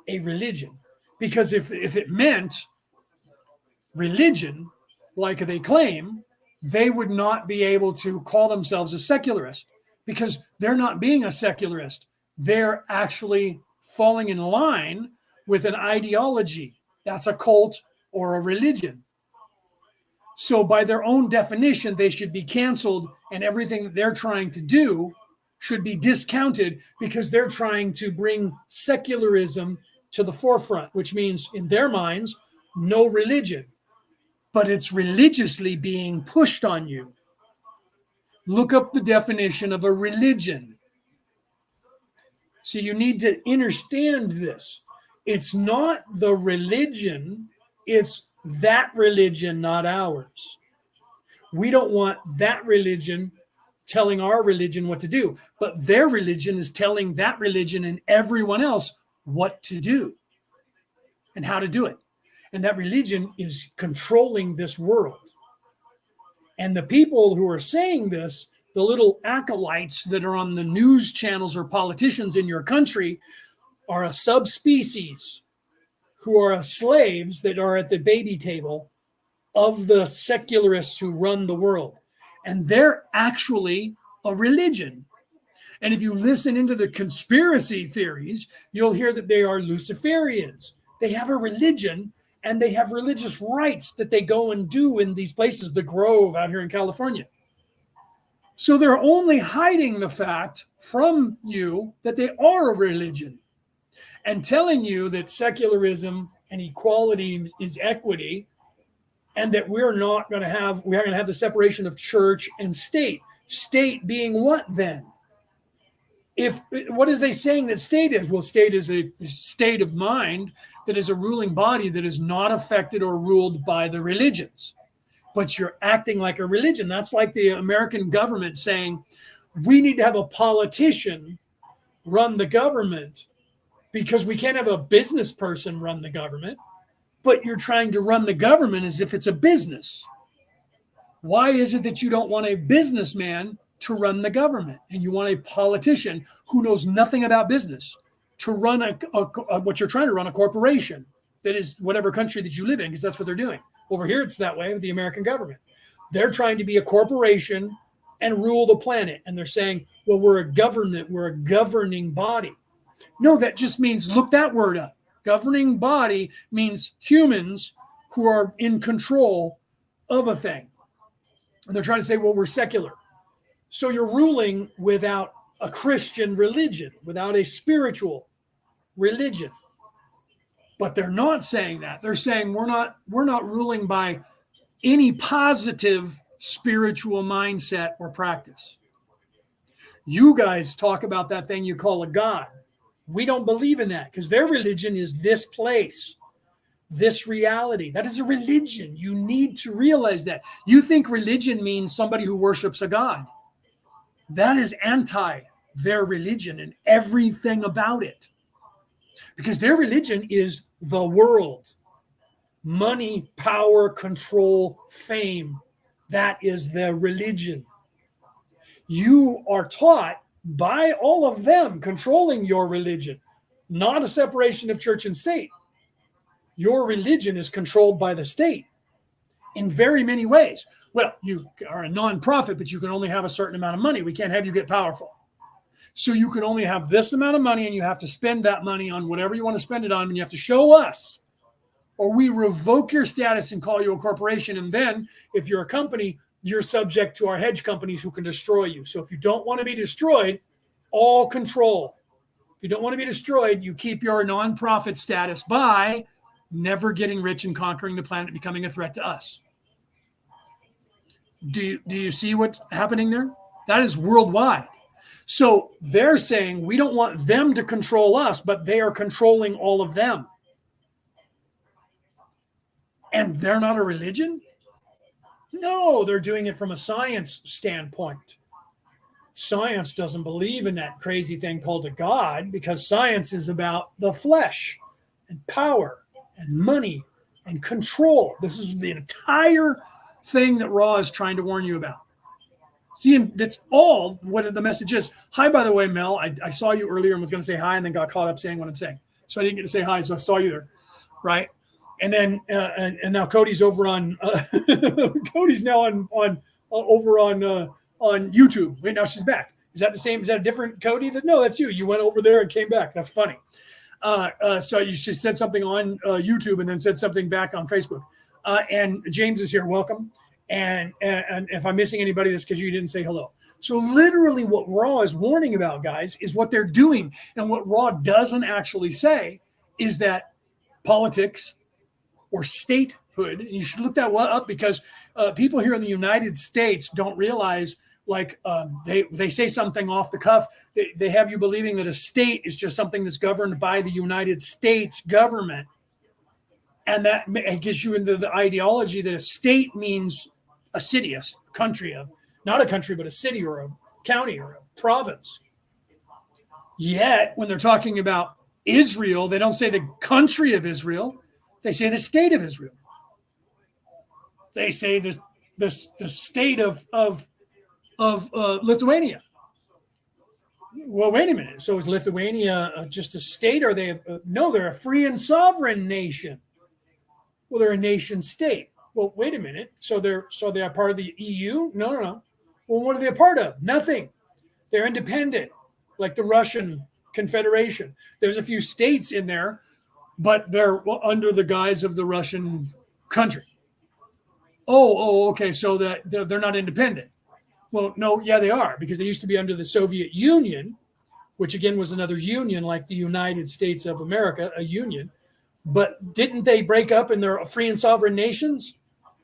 a religion. Because if it meant religion, like they claim, they would not be able to call themselves a secularist, because they're not being a secularist. They're actually falling in line with an ideology. That's a cult or a religion. So by their own definition, they should be canceled, and everything that they're trying to do should be discounted, because they're trying to bring secularism to the forefront, which means in their minds, no religion. But it's religiously being pushed on you. Look up the definition of a religion. So you need to understand this. It's not the religion, it's that religion, not ours. We don't want that religion telling our religion what to do, but their religion is telling that religion and everyone else what to do and how to do it. And that religion is controlling this world. And the people who are saying this, the little acolytes that are on the news channels or politicians in your country, are a subspecies who are slaves that are at the baby table of the secularists who run the world. And they're actually a religion. And if you listen into the conspiracy theories, you'll hear that they are Luciferians. They have a religion and they have religious rites that they go and do in these places, the Grove out here in California. So they're only hiding the fact from you that they are a religion and telling you that secularism and equality is equity, and that we're going to have the separation of church and state. State being what then? What are they saying that state is? Well, state is a state of mind that is a ruling body that is not affected or ruled by the religions. But you're acting like a religion. That's like the American government saying, we need to have a politician run the government because we can't have a business person run the government. But you're trying to run the government as if it's a business. Why is it that you don't want a businessman to run the government and you want a politician who knows nothing about business to run what you're trying to run, a corporation that is whatever country that you live in, because that's what they're doing. Over here, it's that way with the American government. They're trying to be a corporation and rule the planet. And they're saying, well, we're a government, we're a governing body. No, that just means, look that word up. Governing body means humans who are in control of a thing. And they're trying to say, well, we're secular. So you're ruling without a Christian religion, without a spiritual religion. But they're not saying that. They're saying we're not ruling by any positive spiritual mindset or practice. You guys talk about that thing you call a God. We don't believe in that because their religion is this place, this reality. That is a religion. You need to realize that. You think religion means somebody who worships a God. That is anti their religion and everything about it. Because their religion is the world. Money, power, control, fame. That is their religion. You are taught by all of them controlling your religion, not a separation of church and state. Your religion is controlled by the state in very many ways. Well, you are a nonprofit, but you can only have a certain amount of money. We can't have you get powerful. So you can only have this amount of money and you have to spend that money on whatever you want to spend it on, and you have to show us, or we revoke your status and call you a corporation. And then if you're a company, you're subject to our hedge companies who can destroy you. So if you don't want to be destroyed, all control. If you don't want to be destroyed, you keep your nonprofit status by never getting rich and conquering the planet, becoming a threat to us. Do you see what's happening there? That is worldwide. So they're saying we don't want them to control us, but they are controlling all of them. And they're not a religion? No, they're doing it from a science standpoint. Science doesn't believe in that crazy thing called a God because science is about the flesh and power and money and control. This is the entire thing that Ra is trying to warn you about. See, that's all what the message is. Hi, by the way, Mel. I saw you earlier and was going to say hi and then got caught up saying what I'm saying. So I didn't get to say hi, so I saw you there, right? And then and now Cody's over on Cody's now over on YouTube. Wait, now she's back. Is that the same? Is that a different Cody? No, that's you. You went over there and came back. That's funny. So you just said something on YouTube and then said something back on Facebook. And James is here. Welcome. And if I'm missing anybody, that's because you didn't say hello. So literally what Ra is warning about, guys, is what they're doing. And what Ra doesn't actually say is that politics or statehood, and you should look that up because people here in the United States don't realize, like they say something off the cuff. They have you believing that a state is just something that's governed by the United States government. And that gets you into the ideology that a state means a city, a country, not a country, but a city or a county or a province. Yet, when they're talking about Israel, they don't say the country of Israel. They say the state of Israel. They say the state of Lithuania. Well, wait a minute. So is Lithuania just a state? Or are they? No, they're a free and sovereign nation. Well, they're a nation state. Well, wait a minute. So they are part of the EU? No, no, no. Well, what are they a part of? Nothing. They're independent, like the Russian Confederation. There's a few states in there, but they're under the guise of the Russian country. Okay. So that they're not independent. Well, no, yeah, they are, because they used to be under the Soviet Union, which again was another union like the United States of America, a union. But didn't they break up and they're free and sovereign nations?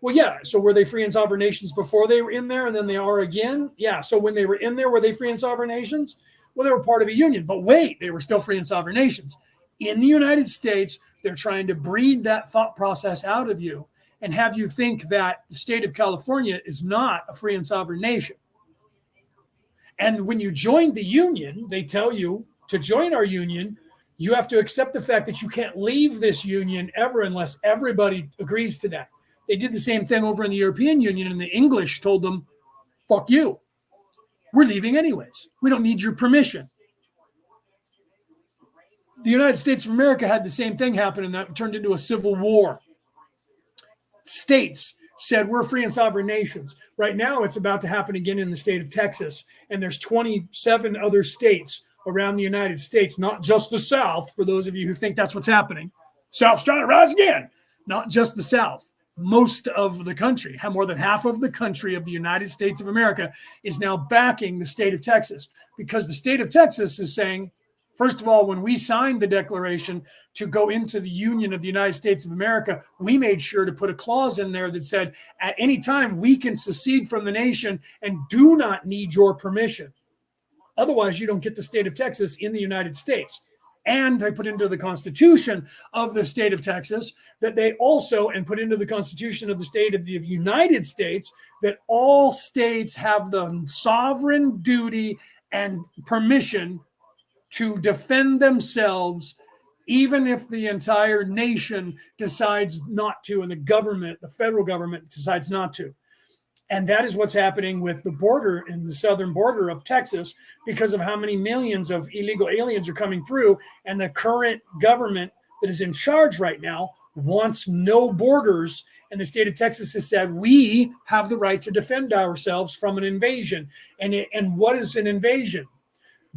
Well, yeah. So were they free and sovereign nations before they were in there and then they are again? Yeah. So when they were in there, were they free and sovereign nations? Well, they were part of a union. But wait, they were still free and sovereign nations. In the United States, they're trying to breed that thought process out of you and have you think that the state of California is not a free and sovereign nation. And when you join the union, they tell you to join our union, you have to accept the fact that you can't leave this union ever unless everybody agrees to that. They did the same thing over in the European Union, and the English told them, fuck you. We're leaving anyways. We don't need your permission. The United States of America had the same thing happen, and that turned into a civil war. States said we're free and sovereign nations. Right now, it's about to happen again in the state of Texas, and there's 27 other states around the United States, not just the South, for those of you who think that's what's happening. South's trying to rise again. Not just the South. Most of the country, more than half of the country of the United States of America is now backing the state of Texas, because the state of Texas is saying, first of all, when we signed the declaration to go into the Union of the United States of America, we made sure to put a clause in there that said, at any time we can secede from the nation and do not need your permission. Otherwise, you don't get the state of Texas in the United States. And I put into the Constitution of the state of Texas that they also, and put into the Constitution of the state of the United States, that all states have the sovereign duty and permission to defend themselves, even if the entire nation decides not to, and the government, the federal government, decides not to. And that is what's happening with the border in the southern border of Texas, because of how many millions of illegal aliens are coming through. And the current government that is in charge right now wants no borders. And the state of Texas has said, we have the right to defend ourselves from an invasion. And what is an invasion?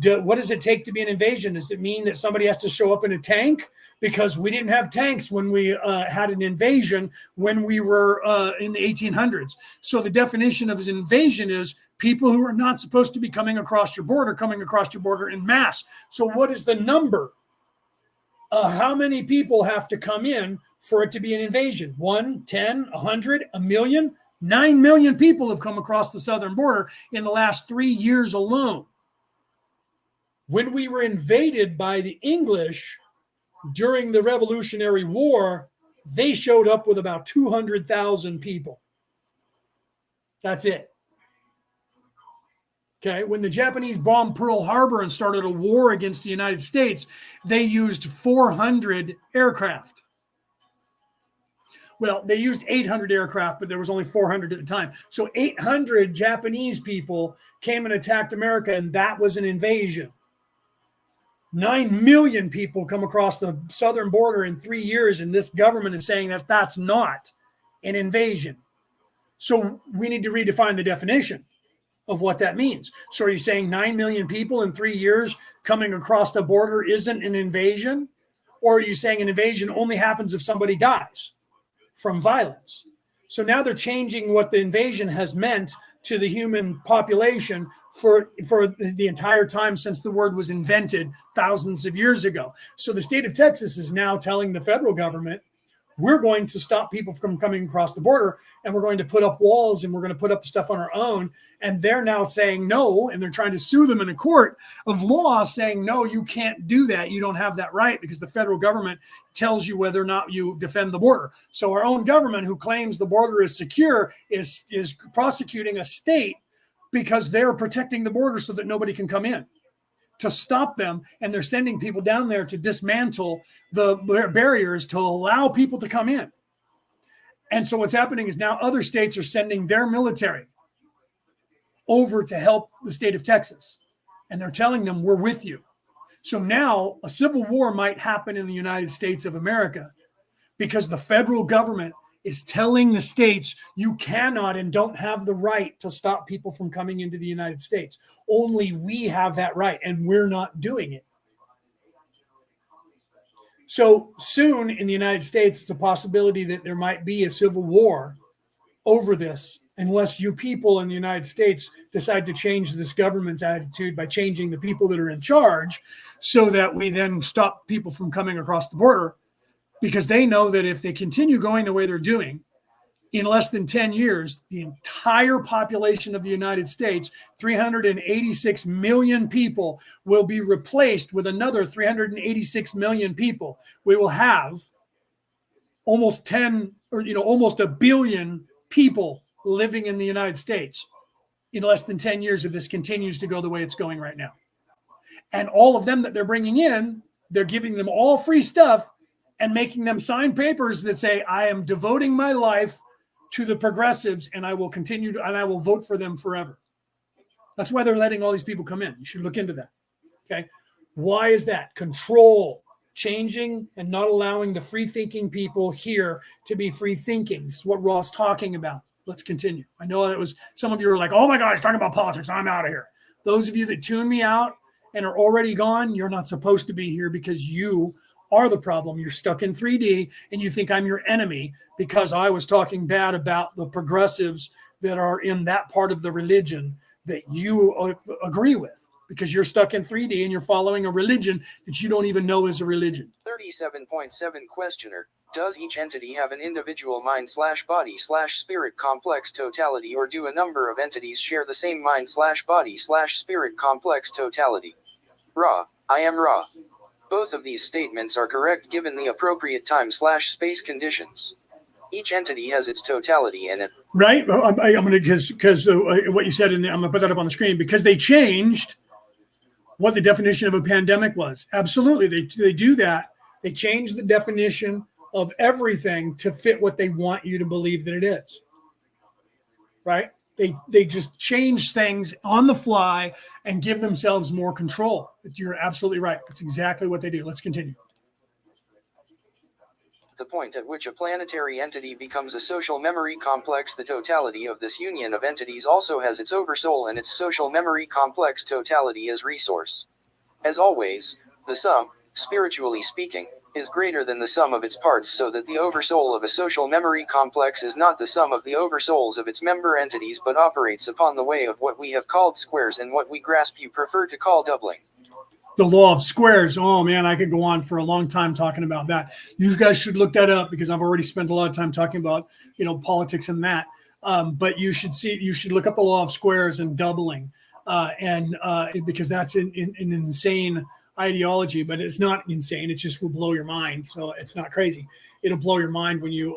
What does it take to be an invasion? Does it mean that somebody has to show up in a tank? Because we didn't have tanks when we had an invasion when we were in the 1800s. So the definition of an invasion is people who are not supposed to be coming across your border in mass. So what is the number? How many people have to come in for it to be an invasion? 1, 10, 100, a million? 9 million people have come across the southern border in the last 3 years alone. When we were invaded by the English during the Revolutionary War, they showed up with about 200,000 people. That's it. Okay, when the Japanese bombed Pearl Harbor and started a war against the United States, they used 400 aircraft. Well, they used 800 aircraft, but there was only 400 at the time. So 800 Japanese people came and attacked America, and that was an invasion. 9 million people come across the southern border in 3 years, and this government is saying that that's not an invasion. So we need to redefine the definition of what that means. So are you saying 9 million people in 3 years coming across the border isn't an invasion? Or are you saying an invasion only happens if somebody dies from violence? So now they're changing what the invasion has meant to the human population for the entire time since the word was invented thousands of years ago. So the state of Texas is now telling the federal government, we're going to stop people from coming across the border, and we're going to put up walls, and we're going to put up stuff on our own. And they're now saying no, and they're trying to sue them in a court of law saying, no, you can't do that. You don't have that right, because the federal government tells you whether or not you defend the border. So our own government, who claims the border is secure, is prosecuting a state because they're protecting the border so that nobody can come in, to stop them. And they're sending people down there to dismantle the barriers to allow people to come in. And so what's happening is now other states are sending their military over to help the state of Texas. And they're telling them, we're with you. So now a civil war might happen in the United States of America because the federal government is telling the states you cannot and don't have the right to stop people from coming into the United States. Only we have that right, and we're not doing it. So soon in the United States, it's a possibility that there might be a civil war over this, unless you people in the United States decide to change this government's attitude by changing the people that are in charge, so that we then stop people from coming across the border, because they know that if they continue going the way they're doing, in less than 10 years, the entire population of the United States, 386 million people, will be replaced with another 386 million people. We will have almost 10 or almost a billion people living in the United States in less than 10 years if this continues to go the way it's going right now. And all of them that they're bringing in, they're giving them all free stuff and making them sign papers that say, I am devoting my life to the progressives, and I will continue to, and I will vote for them forever. That's why they're letting all these people come in. You should look into that. Okay. Why is that? Control, changing and not allowing the free thinking people here to be free thinking. This is what Raw's talking about. Let's continue. I know that was some of you are like, oh my gosh, talking about politics. I'm out of here. Those of you that tune me out and are already gone, you're not supposed to be here, because you are the problem. You're stuck in 3D and you think I'm your enemy because I was talking bad about the progressives that are in that part of the religion that you agree with, because you're stuck in 3D and you're following a religion that you don't even know is a religion. 37.7 Questioner. Does each entity have an individual mind/body/spirit complex totality, or do a number of entities share the same mind/body/spirit complex totality? Ra. I am Ra. Both of these statements are correct given the appropriate time/space conditions. Each entity has its totality in it. Right? I'm going to, because what you said, I'm going to put that up on the screen, because they changed what the definition of a pandemic was. Absolutely. They do that. They change the definition of everything to fit what they want you to believe that it is. Right? They just change things on the fly and give themselves more control. You're absolutely right. That's exactly what they do. Let's continue. The point at which a planetary entity becomes a social memory complex, the totality of this union of entities also has its oversoul and its social memory complex totality as resource. As always, the sum, spiritually speaking, is greater than the sum of its parts, so that the oversoul of a social memory complex is not the sum of the oversouls of its member entities, but operates upon the way of what we have called squares and what we grasp you prefer to call doubling. The law of squares. Oh man, I could go on for a long time talking about that. You guys should look that up, because I've already spent a lot of time talking about, politics and that. But you should look up the law of squares and doubling, because that's an insane ideology, but it's not insane. It just will blow your mind. So it's not crazy. It'll blow your mind when you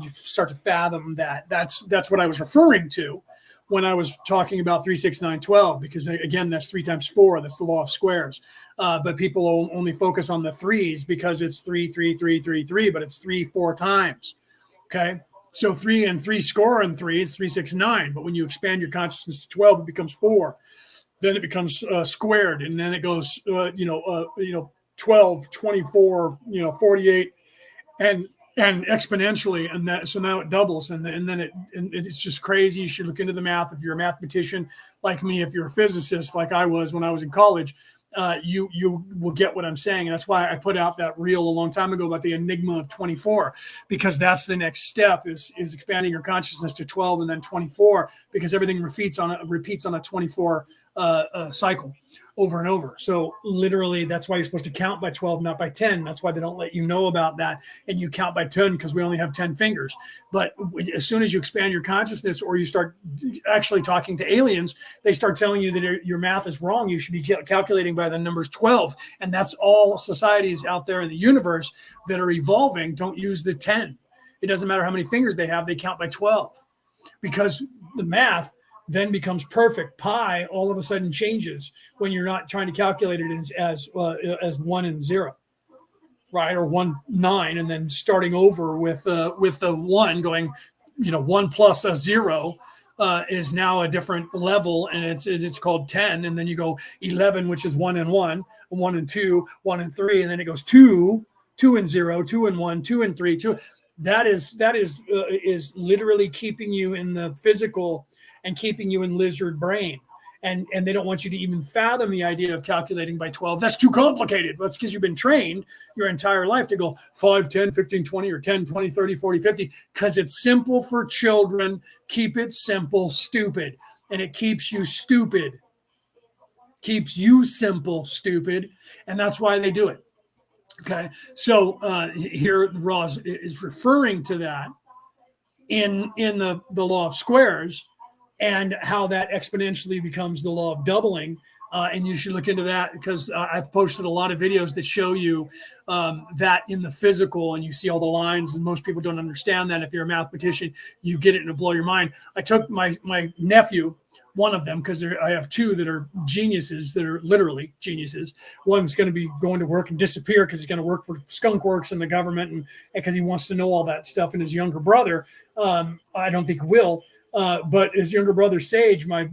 start to fathom that. That's what I was referring to when I was talking about 3, 6, 9, 12, because again, that's 3 times 4. That's the law of squares. But people only focus on the threes because it's 3, 3, 3, 3, 3, but it's 3, 4 times. Okay. So 3 and 3 score in 3 is 3, 6, 9. But when you expand your consciousness to 12, it becomes 4. Then it becomes squared, and then it goes, 12, 24, 48, and exponentially, and that, so now it doubles, and then it's just crazy. You should look into the math. If you're a mathematician like me, if you're a physicist like I was when I was in college, you will get what I'm saying. And that's why I put out that reel a long time ago about the enigma of 24, because that's the next step is expanding your consciousness to 12 and then 24, because everything repeats on a 24 cycle over and over. So literally, that's why you're supposed to count by 12, not by 10. That's why they don't let you know about that. And you count by 10 because we only have 10 fingers. But as soon as you expand your consciousness, or you start actually talking to aliens, they start telling you that your math is wrong. You should be calculating by the numbers 12. And that's all societies out there in the universe that are evolving don't use the 10. It doesn't matter how many fingers they have. They count by 12, because the math then becomes perfect. Pi all of a sudden changes when you're not trying to calculate it as 1 and 0, right? Or 1, 9, and then starting over with the 1 going, 1 plus a 0 is now a different level, and it's called 10. And then you go 11, which is 1 and 1, 1 and 2, 1 and 3, and then it goes 2, 2 and 0, 2 and 1, 2 and 3, 2. That is literally keeping you in the physical and keeping you in lizard brain. And they don't want you to even fathom the idea of calculating by 12. That's too complicated. That's because you've been trained your entire life to go 5, 10, 15, 20, or 10, 20, 30, 40, 50, because it's simple for children. Keep it simple, stupid. And it keeps you stupid. Keeps you simple, stupid. And that's why they do it. Okay. So here Ross is referring to that in the law of squares, and how that exponentially becomes the law of doubling. And you should look into that, because I've posted a lot of videos that show you that in the physical, and you see all the lines, and most people don't understand that. If you're a mathematician, you get it and it'll blow your mind. I took my nephew, one of them, because I have two that are geniuses, that are literally geniuses. One's going to be going to work and disappear because he's going to work for Skunk Works and the government, and because he wants to know all that stuff. And his younger brother, I don't think will. But his younger brother, Sage, my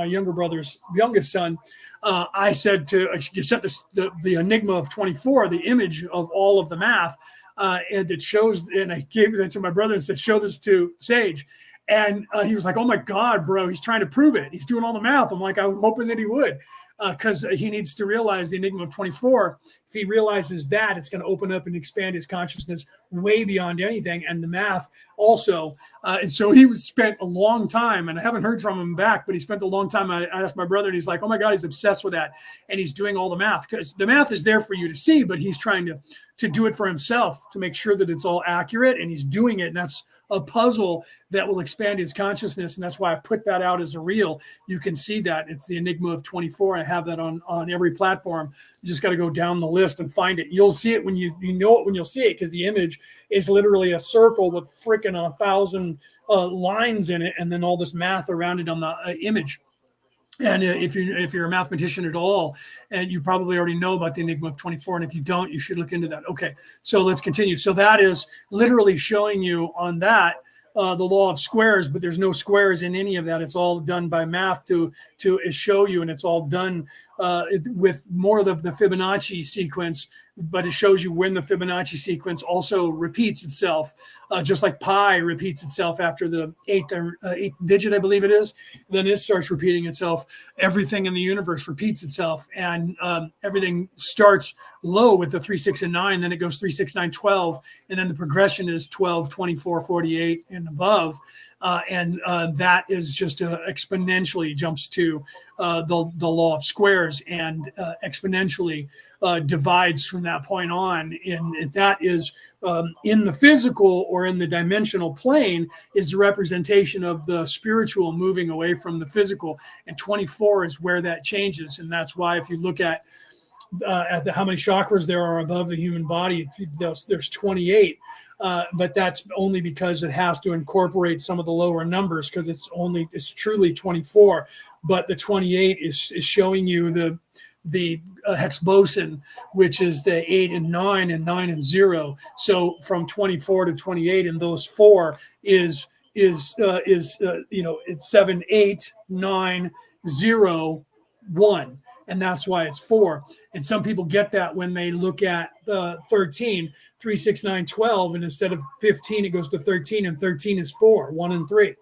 younger brother's youngest son, I said you sent the Enigma of 24, the image of all of the math, and it shows, and I gave that to my brother and said, show this to Sage. And he was like, oh my God, bro, he's trying to prove it. He's doing all the math. I'm like, I'm hoping that he would, because he needs to realize the Enigma of 24. If he realizes that, it's going to open up and expand his consciousness way beyond anything, and the math also. And so he spent a long time, and I haven't heard from him back, but he spent a long time. I asked my brother, and he's like, oh my God, he's obsessed with that. And he's doing all the math, because the math is there for you to see, but he's trying to do it for himself to make sure that it's all accurate, and he's doing it. And that's a puzzle that will expand his consciousness. And that's why I put that out as a reel. You can see that. It's the Enigma of 24. I have that on every platform. You just got to go down the list and find it. You'll see it when you know it when you'll see it, because the image is literally a circle with freaking 1,000 lines in it, and then all this math around it on the image. And if you're a mathematician at all, and you probably already know about the Enigma of 24, and if you don't, you should look into that. Okay, so let's continue. So that is literally showing you on that the law of squares, but there's no squares in any of that. It's all done by math to show you, and it's all done with more of the Fibonacci sequence, but it shows you when the Fibonacci sequence also repeats itself, just like pi repeats itself after the eighth digit, I believe it is. Then it starts repeating itself. Everything in the universe repeats itself, and everything starts low with the 3, 6, and 9. Then it goes 3, 6, 9, 12, and then the progression is 12, 24, 48, and above. And that is just exponentially jumps to the law of squares, and exponentially divides from that point on. And that is in the physical, or in the dimensional plane, is the representation of the spiritual moving away from the physical. And 24 is where that changes. And that's why if you look at how many chakras there are above the human body, there's 28. But that's only because it has to incorporate some of the lower numbers, because it's truly 24. But the 28 is showing you the hex boson, which is the 8 and 9 and 9 and 0. So from 24 to 28, and those 4 is it's 7, 8, 9, 0, 1. And that's why it's 4. And some people get that when they look at 13, 3, 6, 9, 12, and instead of 15, it goes to 13, and 13 is 4, 1 and 3.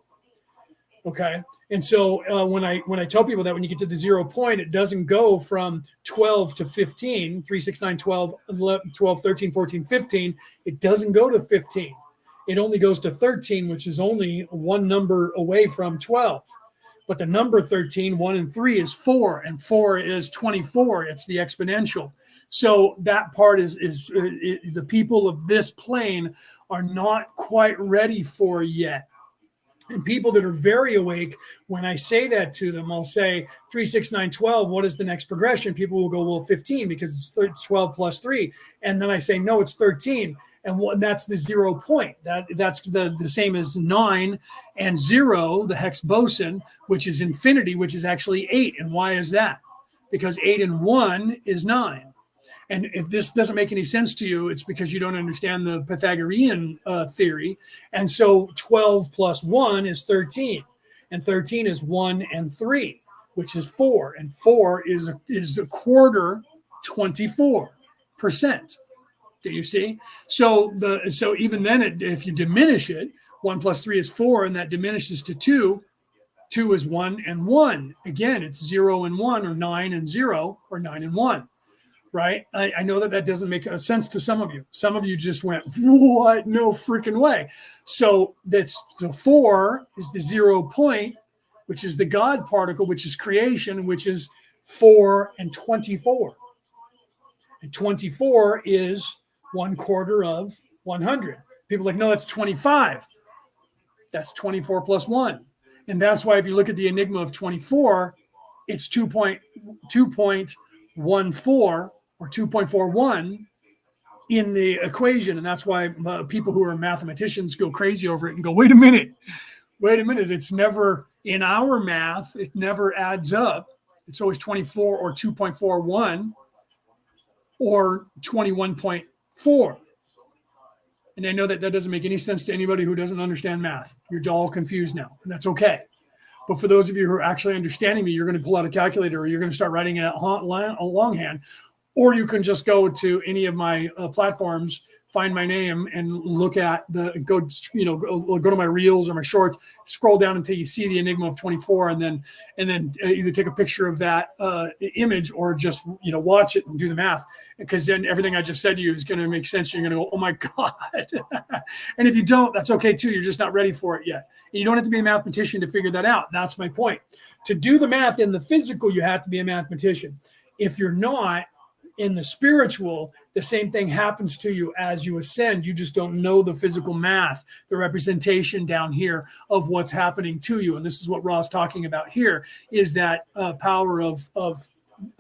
Okay. And so when I tell people that when you get to the 0 point, it doesn't go from 12 to 15, 3, 6, 9, 12, 11, 12, 13, 14, 15. It doesn't go to 15. It only goes to 13, which is only one number away from 12. But the number 13, 1 and 3 is 4, and 4 is 24. It's the exponential. So that part is the people of this plane are not quite ready for yet. And people that are very awake, when I say that to them, I'll say 3, 6, 9, 12. What is the next progression? People will go, well, 15, because it's 12 plus 3. And then I say, no, it's 13. And that's the 0 point. That's the same as 9 and 0, the hex boson, which is infinity, which is actually 8. And why is that? Because 8 and 1 is 9. And if this doesn't make any sense to you, it's because you don't understand the Pythagorean theory. And so 12 plus 1 is 13. And 13 is 1 and 3, which is 4. And 4 is a quarter, 24%. Do you see? So even then, if you diminish it, 1 plus 3 is 4, and that diminishes to 2. 2 is 1 and 1. Again, it's 0 and 1, or 9 and 0, or 9 and 1. Right? I know that doesn't make sense to some of you. Some of you just went, what? No freaking way. So that's the 4 is the 0 point, which is the God particle, which is creation, which is 4 and 24. And 24 is 1/4 of 100. People are like, no, that's 25. That's 24 plus 1. And that's why if you look at the enigma of 24, it's 2.14 or 2.41 in the equation. And that's why people who are mathematicians go crazy over it and go, wait a minute. It's never in our math. It never adds up. It's always 24 or 2.41 or 21.4. And I know that doesn't make any sense to anybody who doesn't understand math. You're all confused now, and that's okay. But for those of you who are actually understanding me, you're going to pull out a calculator, or you're going to start writing it out longhand, or you can just go to any of my platforms, find my name, and look at go to my reels or my shorts, scroll down until you see the enigma of 24, and then either take a picture of that image, or just watch it and do the math, because then everything I just said to you is going to make sense. You're going to go, oh my God. And if you don't, that's okay too. You're just not ready for it yet. And you don't have to be a mathematician to figure that out. That's my point. To do the math in the physical, you have to be a mathematician. If you're not, in the spiritual, the same thing happens to you as you ascend. You just don't know the physical math, the representation down here of what's happening to you. And this is what Ra's talking about here, is that power of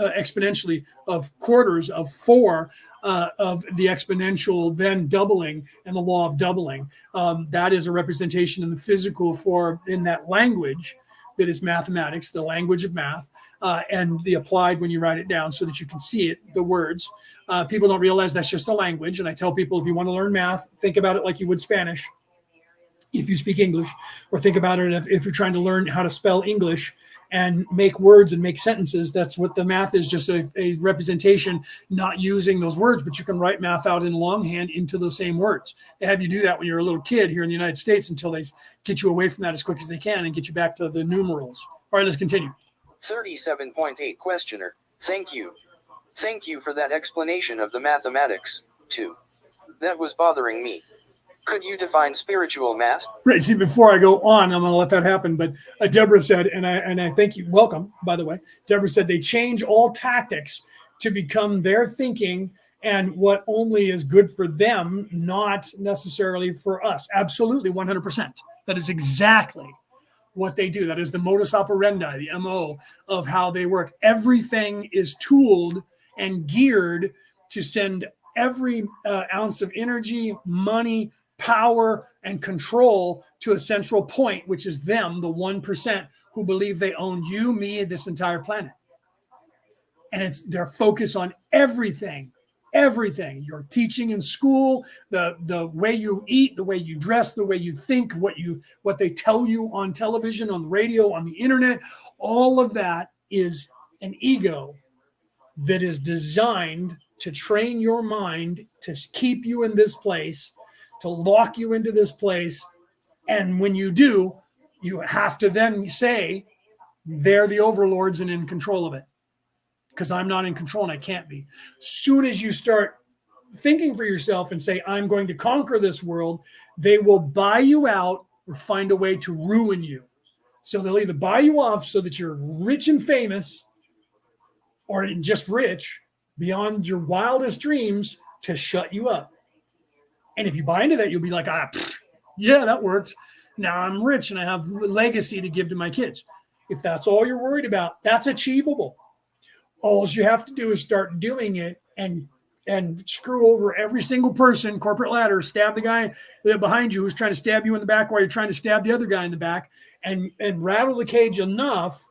exponentially of quarters of 4 of the exponential then doubling, and the law of doubling. That is a representation in the physical in that language that is mathematics, the language of math. And the applied when you write it down so that you can see it, the words. People don't realize that's just a language. And I tell people, if you want to learn math, think about it like you would Spanish if you speak English, or think about it if you're trying to learn how to spell English and make words and make sentences. That's what the math is, just a representation, not using those words, but you can write math out in longhand into those same words. They have you do that when you're a little kid here in the United States until they get you away from that as quick as they can and get you back to the numerals. All right, let's continue. 37.8 Questioner. Thank you. Thank you for that explanation of the mathematics, too. That was bothering me. Could you define spiritual math? Right. See, before I go on, I'm going to let that happen. But Deborah said, and I thank you. Welcome, by the way. Deborah said they change all tactics to become their thinking and what only is good for them, not necessarily for us. Absolutely, 100%. That is exactly what they do. That is the modus operandi, the MO of how they work. Everything is tooled and geared to send every ounce of energy, money, power, and control to a central point, which is them, the 1% who believe they own you, me, and this entire planet. And it's their focus on everything. Your teaching in school, the way you eat, the way you dress, the way you think, what they tell you on television, on the radio, on the internet, all of that is an ego that is designed to train your mind, to keep you in this place, to lock you into this place. And when you do, you have to then say they're the overlords and in control of it. Because I'm not in control and I can't be. Soon as you start thinking for yourself and say, I'm going to conquer this world, they will buy you out or find a way to ruin you. So they'll either buy you off so that you're rich and famous, or just rich beyond your wildest dreams, to shut you up. And if you buy into that, you'll be like, yeah, that worked. Now I'm rich and I have legacy to give to my kids. If that's all you're worried about, that's achievable. All you have to do is start doing it and screw over every single person, corporate ladder, stab the guy behind you who's trying to stab you in the back while you're trying to stab the other guy in the back, and rattle the cage enough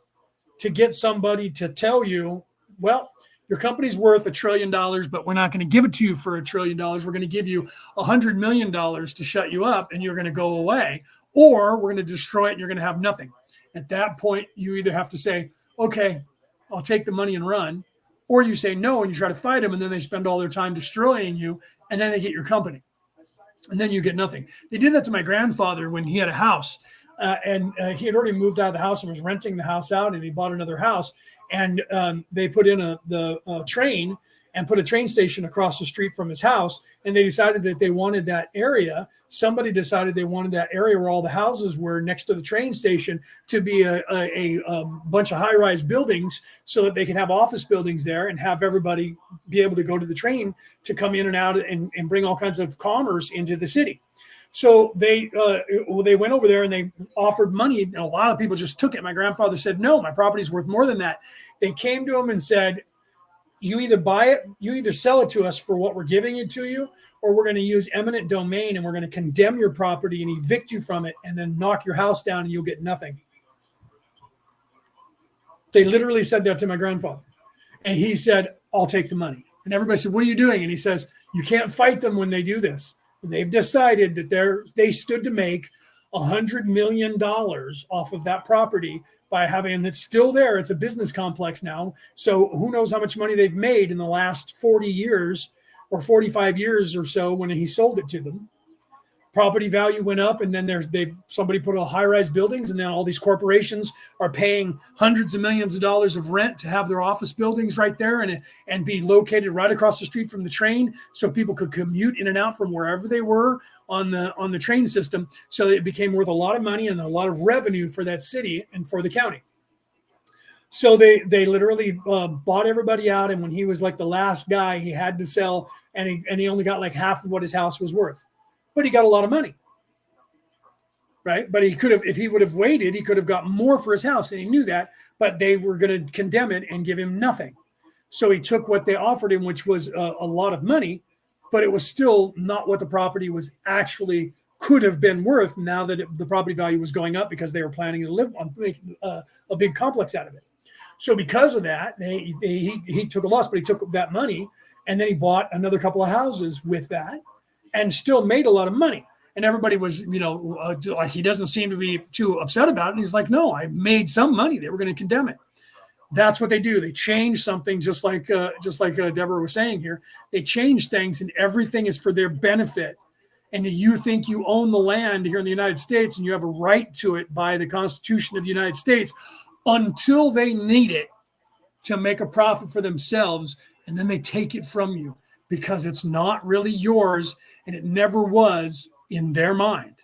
to get somebody to tell you, well, your company's worth $1 trillion, but we're not going to give it to you for $1 trillion. We're going to give you $100 million to shut you up, and you're going to go away, or we're going to destroy it and you're going to have nothing. At that point, you either have to say, okay, I'll take the money and run, or you say no and you try to fight them, and then they spend all their time destroying you, and then they get your company, and then you get nothing. They did that to my grandfather when he had a house, and he had already moved out of the house and was renting the house out, and he bought another house, and they put in the train and put a train station across the street from his house. And they decided that they wanted that area. Somebody decided they wanted that area where all the houses were next to the train station to be a bunch of high-rise buildings, so that they can have office buildings there and have everybody be able to go to the train to come in and out and bring all kinds of commerce into the city. So they went over there and they offered money, and a lot of people just took it. My grandfather said, no, my property's worth more than that. They came to him and said, you either buy it, you either sell it to us for what we're giving it to you, or we're going to use eminent domain and we're going to condemn your property and evict you from it and then knock your house down and you'll get nothing. They literally said that to my grandfather. And he said, I'll take the money. And everybody said, what are you doing? And he says, you can't fight them when they do this. And they've decided that they stood to make $100 million off of that property by having, and it's still there. It's a business complex now. So who knows how much money they've made in the last 40 years or 45 years or so when he sold it to them. Property value went up, and then somebody put a high-rise buildings, and then all these corporations are paying hundreds of millions of dollars of rent to have their office buildings right there and be located right across the street from the train, so people could commute in and out from wherever they were on the train system. So it became worth a lot of money and a lot of revenue for that city and for the county. So they literally bought everybody out, and when he was like the last guy, he had to sell, and he only got like half of what his house was worth. But he got a lot of money, right? But he could have, if he would have waited, he could have got more for his house, and he knew that, but they were going to condemn it and give him nothing. So he took what they offered him, which was a lot of money, but it was still not what the property was actually could have been worth now that the property value was going up because they were planning to live on, make a big complex out of it. So because of that, he took a loss, but he took that money and then he bought another couple of houses with that, and still made a lot of money. And everybody was, like, he doesn't seem to be too upset about it. And he's like, no, I made some money. They were going to condemn it. That's what they do. They change something, just like Deborah was saying here. They change things, and everything is for their benefit. And you think you own the land here in the United States, and you have a right to it by the Constitution of the United States until they need it to make a profit for themselves. And then they take it from you because it's not really yours. And it never was in their mind.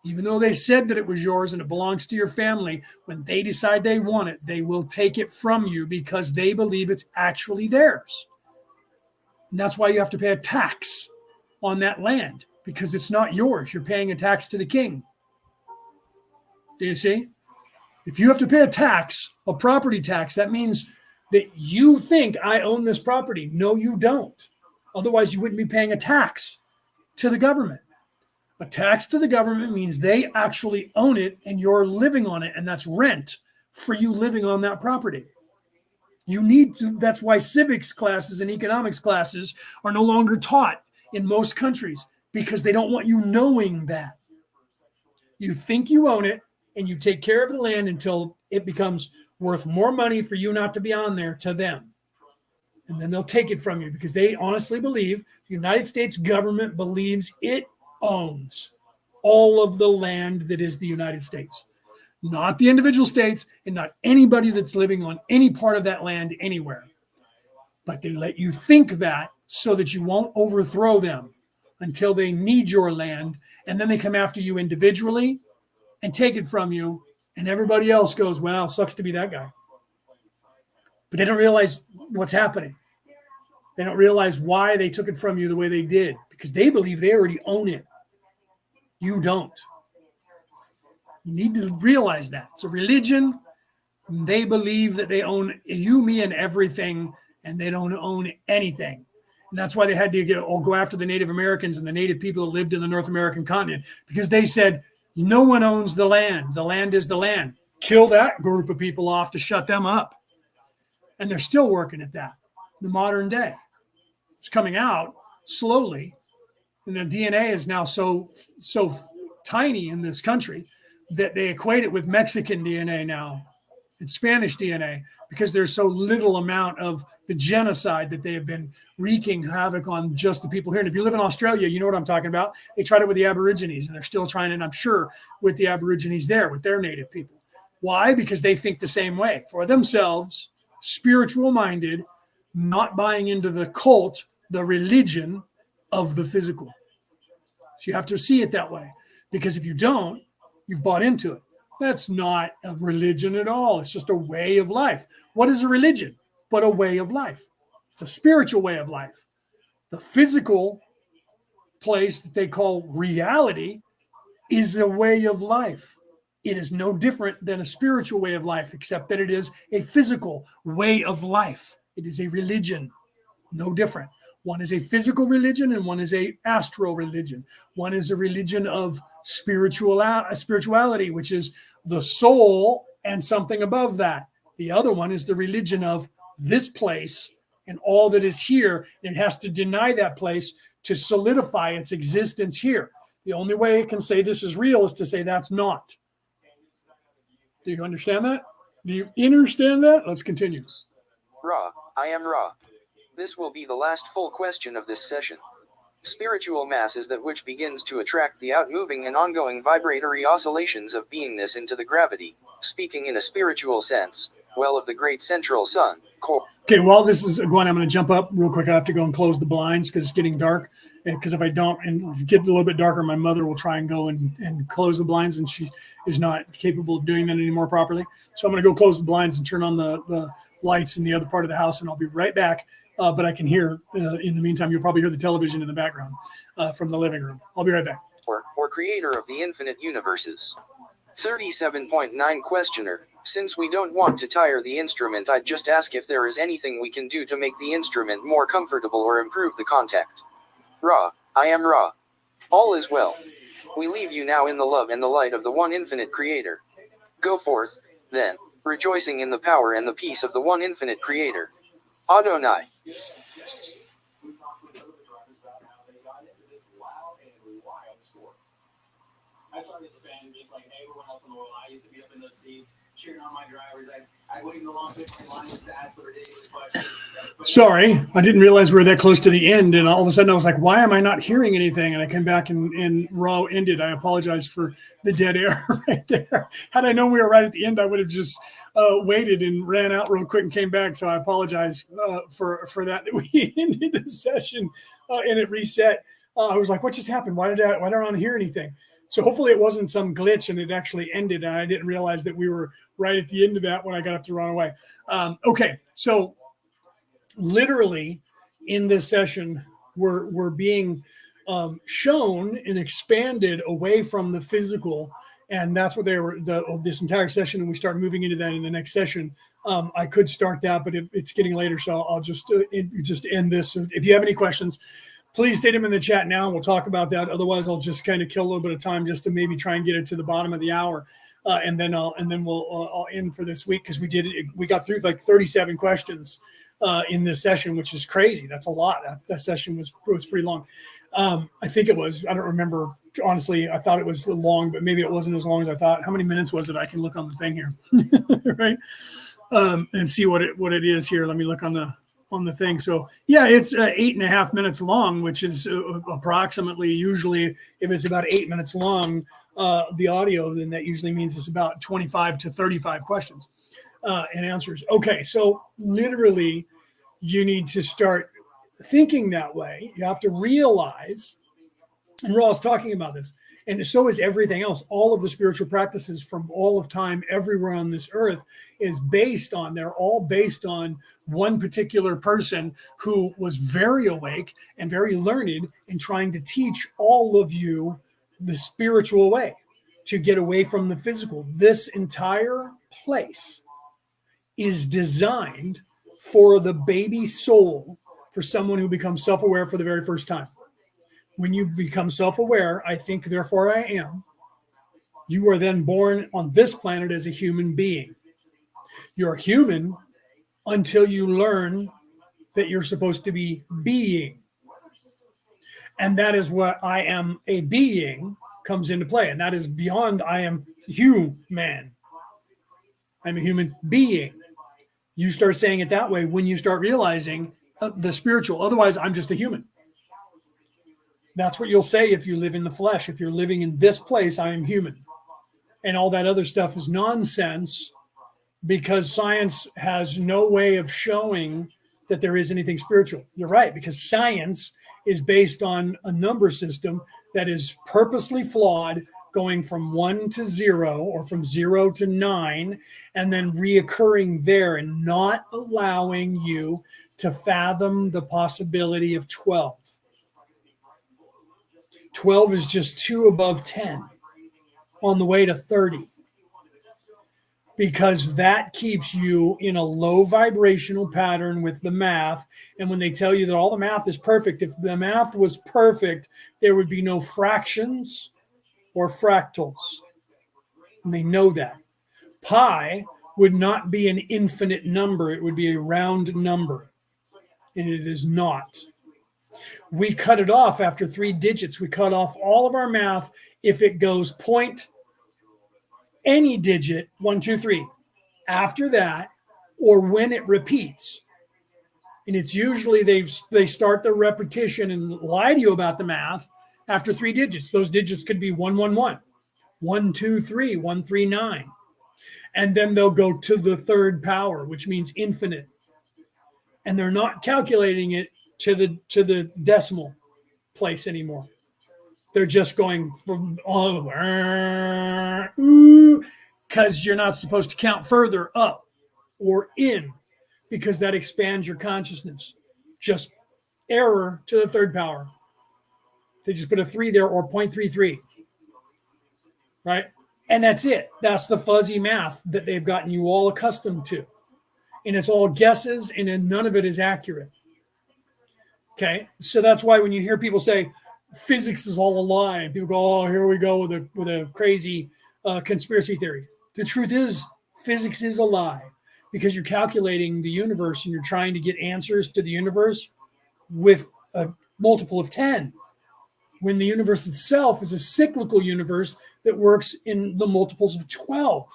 Even though they said that it was yours and it belongs to your family, when they decide they want it, they will take it from you because they believe it's actually theirs. And that's why you have to pay a tax on that land, because it's not yours. You're paying a tax to the king. Do you see? If you have to pay a tax, a property tax, that means that you think I own this property. No, you don't. Otherwise, you wouldn't be paying a tax to the government. A tax to the government means they actually own it and you're living on it, and that's rent for you living on that property. You need to, that's why civics classes and economics classes are no longer taught in most countries, because they don't want you knowing that. You think you own it and you take care of the land until it becomes worth more money for you not to be on there to them. And then they'll take it from you because they honestly believe the United States government believes it owns all of the land that is the United States, not the individual states and not anybody that's living on any part of that land anywhere. But they let you think that so that you won't overthrow them until they need your land. And then they come after you individually and take it from you. And everybody else goes, well, sucks to be that guy. But they don't realize what's happening. They don't realize why they took it from you the way they did, because they believe they already own it. You don't. You need to realize that. It's a religion. They believe that they own you, me, and everything, and they don't own anything. And that's why they had to go after the Native Americans and the Native people that lived in the North American continent, because they said, no one owns the land. The land is the land. Kill that group of people off to shut them up. And they're still working at that. The modern day. It's coming out slowly. And the DNA is now so tiny in this country that they equate it with Mexican DNA now. It's Spanish DNA, because there's so little amount of the genocide that they have been wreaking havoc on just the people here. And if you live in Australia, you know what I'm talking about. They tried it with the Aborigines, and they're still trying it, I'm sure, with the Aborigines there, with their native people. Why? Because they think the same way for themselves, spiritual minded, not buying into the cult, the religion of the physical. So you have to see it that way, because if you don't, you've bought into it. That's not a religion at all. It's just a way of life. What is a religion but a way of life? It's a spiritual way of life. The physical place that they call reality is a way of life. It is no different than a spiritual way of life, except that it is a physical way of life. It is a religion, no different. One is a physical religion and one is a astral religion. One is a religion of spirituality, which is the soul and something above that. The other one is the religion of this place and all that is here. It has to deny that place to solidify its existence here. The only way it can say this is real is to say that's not. Do you understand that? Do you understand that? Let's continue. Ra, I am Ra. This will be the last full question of this session. Spiritual mass is that which begins to attract the outmoving and ongoing vibratory oscillations of beingness into the gravity, speaking in a spiritual sense, well of the great central sun, core. Okay, while this is going, I'm going to jump up real quick. I have to go and close the blinds because it's getting dark. Because if I don't, and if it gets a little bit darker, my mother will try and go and close the blinds, and she is not capable of doing that anymore properly. So I'm going to go close the blinds and turn on the lights in the other part of the house, and I'll be right back. But I can hear, in the meantime, you'll probably hear the television in the background from the living room. I'll be right back. Or creator of the infinite universes. 37.9 Questioner. Since we don't want to tire the instrument, I'd just ask if there is anything we can do to make the instrument more comfortable or improve the contact. Ra, I am Ra. All is well. We leave you now in the love and the light of the one infinite creator. Go forth, then, rejoicing in the power and the peace of the one infinite creator. Adonai. I started Spanish just like everyone else in the world. I used to be up in those seats cheering on my drivers. I'd wait in the long pit lines to ask the ridiculous questions. Sorry, I didn't realize we were that close to the end, and all of a sudden I was like, why am I not hearing anything? And I came back and Raw ended. I apologize for the dead air right there. Had I known we were right at the end, I would have just waited and ran out real quick and came back. So I apologize for that we ended the session and it reset. I was like, what just happened? Why did I not hear anything? So hopefully it wasn't some glitch and it actually ended. And I didn't realize that we were right at the end of that when I got up to run away. Okay, so literally in this session, we're being shown and expanded away from the physical. And that's what they were, this entire session. And we start moving into that in the next session. I could start that, but it's getting later. So I'll just end this. So if you have any questions, please state them in the chat now, and we'll talk about that. Otherwise, I'll just kind of kill a little bit of time just to maybe try and get it to the bottom of the hour, and then I'll end for this week because we got through like 37 questions in this session, which is crazy. That's a lot. That session was pretty long. I think it was. I don't remember honestly. I thought it was long, but maybe it wasn't as long as I thought. How many minutes was it? I can look on the thing here, right, and see what it is here. Let me look on the thing. So yeah, it's 8.5 minutes long, which is approximately, usually if it's about 8 minutes long, the audio, then that usually means it's about 25 to 35 questions and answers. Okay. So literally you need to start thinking that way. You have to realize, and Ra's talking about this, and so is everything else. All of the spiritual practices from all of time, everywhere on this earth, they're all based on one particular person who was very awake and very learned in trying to teach all of you the spiritual way to get away from the physical. This entire place is designed for the baby soul, for someone who becomes self-aware for the very first time. When you become self-aware, I think, therefore I am, you are then born on this planet as a human being. You're human until you learn that you're supposed to be being. And that is what I am a being comes into play. And that is beyond I am human. I'm a human being. You start saying it that way when you start realizing the spiritual. Otherwise, I'm just a human. That's what you'll say if you live in the flesh. If you're living in this place, I am human. And all that other stuff is nonsense because science has no way of showing that there is anything spiritual. You're right, because science is based on a number system that is purposely flawed, going from 1 to 0 or from 0 to 9, and then reoccurring there and not allowing you to fathom the possibility of 12. 12 is just 2 above 10 on the way to 30, because that keeps you in a low vibrational pattern with the math. And when they tell you that all the math is perfect, if the math was perfect, there would be no fractions or fractals. And they know that. Pi would not be an infinite number. It would be a round number. And it is not. We cut it off after 3 digits. We cut off all of our math if it goes point any digit, 1, 2, 3. After that, or when it repeats. And it's usually they start the repetition and lie to you about the math after 3 digits. Those digits could be 1, 1, 1, 1, 2, 3, 1, 3, 9. And then they'll go to the third power, which means infinite. And they're not calculating it to the decimal place anymore. They're just going from all over, because you're not supposed to count further up or in, because that expands your consciousness. Just error to the third power. They just put a 3 there, or 0.33, right? And that's it. That's the fuzzy math that they've gotten you all accustomed to. And it's all guesses, and then none of it is accurate. Okay, so that's why when you hear people say physics is all a lie, and people go, "Oh, here we go with a crazy conspiracy theory." The truth is, physics is a lie, because you're calculating the universe and you're trying to get answers to the universe with a multiple of 10, when the universe itself is a cyclical universe that works in the multiples of 12.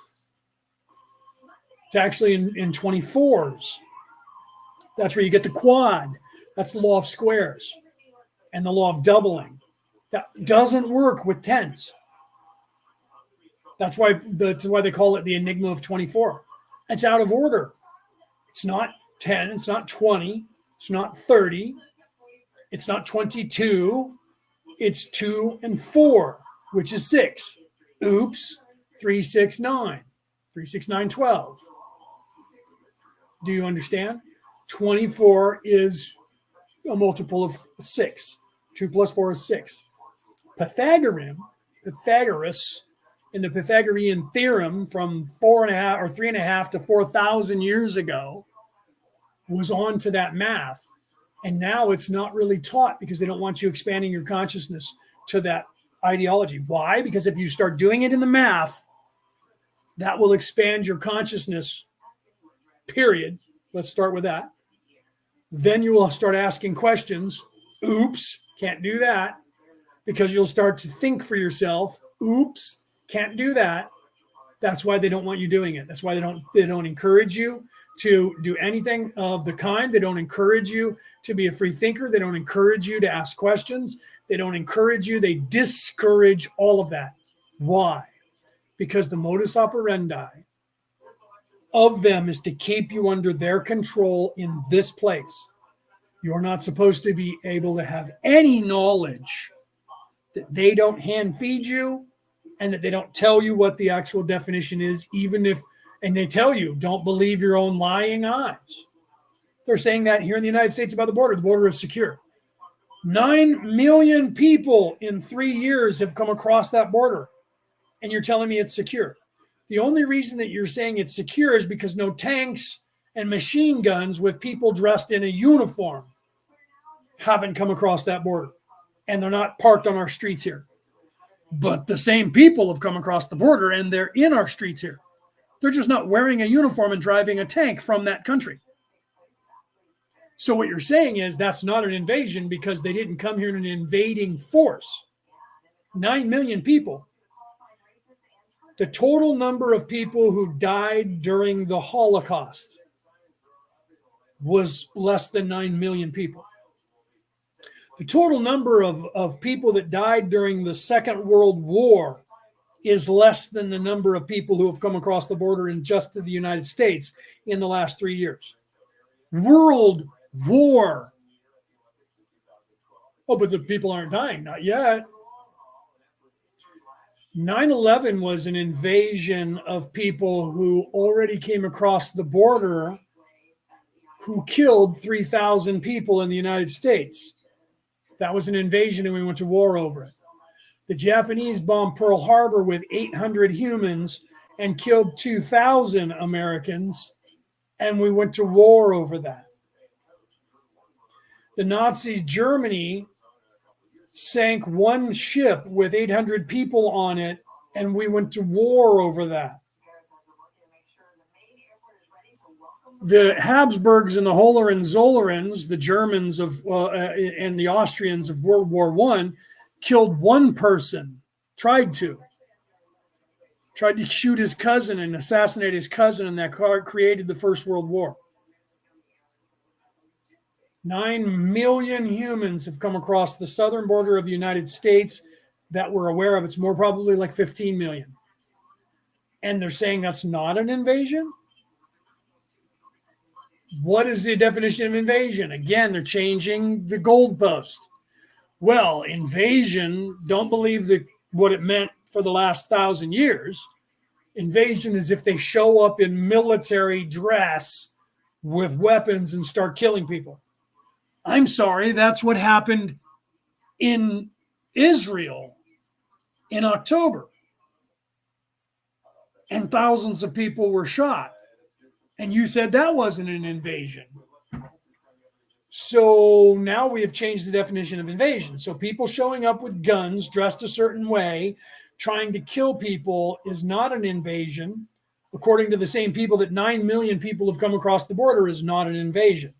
It's actually in 24s. That's where you get the quad. That's the law of squares and the law of doubling. That doesn't work with tens. That's why they call it the enigma of 24. It's out of order. It's not 10. It's not 20. It's not 30. It's not 22. It's 2 and 4, which is 6. Oops. 3, 6, 9. 3, 6, 9, 12. Do you understand? 24 is a multiple of 6. 2 plus 4 is 6. Pythagoras, in the Pythagorean theorem from 4.5 or 3.5 to 4,000 years ago, was on to that math. And now it's not really taught because they don't want you expanding your consciousness to that ideology. Why? Because if you start doing it in the math, that will expand your consciousness, period. Let's start with that. Then you will start asking questions. Oops, can't do that. Because you'll start to think for yourself. Oops, can't do that. That's why they don't want you doing it. That's why they don't encourage you to do anything of the kind. They don't encourage you to be a free thinker. They don't encourage you to ask questions. They don't encourage you. They discourage all of that. Why? Because the modus operandi of them is to keep you under their control in this place. You're not supposed to be able to have any knowledge that they don't hand feed you, and that they don't tell you what the actual definition is, even if, and they tell you, don't believe your own lying eyes. They're saying that here in the United States about the border. The border is secure. 9 million people in 3 years have come across that border, and you're telling me it's secure. The only reason that you're saying it's secure is because no tanks and machine guns with people dressed in a uniform haven't come across that border. And they're not parked on our streets here. But the same people have come across the border and they're in our streets here. They're just not wearing a uniform and driving a tank from that country. So what you're saying is that's not an invasion because they didn't come here in an invading force. 9 million people. The total number of people who died during the Holocaust was less than 9 million people. The total number of people that died during the Second World War is less than the number of people who have come across the border in just the United States in the last 3 years. World war. Oh, but the people aren't dying. Not yet. 9/11 was an invasion of people who already came across the border who killed 3,000 people in the United States. That was an invasion and we went to war over it. The Japanese bombed Pearl Harbor with 800 humans and killed 2,000 Americans, and we went to war over that. The Nazis, Germany, sank one ship with 800 people on it, and we went to war over that. The Habsburgs and the Hohenzollerns, the Germans and the Austrians of World War I, killed one person, tried to shoot his cousin and assassinate his cousin, and that created the First World War. 9 million humans have come across the southern border of the United States that we're aware of. It's more probably like 15 million. And they're saying that's not an invasion? What is the definition of invasion? Again, they're changing the goalpost. Well, invasion, don't believe what it meant for the last 1,000 years. Invasion is if they show up in military dress with weapons and start killing people. I'm sorry, that's what happened in Israel in October. And thousands of people were shot. And you said that wasn't an invasion. So now we have changed the definition of invasion. So people showing up with guns, dressed a certain way, trying to kill people is not an invasion. According to the same people that 9 million people have come across the border is not an invasion.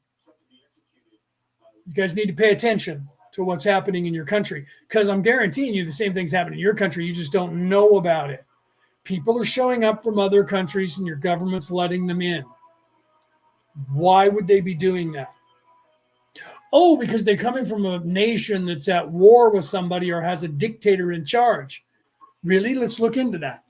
You guys need to pay attention to what's happening in your country, because I'm guaranteeing you the same thing's happening in your country. You just don't know about it. People are showing up from other countries and your government's letting them in. Why would they be doing that? Oh, because they're coming from a nation that's at war with somebody or has a dictator in charge. Really? Let's look into that.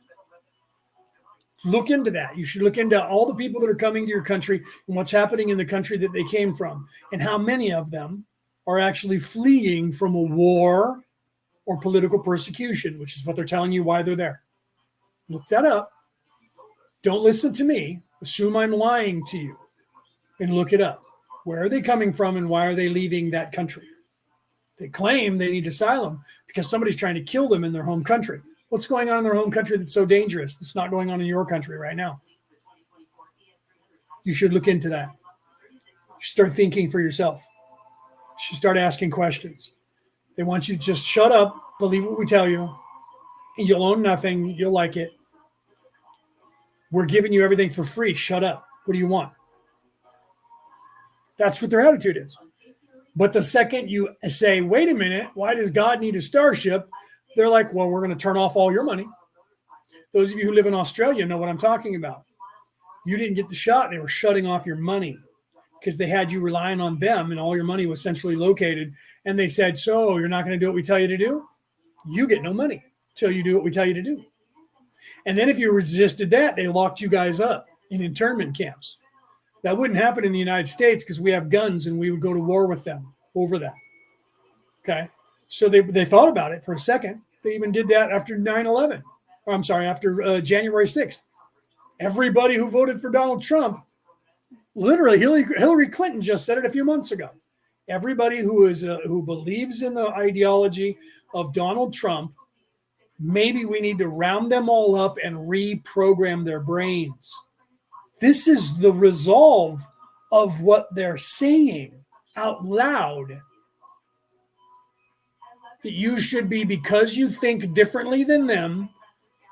Look into that. You should look into all the people that are coming to your country and what's happening in the country that they came from and how many of them are actually fleeing from a war or political persecution, which is what they're telling you why they're there. Look that up. Don't listen to me. Assume I'm lying to you and look it up. Where are they coming from and why are they leaving that country? They claim they need asylum because somebody's trying to kill them in their home country. What's going on in their home country that's so dangerous that's not going on in your country right now? You should look into that. You should start thinking for yourself. You should start asking questions. They want you to just shut up, believe what we tell you, and you'll own nothing. You'll like it. We're giving you everything for free. Shut up. What do you want? That's what their attitude is. But the second you say, wait a minute, why does God need a starship? They're like, well, we're going to turn off all your money. Those of you who live in Australia know what I'm talking about. You didn't get the shot. They were shutting off your money because they had you relying on them and all your money was centrally located. And they said, so you're not going to do what we tell you to do? You get no money till you do what we tell you to do. And then if you resisted that, they locked you guys up in internment camps. That wouldn't happen in the United States because we have guns and we would go to war with them over that. Okay. So they thought about it for a second. They even did that after 9/11. Or I'm sorry, after January 6th. Everybody who voted for Donald Trump, literally Hillary Clinton just said it a few months ago. Everybody who believes in the ideology of Donald Trump, maybe we need to round them all up and reprogram their brains. This is the resolve of what they're saying out loud. That you should be, because you think differently than them,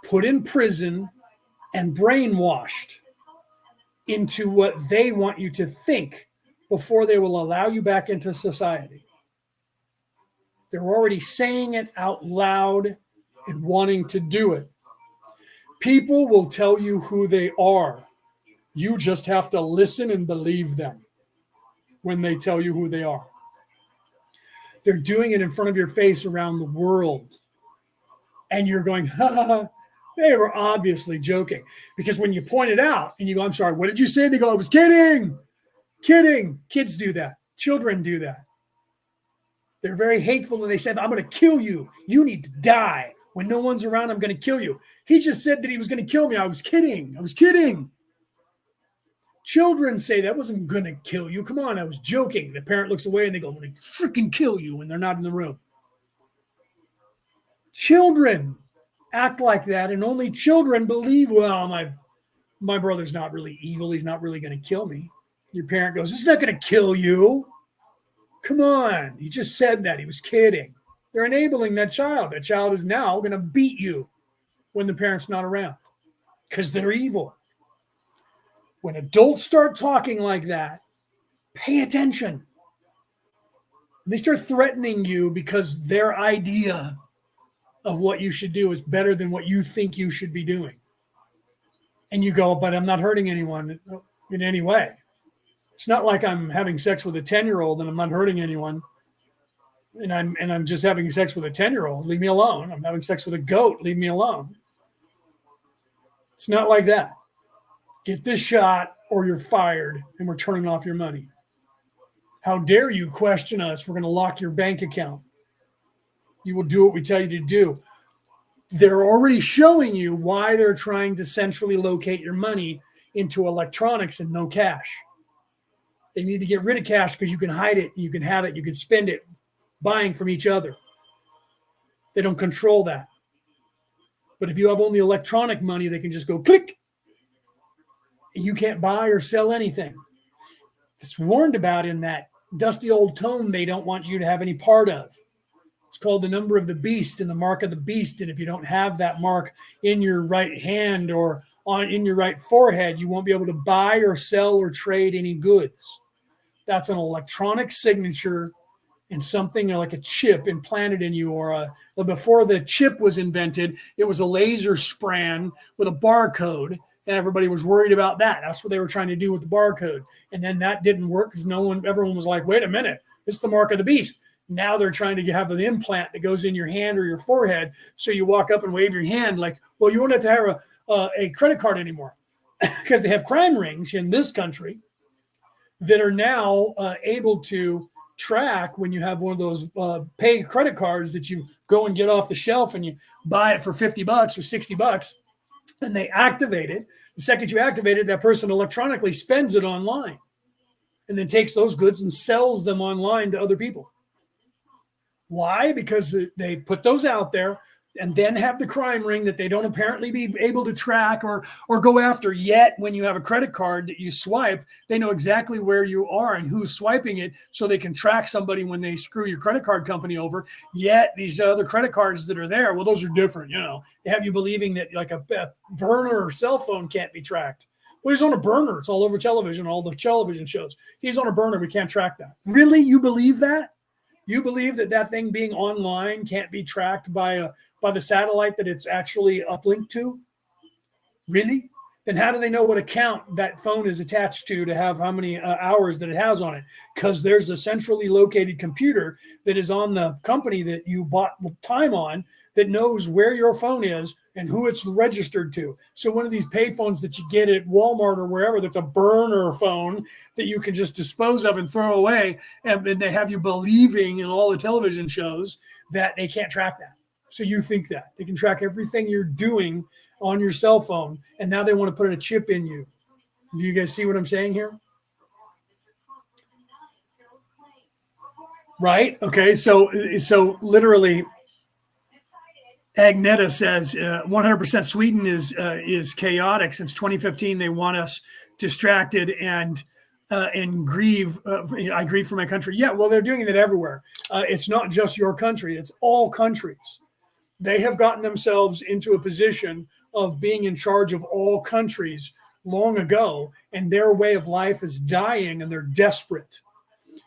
put in prison and brainwashed into what they want you to think before they will allow you back into society. They're already saying it out loud and wanting to do it. People will tell you who they are. You just have to listen and believe them when they tell you who they are. They're doing it in front of your face around the world. And you're going, ha, ha, ha. They were obviously joking. Because when you point it out and you go, I'm sorry, what did you say? They go, I was kidding. Kidding. Kids do that. Children do that. They're very hateful and they said, I'm going to kill you. You need to die. When no one's around, I'm going to kill you. He just said that he was going to kill me. I was kidding. I was kidding. Children say that wasn't going to kill you. Come on, I was joking. The parent looks away and they go, I'm going to freaking kill you when they're not in the room. Children act like that, and only children believe, well, my brother's not really evil. He's not really going to kill me. Your parent goes, it's not going to kill you. Come on. He just said that. He was kidding. They're enabling that child. That child is now going to beat you when the parent's not around because they're evil. When adults start talking like that, pay attention. They start threatening you because their idea of what you should do is better than what you think you should be doing. And you go, but I'm not hurting anyone in any way. It's not like I'm having sex with a 10-year-old and I'm not hurting anyone. And I'm just having sex with a 10-year-old. Leave me alone. I'm having sex with a goat. Leave me alone. It's not like that. Get this shot or you're fired and we're turning off your money. How dare you question us? We're going to lock your bank account. You will do what we tell you to do. They're already showing you why they're trying to centrally locate your money into electronics and no cash. They need to get rid of cash because you can hide it, you can have it, you can spend it buying from each other. They don't control that. But if you have only electronic money, they can just go click. And you can't buy or sell anything. It's warned about in that dusty old tome they don't want you to have any part of. It's called the number of the beast and the mark of the beast. And if you don't have that mark in your right hand or in your right forehead, you won't be able to buy or sell or trade any goods. That's an electronic signature and something like a chip implanted in you, before the chip was invented, it was a laser spran with a barcode, and everybody was worried about that. That's what they were trying to do with the barcode. And then that didn't work because everyone was like, wait a minute, this is the mark of the beast. Now they're trying to have an implant that goes in your hand or your forehead. So you walk up and wave your hand like, well, you won't have to have a credit card anymore because they have crime rings in this country that are now able to track when you have one of those pay credit cards that you go and get off the shelf and you buy it for $50 or $60 and they activate it. The second you activate it, that person electronically spends it online and then takes those goods and sells them online to other people. Why? Because they put those out there and then have the crime ring that they don't apparently be able to track or go after yet. When you have a credit card that you swipe, they know exactly where you are and who's swiping it so they can track somebody when they screw your credit card company over. Yet these other credit cards that are there, well, those are different. They have you believing that like a burner or cell phone can't be tracked. Well, he's on a burner. It's all over television, all the television shows. He's on a burner. We can't track that. Really? You believe that? You believe that thing being online can't be tracked by the satellite that it's actually uplinked to? Really? Then how do they know what account that phone is attached to have how many hours that it has on it? Because there's a centrally located computer that is on the company that you bought time on that knows where your phone is and who it's registered to. So one of these pay phones that you get at Walmart or wherever that's a burner phone that you can just dispose of and throw away, and they have you believing in all the television shows that they can't track that. So you think that they can track everything you're doing on your cell phone, and now they want to put a chip in you. Do you guys see what I'm saying here? Right? Okay, so literally, Agneta says 100% Sweden is chaotic. Since 2015, they want us distracted and grieve. I grieve for my country. Yeah, well, they're doing it everywhere. It's not just your country; it's all countries. They have gotten themselves into a position of being in charge of all countries long ago, and their way of life is dying, and they're desperate.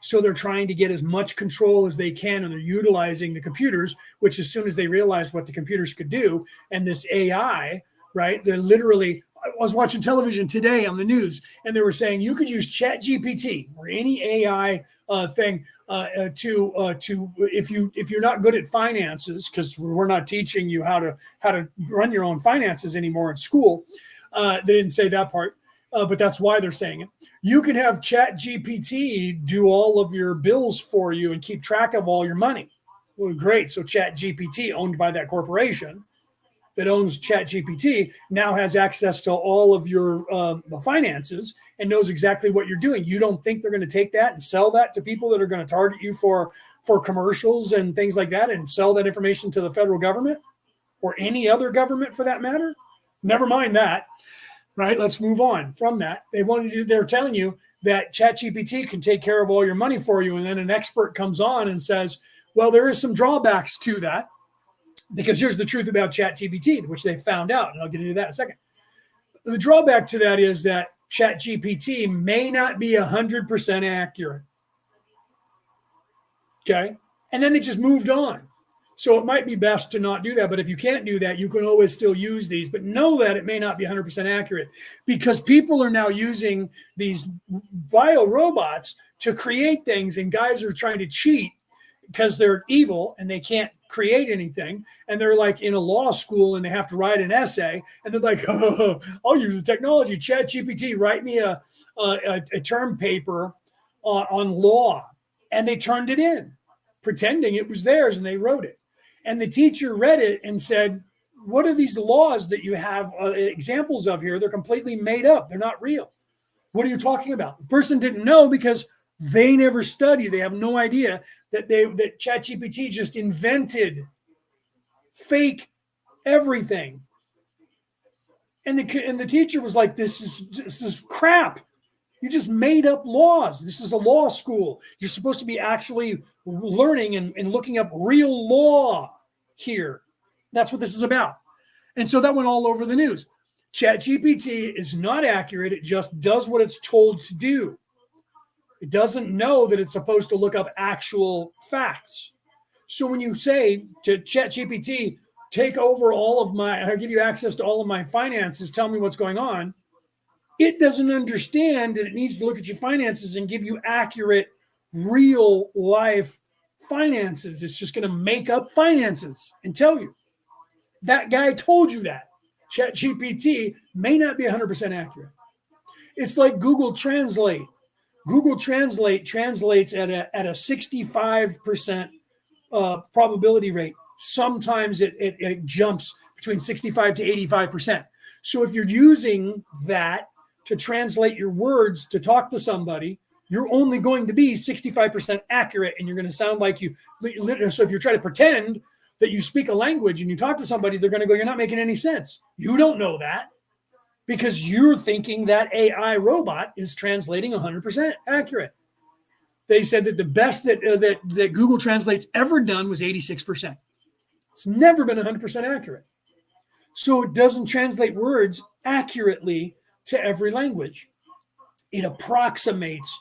So they're trying to get as much control as they can, and they're utilizing the computers, which as soon as they realized what the computers could do, and this AI right? They're literally, I was watching television today on the news, and they were saying you could use Chat GPT or any AI thing to if you're not good at finances, because we're not teaching you how to run your own finances anymore in school. They didn't say that part, but that's why they're saying it. You can have Chat GPT do all of your bills for you and keep track of all your money. Well, great. So Chat GPT, owned by that corporation that owns Chat GPT, now has access to all of your the finances and knows exactly what you're doing. You don't think they're going to take that and sell that to people that are going to target you for commercials and things like that, and sell that information to the federal government or any other government for that matter? Never mind that, right? Let's move on from that. They're telling you that ChatGPT can take care of all your money for you, and then an expert comes on and says, well, there is some drawbacks to that, because here's the truth about ChatGPT, which they found out, and I'll get into that in a second. The drawback to that is that ChatGPT may not be 100% accurate. Okay? And then they just moved on. So it might be best to not do that. But if you can't do that, you can always still use these. But know that it may not be 100% accurate, because people are now using these bio robots to create things, and guys are trying to cheat because they're evil and they can't create anything. And they're like in a law school and they have to write an essay. And they're like, oh, I'll use the technology. Chat GPT, write me a term paper on law. And they turned it in, pretending it was theirs, and they wrote it. And the teacher read it and said, what are these laws that you have examples of here? They're completely made up. They're not real. What are you talking about? The person didn't know because they never studied. They have no idea that ChatGPT just invented fake everything. And the teacher was like, this is crap. You just made up laws. This is a law school. You're supposed to be actually learning and looking up real law here. That's what this is about. And so that went all over the news. ChatGPT is not accurate. It just does what it's told to do. It doesn't know that it's supposed to look up actual facts. So when you say to ChatGPT, take over I'll give you access to all of my finances, tell me what's going on, it doesn't understand that it needs to look at your finances and give you accurate, real life finances. It's just going to make up finances and tell you. That guy told you that. ChatGPT may not be 100% accurate. It's like Google Translate. Google Translate translates at a 65% probability rate. Sometimes it jumps between 65 to 85%. So if you're using that to translate your words to talk to somebody, you're only going to be 65% accurate, and you're going to sound like you. So if you're trying to pretend that you speak a language and you talk to somebody, they're going to go, you're not making any sense. You don't know that, because you're thinking that AI robot is translating 100% accurate. They said that the best that Google Translate's ever done was 86%. It's never been 100% accurate. So it doesn't translate words accurately to every language. It approximates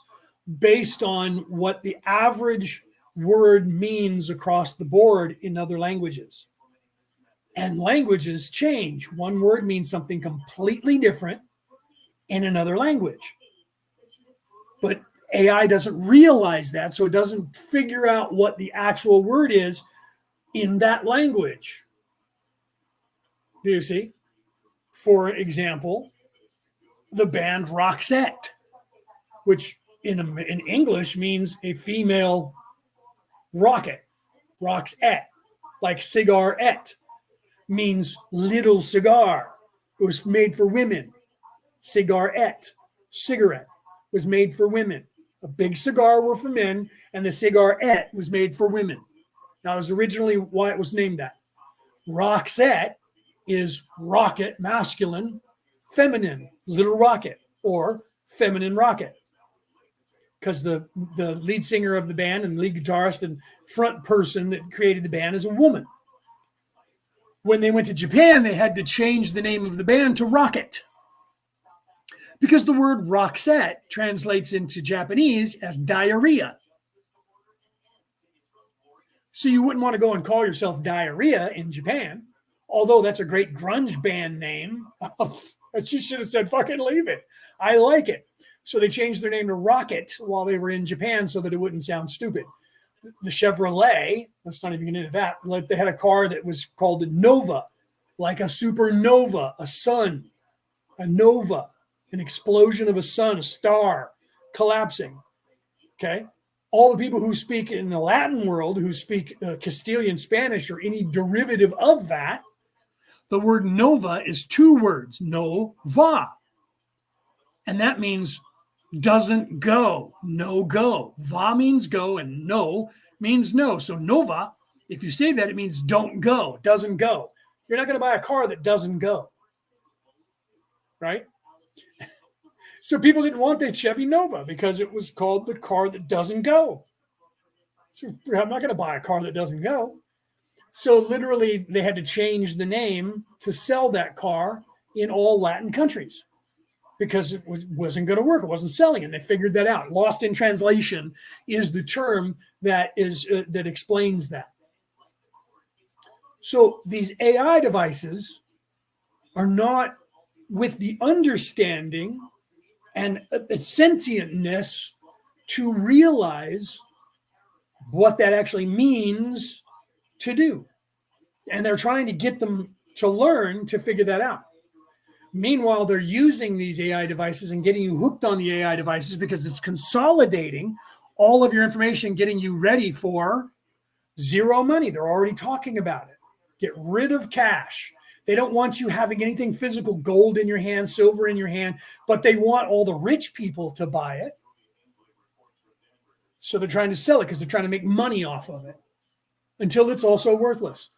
based on what the average word means across the board in other languages. And languages change. One word means something completely different in another language. But AI doesn't realize that, so it doesn't figure out what the actual word is in that language. Do you see? For example, the band Roxette, which in English means a female rocket. Roxette, like cigarette, means little cigar. It was made for women. Cigarette, cigarette, was made for women. A big cigar were for men, and the cigarette was made for women. Now, it was originally why it was named that. Roxette is rocket, masculine, feminine, little rocket, or feminine rocket. Because the lead singer of the band and lead guitarist and front person that created the band is a woman. When they went to Japan, they had to change the name of the band to Rocket, because the word Roxette translates into Japanese as diarrhea. So you wouldn't want to go and call yourself diarrhea in Japan. Although that's a great grunge band name. She should have said, fucking leave it. I like it. So they changed their name to Rocket while they were in Japan so that it wouldn't sound stupid. The Chevrolet, let's not even get into that. They had a car that was called the Nova, like a supernova, a sun, a nova, an explosion of a sun, a star collapsing. Okay. All the people who speak in the Latin world, who speak Castilian Spanish or any derivative of that, the word nova is two words, no va. And that means doesn't go, no go. Va means go and no means no. So nova, if you say that, it means don't go, doesn't go. You're not going to buy a car that doesn't go, right? So people didn't want the Chevy Nova because it was called the car that doesn't go. So I'm not going to buy a car that doesn't go. So literally they had to change the name to sell that car in all Latin countries because it wasn't going to work. It wasn't selling. And they figured that out. Lost in translation is the term that explains that. So these AI devices are not with the understanding and a sentientness to realize what that actually means to do. And they're trying to get them to learn to figure that out. Meanwhile, they're using these AI devices and getting you hooked on the AI devices because it's consolidating all of your information, getting you ready for zero money. They're already talking about it. Get rid of cash. They don't want you having anything physical, gold in your hand, silver in your hand, but they want all the rich people to buy it. So they're trying to sell it because they're trying to make money off of it until it's also worthless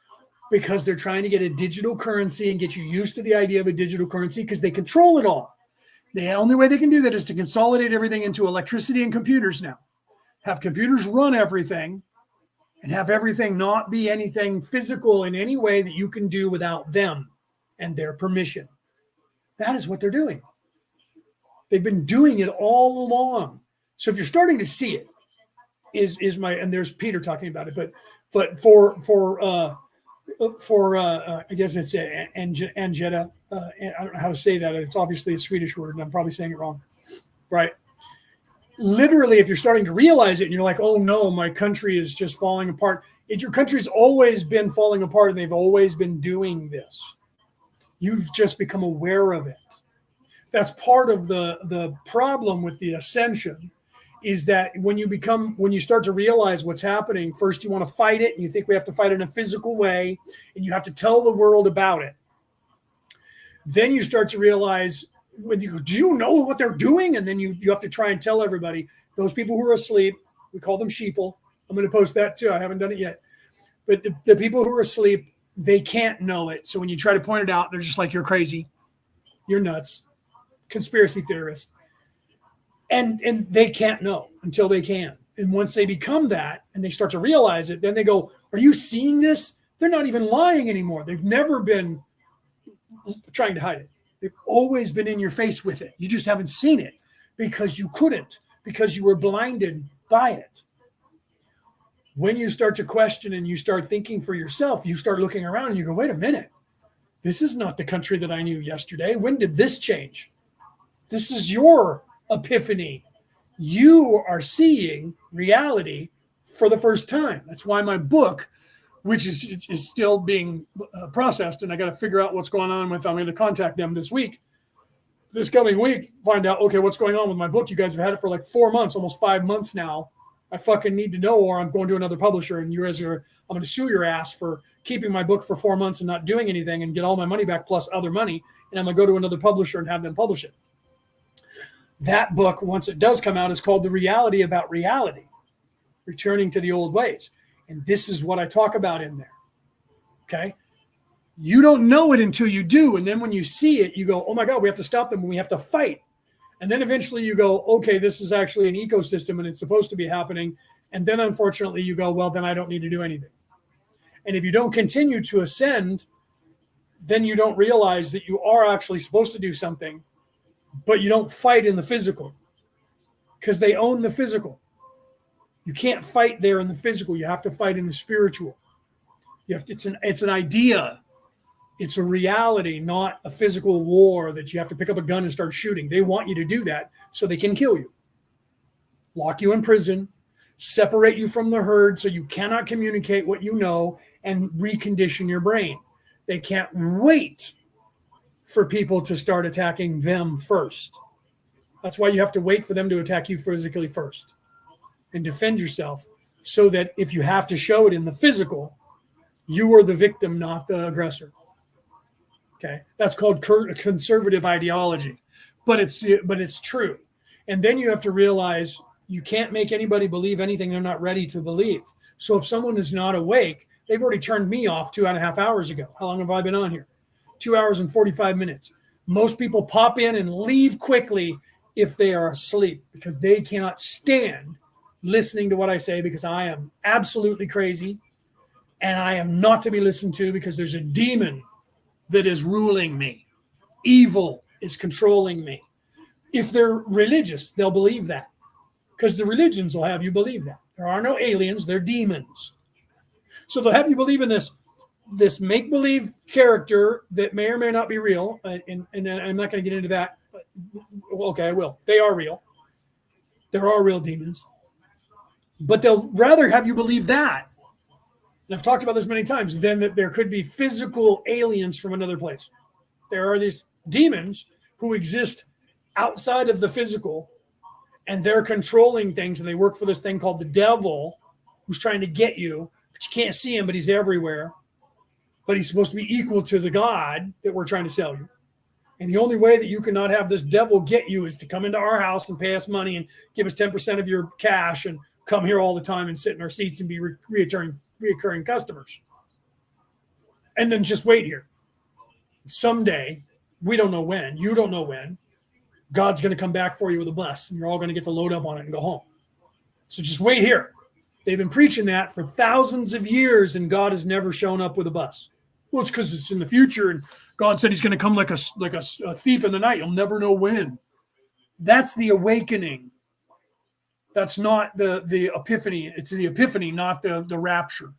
because they're trying to get a digital currency and get you used to the idea of a digital currency because they control it all. The only way they can do that is to consolidate everything into electricity and computers now. Have computers run everything and have everything not be anything physical in any way that you can do without them and their permission. That is what they're doing. They've been doing it all along. So if you're starting to see it, and there's Peter talking about it, but for I guess it's Angetta. I don't know how to say that. It's obviously a Swedish word, and I'm probably saying it wrong, right? Literally, if you're starting to realize it and you're like, oh no, my country is just falling apart. Your country's always been falling apart and they've always been doing this. You've just become aware of it. That's part of the problem with the ascension is that when you start to realize what's happening, first you want to fight it and you think we have to fight it in a physical way and you have to tell the world about it. Then you start to realize, do you know what they're doing? And then you have to try and tell everybody, those people who are asleep, we call them sheeple. I'm going to post that too. I haven't done it yet. But the people who are asleep, they can't know it. So when you try to point it out, they're just like, you're crazy. You're nuts. Conspiracy theorist. And they can't know until they can. And once they become that and they start to realize it, then they go, are you seeing this? They're not even lying anymore. They've never been trying to hide it. They've always been in your face with it. You just haven't seen it because you couldn't, because you were blinded by it. When you start to question and you start thinking for yourself, you start looking around and you go, wait a minute. This is not the country that I knew yesterday. When did this change? This is your epiphany. You are seeing reality for the first time. That's why my book, which is still being processed, and I got to figure out what's going on with. I'm going to contact them this coming week, find out, okay, what's going on with my book. You guys have had it for like 4 months, almost 5 months now. I fucking need to know, or I'm going to another publisher, and I'm going to sue your ass for keeping my book for 4 months and not doing anything and get all my money back plus other money, and I'm going to go to another publisher and have them publish it. That book, once it does come out, is called The Reality About Reality, Returning to the Old Ways. And this is what I talk about in there. Okay. You don't know it until you do. And then when you see it, you go, oh my God, we have to stop them. We have to fight. And then eventually you go, okay, this is actually an ecosystem and it's supposed to be happening. And then unfortunately you go, well, then I don't need to do anything. And if you don't continue to ascend, then you don't realize that you are actually supposed to do something, but you don't fight in the physical because they own the physical. You can't fight there in the physical. You have to fight in the spiritual. It's an idea. It's a reality, not a physical war that you have to pick up a gun and start shooting. They want you to do that so they can kill you, lock you in prison, separate you from the herd so you cannot communicate what you know, and recondition your brain. They can't wait for people to start attacking them first. That's why you have to wait for them to attack you physically first and defend yourself, so that if you have to show it in the physical, you are the victim, not the aggressor. Okay, that's called conservative ideology, but it's true. And then you have to realize you can't make anybody believe anything they're not ready to believe. So if someone is not awake, they've already turned me off 2.5 hours ago. How long have I been on here? 2 hours and 45 minutes. Most people pop in and leave quickly if they are asleep, because they cannot stand listening to what I say, because I am absolutely crazy and I am not to be listened to, because there's a demon that is ruling me. Evil is controlling me. If they're religious, they'll believe that, because the religions will have you believe that. There are no aliens, they're demons. So they'll have you believe in this make-believe character that may or may not be real. And I'm not going to get into that. But, okay, I will. They are real. There are real demons. But they'll rather have you believe that, and I've talked about this many times, than that there could be physical aliens from another place. There are these demons who exist outside of the physical, and they're controlling things, and they work for this thing called the devil, who's trying to get you, but you can't see him, but he's everywhere. But he's supposed to be equal to the God that we're trying to sell you. And the only way that you cannot have this devil get you is to come into our house and pay us money and give us 10% of your cash and come here all the time and sit in our seats and be reoccurring customers. And then just wait here. Someday, we don't know when, you don't know when, God's going to come back for you with a bus, and you're all going to get to load up on it and go home. So just wait here. They've been preaching that for thousands of years, and God has never shown up with a bus. Well, it's because it's in the future, and God said he's going to come like a thief in the night. You'll never know when. That's the awakening. That's not the epiphany. It's the epiphany, not the rapture.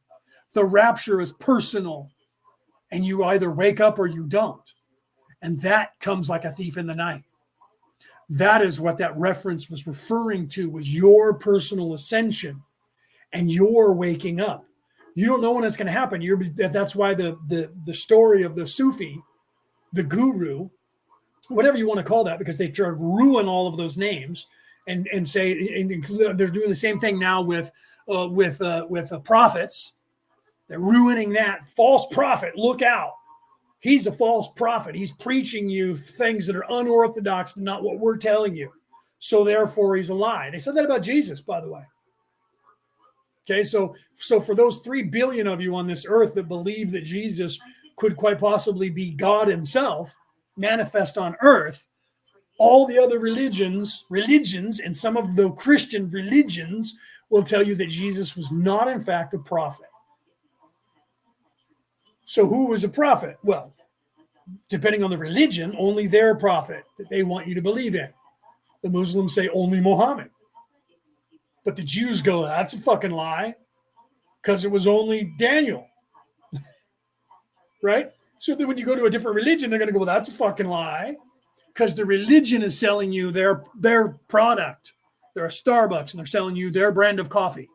The rapture is personal, and you either wake up or you don't. And that comes like a thief in the night. That is what that reference was referring to, was your personal ascension and your waking up. You don't know when it's going to happen. That's why the story of the Sufi, the guru, whatever you want to call that, because they try to ruin all of those names and say, and they're doing the same thing now with prophets. They're ruining that. False prophet, look out. He's a false prophet. He's preaching you things that are unorthodox, not what we're telling you. So therefore, he's a lie. They said that about Jesus, by the way. Okay, so for those 3 billion of you on this earth that believe that Jesus could quite possibly be God himself, manifest on earth, all the other religions, and some of the Christian religions will tell you that Jesus was not, in fact, a prophet. So who was a prophet? Well, depending on the religion, only their prophet that they want you to believe in. The Muslims say only Muhammad. But the Jews go, that's a fucking lie, because it was only Daniel. Right? So then when you go to a different religion, they're going to go, well, that's a fucking lie, because the religion is selling you their product. They're a Starbucks, and they're selling you their brand of coffee.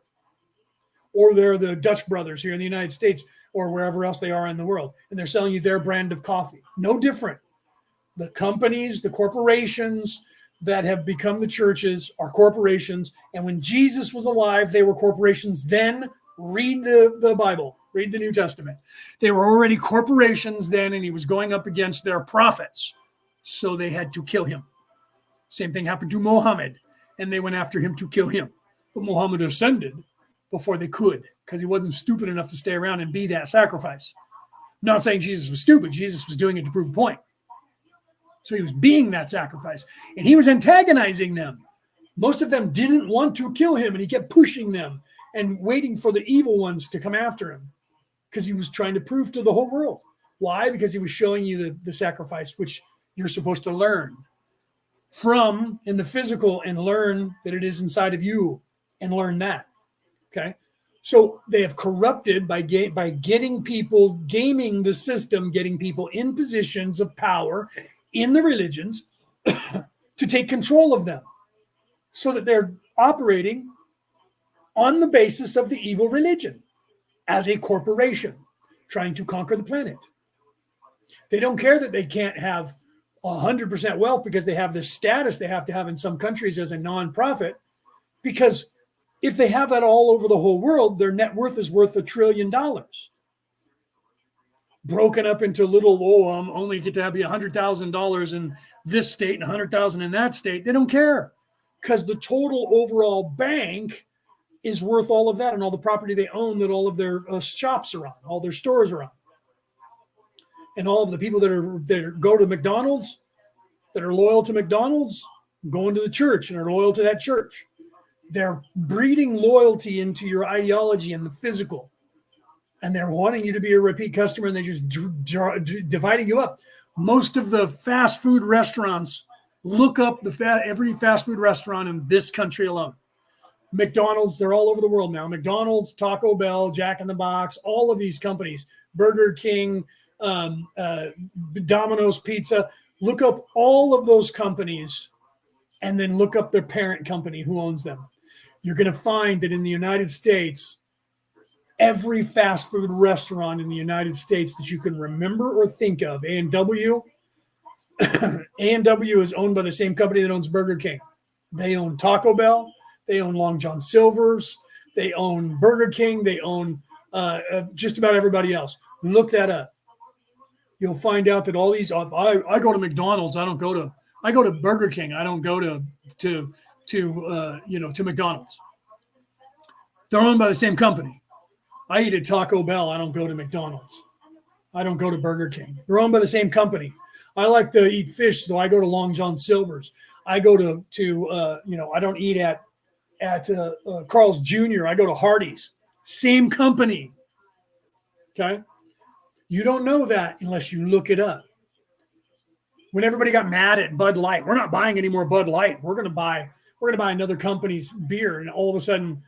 Or they're the Dutch brothers here in the United States, or wherever else they are in the world, and they're selling you their brand of coffee. No different. The companies, the corporations that have become the churches are corporations, and when Jesus was alive, they were corporations. Then read the Bible, read the New Testament. They were already corporations then, and he was going up against their prophets, so they had to kill him. Same thing happened to Muhammad, and they went after him to kill him. But Muhammad ascended before they could, because he wasn't stupid enough to stay around and be that sacrifice. Not saying Jesus was stupid. Jesus was doing it to prove a point. So he was being that sacrifice, and he was antagonizing them. Most of them didn't want to kill him, and he kept pushing them and waiting for the evil ones to come after him, because he was trying to prove to the whole world. Why? Because he was showing you the sacrifice, which you're supposed to learn from in the physical, and learn that it is inside of you, and learn that. Okay. So they have corrupted by getting people, gaming the system, getting people in positions of power in the religions to take control of them so that they're operating on the basis of the evil religion as a corporation trying to conquer the planet. They don't care that they can't have 100% wealth because they have this status they have to have in some countries as a nonprofit, because if they have that all over the whole world, their net worth is worth $1 trillion. Broken up into little, only get to have $100,000 in this state and $100,000 in that state. They don't care because the total overall bank is worth all of that and all the property they own that all of their shops are on, all their stores are on. And all of the people that go to McDonald's, that are loyal to McDonald's, going to the church and are loyal to that church. They're breeding loyalty into your ideology and the physical. And they're wanting you to be a repeat customer, and they're just dividing you up. Most of the fast food restaurants, look up every fast food restaurant in this country alone. McDonald's, they're all over the world now. McDonald's, Taco Bell, Jack in the Box, all of these companies, Burger King, Domino's Pizza. Look up all of those companies and then look up their parent company who owns them. You're going to find that in the United States, every fast food restaurant in the United States that you can remember or think of, A&W is owned by the same company that owns Burger King. They own Taco Bell. They own Long John Silver's. They own Burger King. They own just about everybody else. Look that up. You'll find out that all these. I go to McDonald's. I go to Burger King. I don't go to McDonald's. They're owned by the same company. I eat at Taco Bell. I don't go to McDonald's. I don't go to Burger King. They're owned by the same company. I like to eat fish, so I go to Long John Silver's. I go to I don't eat at Carl's Jr. I go to Hardee's. Same company. Okay? You don't know that unless you look it up. When everybody got mad at Bud Light, we're not buying any more Bud Light. We're going to buy another company's beer, and all of a sudden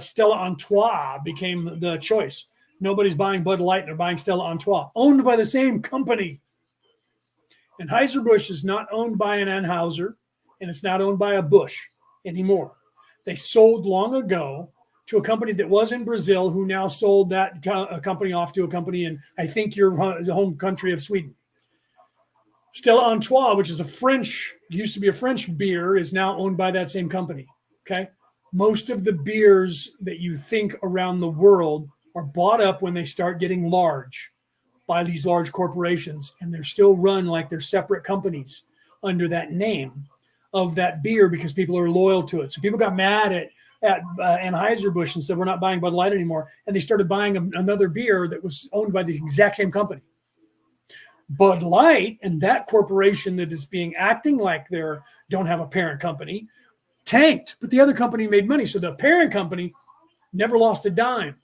Stella Artois became the choice. Nobody's buying Bud Light. They're buying Stella Artois, owned by the same company. And Anheuser-Busch is not owned by an Anheuser, and it's not owned by a Busch anymore. They sold long ago to a company that was in Brazil, who now sold that company off to a company in, I think, your home country of Sweden. Stella Artois, which is used to be a French beer, is now owned by that same company. Okay. Most of the beers that you think around the world are bought up when they start getting large by these large corporations, and they're still run like they're separate companies under that name of that beer because people are loyal to it. So people got mad at Anheuser-Busch and said, we're not buying Bud Light anymore. And they started buying another beer that was owned by the exact same company. Bud Light and that corporation that is acting like they don't have a parent company tanked, but the other company made money. So the parent company never lost a dime.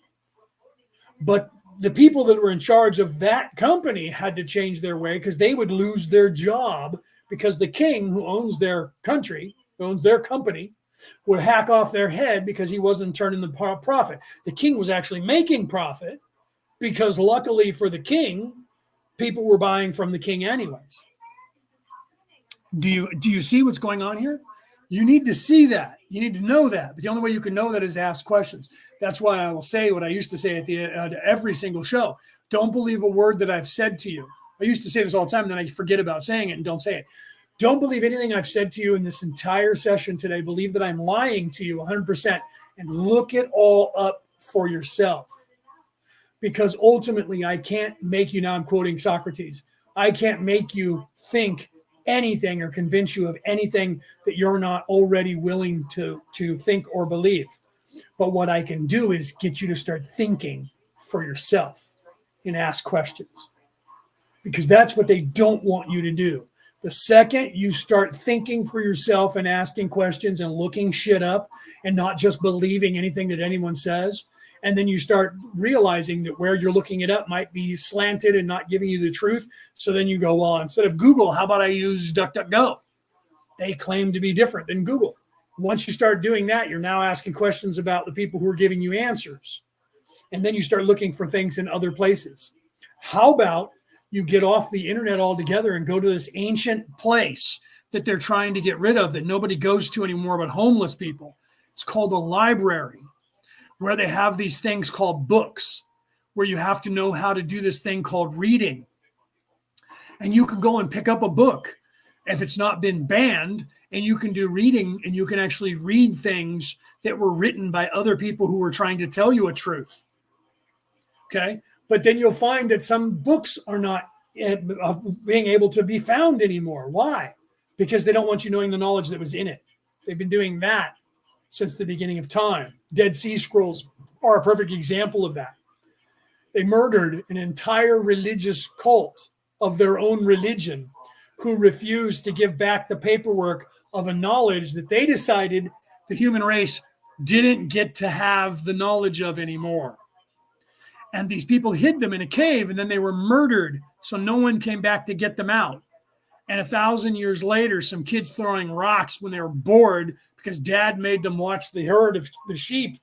But the people that were in charge of that company had to change their way because they would lose their job because the king who owns their country, who owns their company, would hack off their head because he wasn't turning the profit. The king was actually making profit because luckily for the king, people were buying from the king anyways. Do you see what's going on here? You need to see that. You need to know that. But the only way you can know that is to ask questions. That's why I will say what I used to say at every single show. Don't believe a word that I've said to you. I used to say this all the time, then I forget about saying it and don't say it. Don't believe anything I've said to you in this entire session today. Believe that I'm lying to you 100% and look it all up for yourself. Because ultimately, I can't make you, now I'm quoting Socrates, I can't make you think anything or convince you of anything that you're not already willing to think or believe. But what I can do is get you to start thinking for yourself and ask questions. Because that's what they don't want you to do. The second you start thinking for yourself and asking questions and looking shit up and not just believing anything that anyone says, and then you start realizing that where you're looking it up might be slanted and not giving you the truth. So then you go, well, instead of Google, how about I use DuckDuckGo? They claim to be different than Google. Once you start doing that, you're now asking questions about the people who are giving you answers. And then you start looking for things in other places. How about you get off the internet altogether and go to this ancient place that they're trying to get rid of that nobody goes to anymore but homeless people? It's called a library, where they have these things called books, where you have to know how to do this thing called reading. And you can go and pick up a book if it's not been banned, and you can do reading, and you can actually read things that were written by other people who were trying to tell you a truth. Okay. But then you'll find that some books are not being able to be found anymore. Why? Because they don't want you knowing the knowledge that was in it. They've been doing that since the beginning of time. Dead Sea Scrolls are a perfect example of that. They murdered an entire religious cult of their own religion who refused to give back the paperwork of a knowledge that they decided the human race didn't get to have the knowledge of anymore. And these people hid them in a cave, and then they were murdered, so no one came back to get them out. And 1,000 years later, some kids throwing rocks when they were bored because dad made them watch the herd of the sheep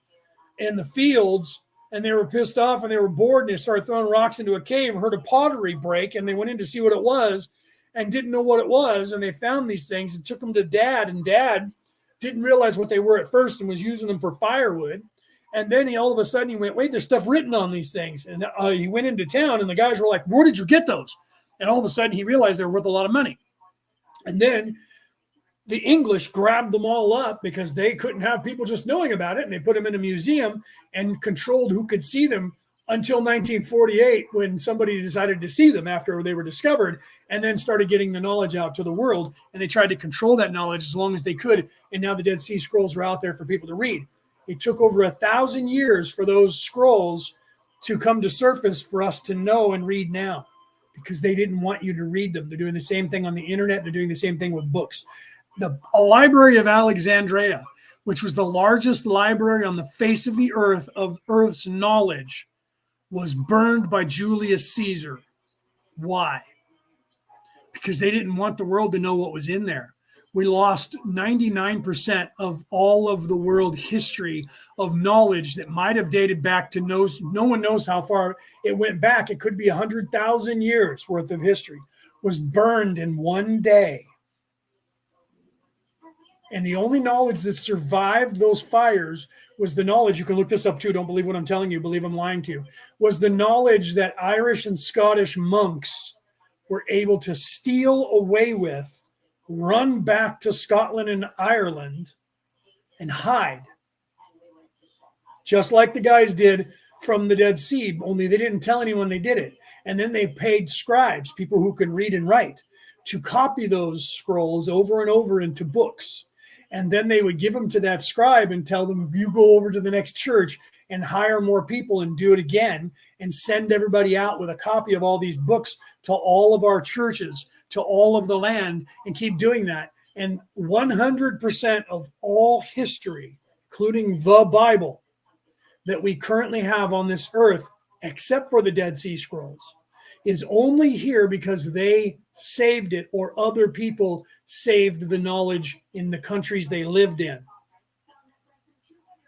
in the fields, and they were pissed off and they were bored, and they started throwing rocks into a cave, heard a pottery break, and they went in to see what it was and didn't know what it was. And they found these things and took them to dad, and dad didn't realize what they were at first and was using them for firewood. And then all of a sudden he went, wait, there's stuff written on these things. And he went into town, and the guys were like, where did you get those? And all of a sudden he realized they were worth a lot of money. And then the English grabbed them all up because they couldn't have people just knowing about it. And they put them in a museum and controlled who could see them until 1948, when somebody decided to see them after they were discovered, and then started getting the knowledge out to the world. And they tried to control that knowledge as long as they could. And now the Dead Sea Scrolls are out there for people to read. It took over 1,000 years for those scrolls to come to surface for us to know and read now, because they didn't want you to read them. They're doing the same thing on the internet. They're doing the same thing with books. A Library of Alexandria, which was the largest library on the face of the earth of Earth's knowledge, was burned by Julius Caesar. Why? Because they didn't want the world to know what was in there. We lost 99% of all of the world history of knowledge that might have dated back to no one knows how far it went back. It could be 100,000 years worth of history was burned in one day. And the only knowledge that survived those fires was the knowledge, you can look this up too, don't believe what I'm telling you, believe I'm lying to you, was the knowledge that Irish and Scottish monks were able to steal away with, run back to Scotland and Ireland, and hide. Just like the guys did from the Dead Sea, only they didn't tell anyone they did it. And then they paid scribes, people who can read and write, to copy those scrolls over and over into books. And then they would give them to that scribe and tell them, you go over to the next church and hire more people and do it again, and send everybody out with a copy of all these books to all of our churches, to all of the land, and keep doing that. And 100% of all history, including the Bible, that we currently have on this earth, except for the Dead Sea Scrolls, is only here because they saved it, or other people saved the knowledge in the countries they lived in.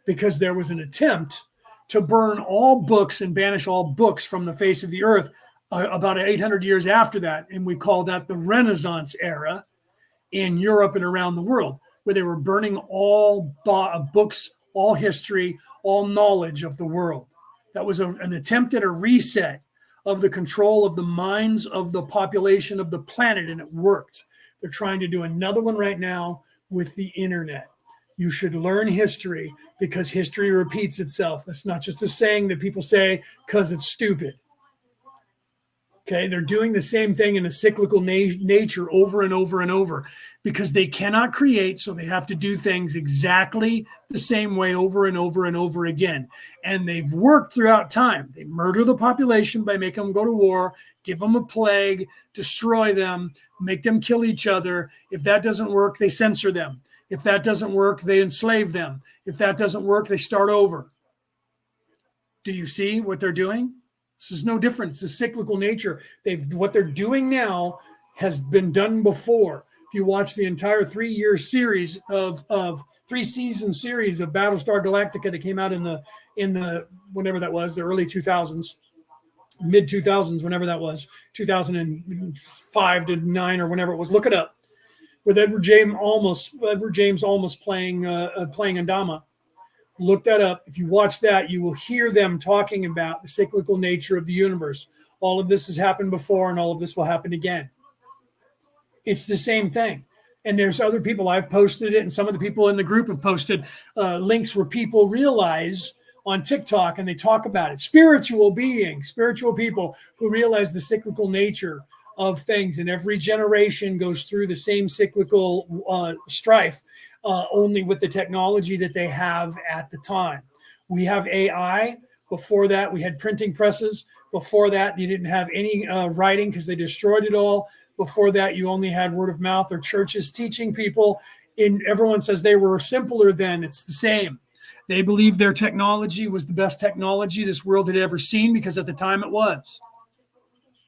Because there was an attempt to burn all books and banish all books from the face of the earth about 800 years after that. And we call that the Renaissance era in Europe and around the world, where they were burning all books, all history, all knowledge of the world. That was an attempt at a reset of the control of the minds of the population of the planet, and it worked. They're trying to do another one right now with the internet. You should learn history because history repeats itself. That's not just a saying that people say because it's stupid. Okay, they're doing the same thing in a cyclical nature over and over and over, because they cannot create, so they have to do things exactly the same way over and over and over again. And they've worked throughout time. They murder the population by making them go to war, give them a plague, destroy them, make them kill each other. If that doesn't work, they censor them. If that doesn't work, they enslave them. If that doesn't work, they start over. Do you see what they're doing? This is no different. It's a cyclical nature. What they're doing now has been done before. If you watch the entire 3-year series of 3-season series of Battlestar Galactica that came out in the whenever that was, the early 2000s, mid 2000s, whenever that was, 2005 to 9 or whenever it was. Look it up, with Edward James Olmos playing Andama. Look that up. If you watch that, you will hear them talking about the cyclical nature of the universe. All of this has happened before, and all of this will happen again. It's the same thing. And there's other people, I've posted it, and some of the people in the group have posted links where people realize on TikTok, and they talk about it. Spiritual beings, spiritual people who realize the cyclical nature of things. And every generation goes through the same cyclical strife, only with the technology that they have at the time. We have AI. Before that, we had printing presses. Before that, you didn't have any writing because they destroyed it all. Before that, you only had word of mouth or churches teaching people. Everyone says they were simpler then. It's the same. They believed their technology was the best technology this world had ever seen because at the time it was.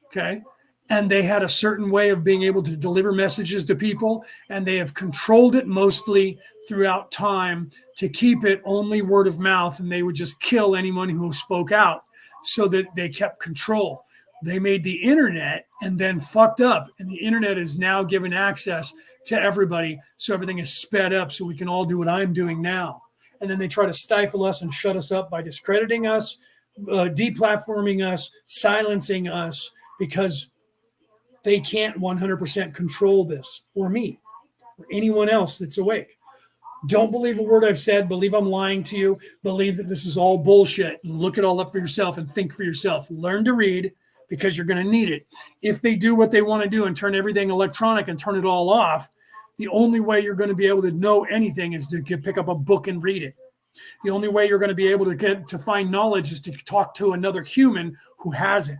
Okay. And they had a certain way of being able to deliver messages to people, and they have controlled it mostly throughout time to keep it only word of mouth, and they would just kill anyone who spoke out so that they kept control. They made the internet and then fucked up, and the internet is now given access to everybody, so everything is sped up so we can all do what I'm doing now. And then they try to stifle us and shut us up by discrediting us, deplatforming us, silencing us, because they can't 100% control this, or me, or anyone else that's awake. Don't believe a word I've said. Believe I'm lying to you. Believe that this is all bullshit. And look it all up for yourself and think for yourself. Learn to read, because you're going to need it. If they do what they want to do and turn everything electronic and turn it all off, the only way you're going to be able to know anything is to pick up a book and read it. The only way you're going to be able to get to find knowledge is to talk to another human who has it.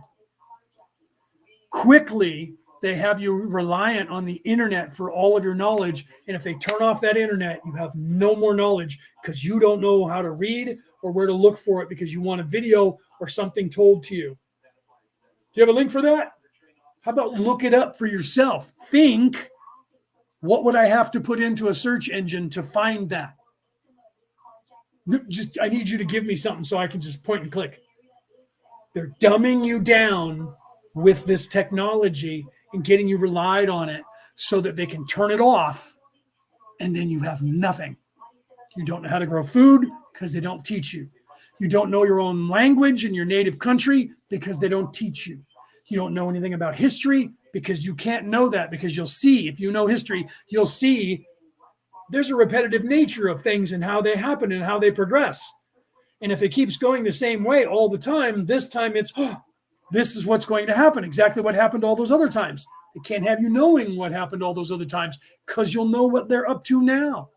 Quickly, they have you reliant on the internet for all of your knowledge. And if they turn off that internet, you have no more knowledge because you don't know how to read or where to look for it because you want a video or something told to you. Do you have a link for that? How about look it up for yourself? Think, what would I have to put into a search engine to find that? I need you to give me something so I can just point and click. They're dumbing you down with this technology and getting you relied on it so that they can turn it off, and then you have nothing. You don't know how to grow food because they don't teach you. You don't know your own language in your native country because they don't teach you. You don't know anything about history because you can't know that, because you'll see, if you know history, you'll see there's a repetitive nature of things and how they happen and how they progress. And if it keeps going the same way all the time, this time it's, this is what's going to happen. Exactly what happened all those other times. They can't have you knowing what happened all those other times because you'll know what they're up to now.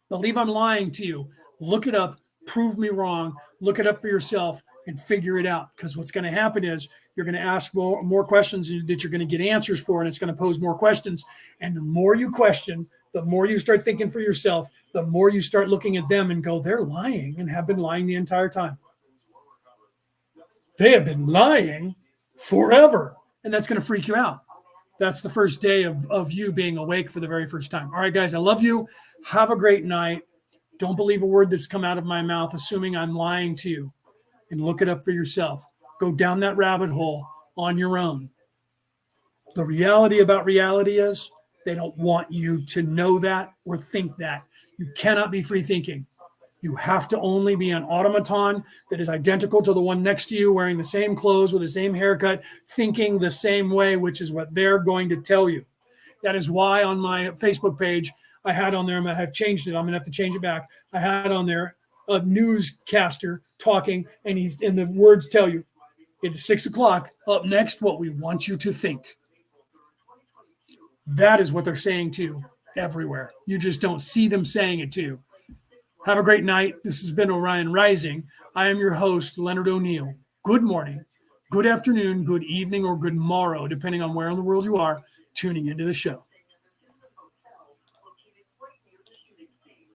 Believe I'm lying to you. Look it up. Prove me wrong. Look it up for yourself and figure it out. Because what's going to happen is you're going to ask more questions that you're going to get answers for, and it's going to pose more questions. And the more you question, the more you start thinking for yourself, the more you start looking at them and go, they're lying and have been lying the entire time. They have been lying forever. And that's going to freak you out. That's the first day of you being awake for the very first time. All right, guys, I love you. Have a great night. Don't believe a word that's come out of my mouth, assuming I'm lying to you. And look it up for yourself. Go down that rabbit hole on your own. The reality about reality is they don't want you to know that or think that. You cannot be free thinking. You have to only be an automaton that is identical to the one next to you, wearing the same clothes with the same haircut, thinking the same way, which is what they're going to tell you. That is why on my Facebook page, I had on there, I've changed it. I'm going to have to change it back. I had on there a newscaster talking, and the words tell you, it's 6 o'clock, up next, what we want you to think. That is what they're saying to you everywhere. You just don't see them saying it to you. Have a great night. This has been Orion Rising. I am your host, Leonard O'Neill. Good morning, good afternoon, good evening, or good morrow, depending on where in the world you are tuning into the show.